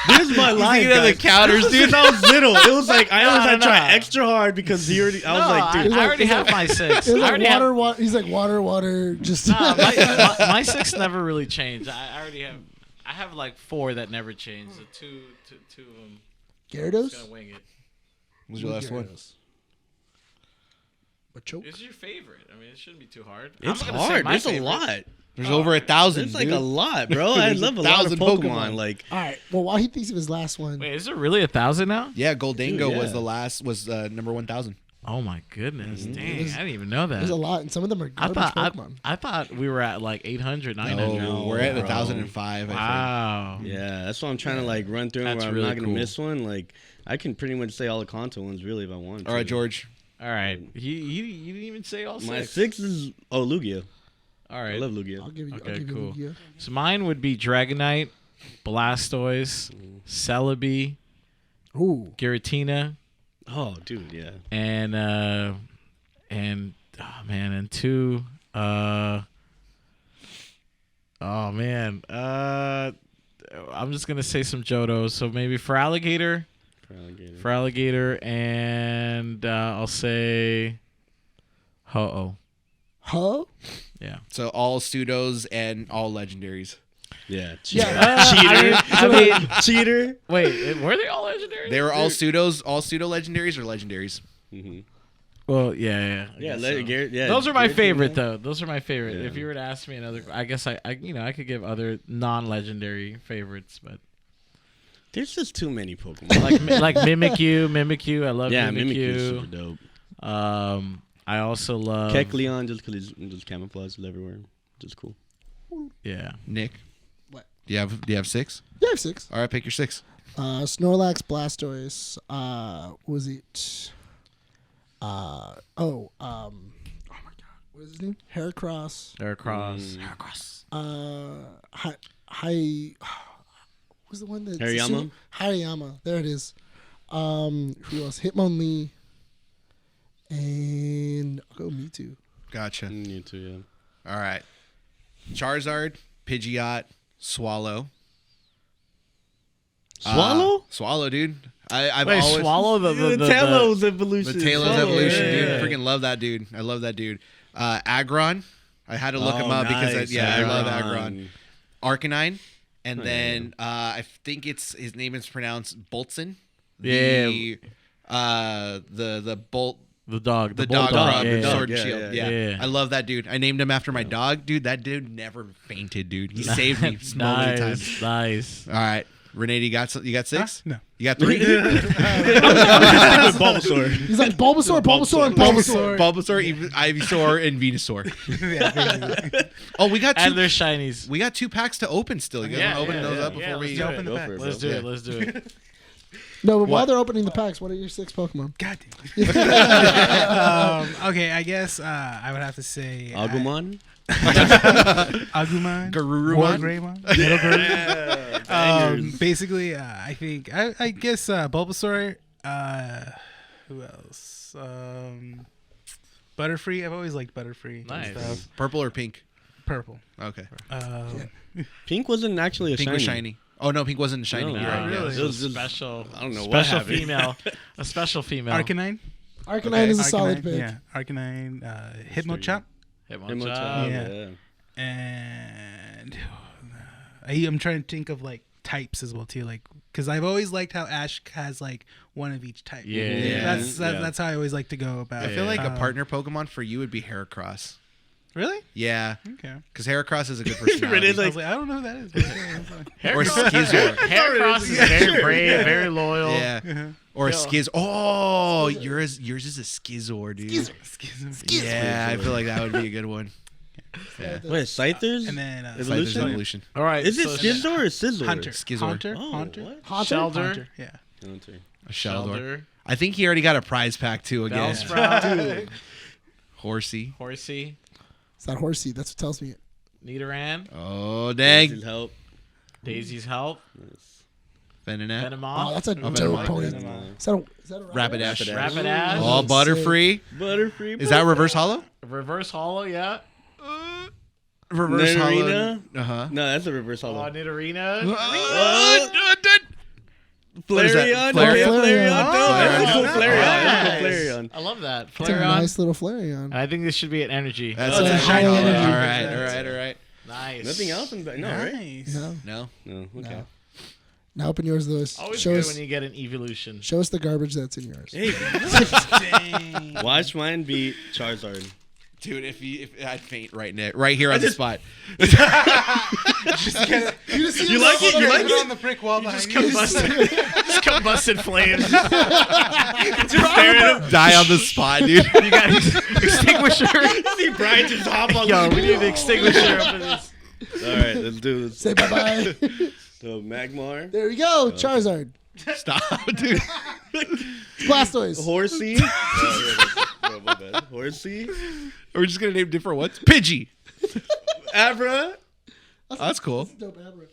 This is my life. looking at the guys. counters, This is dude. Since I was little, it was like I always had to No. try extra hard because he already. I was like, dude. I already have my 6. It was I like already have. water. He's like water. Just Nah, my 6 never really changed. I already have. I have like 4 that never changed. The two of them. Gyarados. Just gonna wing it. What's your last one? Machoke. Who's your favorite? I mean, it shouldn't be too hard. It's I'm gonna say hard. my There's a favorite. lot. There's over 1,000. It's like dude. a lot, bro. I There's love a lot of 1,000 Pokemon. Pokemon. Like, All right. Well, while he thinks of his last one, Wait, is it really 1,000 now? Yeah, Goldango Dude, was yeah. the last. Was number 1,000. Oh my goodness! Dang, There's- I didn't even know that. there's a lot, and some of them are I garbage thought Pokemon. I thought we were at like 800, 900. No, we're at bro. 1,005. Wow. yeah, that's what I'm trying to like run through. That's Where I'm really not gonna cool. miss one. Like, I can pretty much say all the Kanto ones really if I want. All right, George. All right. You didn't even say all 6. My 6 is Lugia. All right. I love Lugia. I'll give you. Okay, I'll give cool. You So mine would be Dragonite, Blastoise, Celebi, Giratina, Oh, dude, yeah. and 2. I'm just gonna say some Johtos. So maybe for alligator, and I'll say Ho-Oh. Huh? Yeah. So all pseudos and all legendaries. Yeah. Cheater. Cheater. Wait, were they all legendary? They were all pseudos, all pseudo legendaries or legendaries. Mm-hmm. Well, yeah. Yeah, So. Those are my favorite, though. Those are my favorite. Yeah. If you were to ask me another, I guess I could give other non-legendary favorites, but there's just too many Pokemon. like Mimikyu. I love Mimikyu. Mimikyu. Is super dope. I also love Kecleon just because he's just camouflaged everywhere. Just cool. Yeah. Nick, What? Do you have 6? Yeah, I have 6. All right, pick your 6. Snorlax, Blastoise. Was it? Oh my God, what is his name? Heracross. Heracross. Who's the one that? Hariyama. Hariyama. There it is. Who else? Hitmonlee. And I'll go Mewtwo. Gotcha. Mewtwo, yeah. All right. Charizard, Pidgeot, Swallow. Swallow, dude. I've Wait, always Swallow the Talos evolution. The Talos evolution, dude. Yeah. Freaking love that dude. I love that dude. Aggron. I had to look him up nice. because I love Aggron. Arcanine, and then I think his name is pronounced Boltson. The Bolt. The dog. The dog Bulldog. from Yeah. Sword and Shield. Yeah. I love that dude. I named him after my dog, dude. That dude never fainted, dude. He saved me so many times. Nice. All right, Rene, you got 6? No. You got 3? Bulbasaur. He's like Bulbasaur. Bulbasaur, Ivysaur, and Venusaur. Oh, we got 2. And their shinies. We got 2 packs to open still. You guys want to open those up before we open the pack. Let's do it. Let's do it. No, but while they're opening the packs, what are your 6 Pokemon? God damn. Okay, I guess I would have to say Agumon. Agumon. Garurumon. Greymon. Little Greymon. Basically, I think I guess Bulbasaur. Who else? Butterfree. I've always liked Butterfree. Nice. And stuff. Purple or pink? Purple. Okay. Pink wasn't actually a Pink shiny. was shiny. Oh no, pink wasn't shiny. No, You're right. really? Yeah. It was just, Special. I don't know what Special happened. female. A special female. Arcanine. Arcanine is a solid pick. Yeah, Arcanine. Hypnochop. Hitmonchan. Yeah. And I'm trying to think of like types as well too, like because I've always liked how Ash has like one of each type. Yeah. That's how I always like to go about. I feel like a partner Pokemon for you would be Heracross. Really? Yeah. Okay. Because Heracross is a good personality. I was like, I don't know who that is. Or Skizor. Heracross is very brave, very loyal. Yeah. Or a Skiz. Oh, yours is a Skizor, dude. Skizor. Yeah, I feel like that would be a good one. Yeah. Wait, Scythers? And then Scyther's Evolution. All right. Is it Skizor or Scizor? Hunter. Skizor. Haunter. Oh, Haunter. what? Shelter. Haunter. Yeah. Hunter. A Sheldor. Shelter. I think he already got a prize pack too again. Bellsprout. Horsey. Horsey. It's not Horsey. That's what tells me. Nidoran. Oh, dang. Daisy's help. Daisy's help. Venonat. Venomon. Oh, that's a Venomon. dope pony. Venomon. Is that a Rapidash. Rapidash. Oh, Butterfree. Butterfree. Is that reverse hollow? Reverse Hollow, yeah. Reverse hollow. Nidorina? Uh-huh. No, that's a reverse hollow. Nidorina. What is that? Flareon. Flareon? Flareon. Flareon. That's a cool Nice. Flareon. That's a cool Flareon. I love that. It's a Flareon. nice little Flareon. I think this should be an energy. That's a a high shiny. energy. All right. Nice. Nothing else in the No, right? Nice. No. No. No. Okay. No. Now open yours, Lewis. Always Show good us, when you get an evolution. show us the garbage that's in yours. Hey, Dang. watch mine beat Charizard. Dude, if I'd faint right here on the spot. You like it? You like it? On the brick wall behind you. Just combusted flames. Die on the spot, dude. You got extinguisher. See Bryan just hop on. Yo, we need an extinguisher for this. All right, let's do this. Say bye-bye. So Magmar, There we go. Charizard. Stop, dude. Blastoise. Horsey, Horsey. Or we're just gonna name different ones. Pidgey. Abra. That's cool. That's dope, Abra.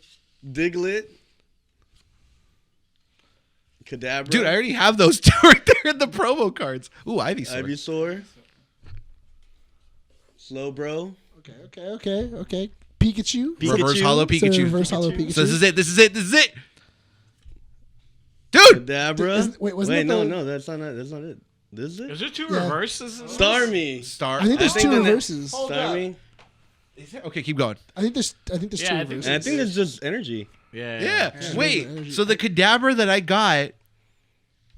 Diglett. Kadabra. Dude, I already have those two right there in the promo cards. Ooh, Ivysaur. Ivysaur. Slowbro. Okay. Pikachu. Reverse Hollow It's a Pikachu. reverse hollow Pikachu. So this is it. Dude! Kadabra. Wait, no, that's not it. This is it? Is there two Yeah. reverses? in this? Starmie. I think there's I think two the ne- reverses. Starmie. Okay, keep going. I think there's two Yeah, I think reverses. And I think it's just energy. Yeah. Yeah. Yeah. Wait. Energy. So the Kadabra that I got.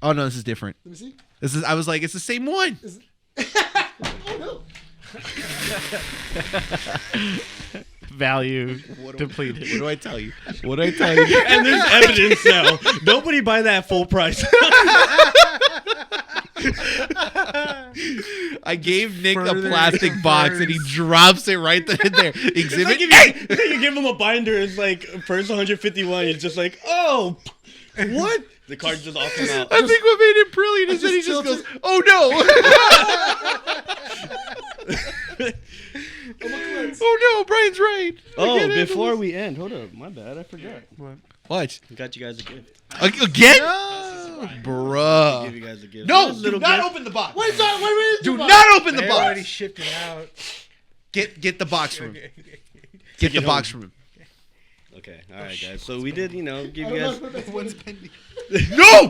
Oh no, this is different. Let me see. I was like, it's the same one. Oh no. Value depleted. What do I tell you? And there's evidence now. Nobody buy that full price. I gave Nick a Further plastic box and he drops it right in there. It's Exhibit. like if you give him a binder, it's like first 151. It's just like, oh, what? The cards just all come out. I think what made it brilliant is that he just goes, "Oh no!" Oh no, Brian's right. Oh, before we end, hold up. My bad, I forgot. What? I got you guys a gift. Again? I'll Bruh. give you guys a gift. No, Just a do little not gift. open the box. Wait, Do not open the They already box. shipped it out. Get the box from him. Get the box from him. Okay, all right, guys. So we did, give you guys. One's pending. No!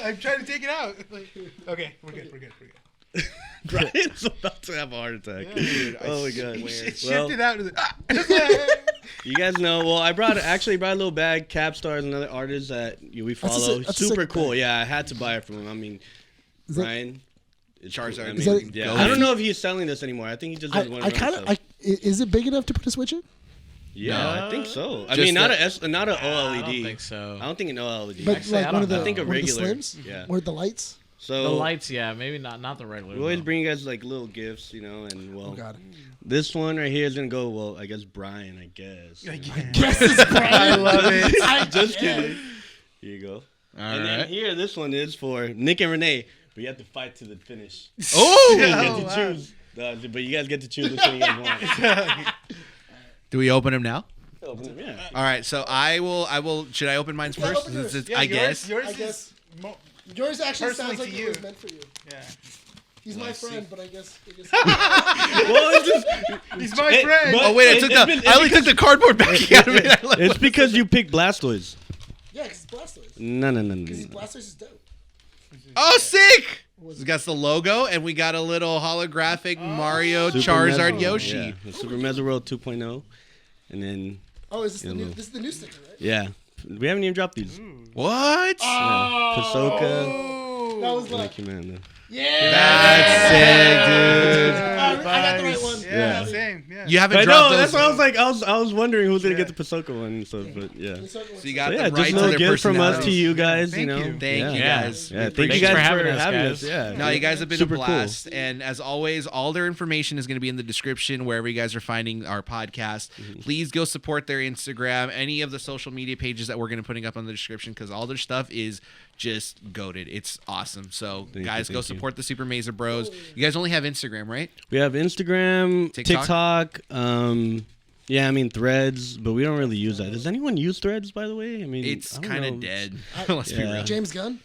I'm trying to take it out. Okay, we're good. Brian's about to have a heart attack. Oh my god. It Well, shipped it out. you guys know. Well, I brought a little bag. Capstar is another artist that we follow. that's a Super sick cool. bag. Yeah, I had to buy it from him. I mean, Is that- Brian. It's Charizard. cool. I Is mean, that- yeah. I don't know if he's selling this anymore. I think he just does one. I kind of. Is it big enough to put a Switch in? Yeah, I think so. I Just mean, not the- not an OLED. I don't think so. I don't think an OLED. But Actually, I like one don't of the, know. I think a one of the regular. slims. Yeah. Or the lights. So The lights, yeah, maybe not the regular. we always though. bring you guys like little gifts, and well, Oh God. this one right here is gonna go. Well, I guess Brian. I guess. Yes, it's Brian. I love it. I Just kidding. Here you go. All And then right. here, this one is for Nick and Rene. But you have to fight to the finish. Oh! You get to choose. But you guys get to choose which one you guys want. Do we open him now? Yeah. All right, so I will. Should I open mine first? open yours. I guess. Yours I guess. is Yours actually Personally sounds like to it you. was meant for you. yeah. He's my friend, but I guess. Well, it's just. He's my friend. but- Oh wait, I only took the cardboard back out of it. I left It's because you picked Blastoise. Yeah, because it's Blastoise. No. Because Blastoise is dope. Oh, sick! We got the logo, and we got a little holographic Mario Super Charizard Meza- Yoshi. Yeah, the Super Meza World 2.0. And then, Oh, is this the Yeah, new? little- This is the new sticker, right? yeah. We haven't even dropped these. What? Yeah. Pasoka. That was like. Thank you, man. Yeah. That's sick, dude. I got the right one. Yeah, same. Yeah. You haven't I dropped know. those. That's what I was like. I was wondering who's gonna get the Pasoka one and stuff, but yeah. So you got So yeah, the just right a to little their gift from us to personalities. you guys. Thank you know, you. Thank you yeah. guys. Yeah, thank Thanks you guys for for having having us, us. guys. Yeah. No, you guys have been Super a blast. And as always, all their information is going to be in the description wherever you guys are finding our podcast. Please go support their Instagram, any of the social media pages that we're going to putting up on the description because all their stuff is just goated. It's awesome. So Thank guys, you, go thank you. support the Super Meza Bros. You guys only have Instagram, right? We have Instagram, TikTok? yeah, I mean Threads, but we don't really use that. Does anyone use Threads, by the way? I mean, It's I don't kind know. of dead. Let's be Yeah. real. James Gunn.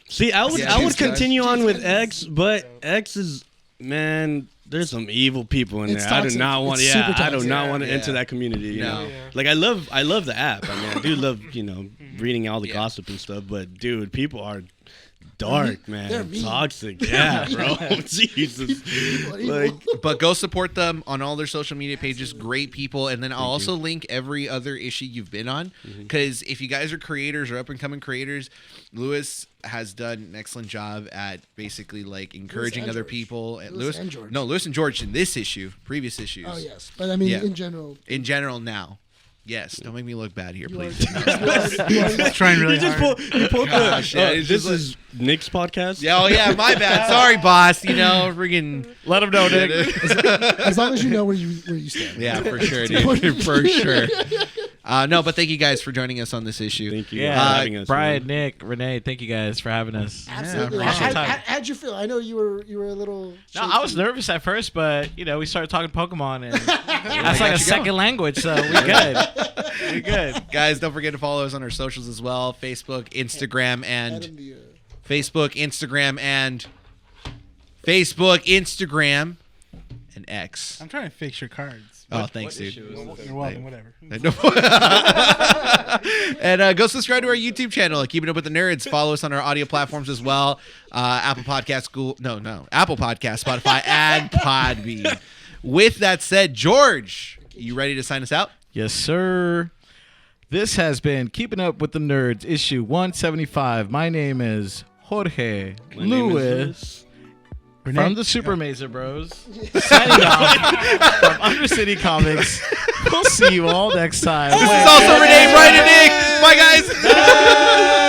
See, I would Yeah, I would James Gunn. continue on with James Gunn X, but X is there's some evil people in It's there. I do toxic. not want. It's Yeah, super I do toxic. not want to Yeah. enter that community. You No. know, like I love the app. I mean, I do love reading all the Yeah. gossip and stuff. But dude, people are dark, man. They're mean. Toxic. Yeah, bro. Jesus. People are evil. Like, But go support them on all their social media pages. Great people. And then I'll also link every other issue you've been on. Because if you guys are creators or up and coming creators, Lewis has done an excellent job at basically like encouraging and other George. people. Lewis and George. Lewis and George in this issue, previous issues. Oh yes, but I mean Yeah. in general. In general now. Yes. Don't make me look bad here, You are, please. you are Trying really you just hard. pulled Gosh, the. yeah, it's This just is Nick's podcast. Yeah, oh yeah, my bad. Sorry, boss. Friggin' Let him know, Nick. as long as you know where you stand. Yeah, for sure, dude. For sure. No, but thank you guys for joining us on this issue. Thank you. Yeah, for having us, Brian, man. Nick, Rene, thank you guys for having us. Absolutely. Yeah, appreciate it. How'd you feel? I know you were a little. No, I was nervous at first, but we started talking Pokemon, and that's like a second language, so we good. We good. Guys, don't forget to follow us on our socials as well: Facebook, Instagram, and X. I'm trying to fix your cards. Oh, thanks, dude. You're welcome. Whatever. And go subscribe to our YouTube channel, Keeping Up with the Nerds. Follow us on our audio platforms as well: Apple Podcast, Apple Podcast, Spotify, and Podbean. With that said, George, you ready to sign us out? Yes, sir. This has been Keeping Up with the Nerds, issue 175. My name is Jorge My name is Lewis. Rene? From the Super Meza Bros. Signing off from Undercity Comics. We'll see you all next time. This is also Rene, Bryan, and Nick. Bye, guys.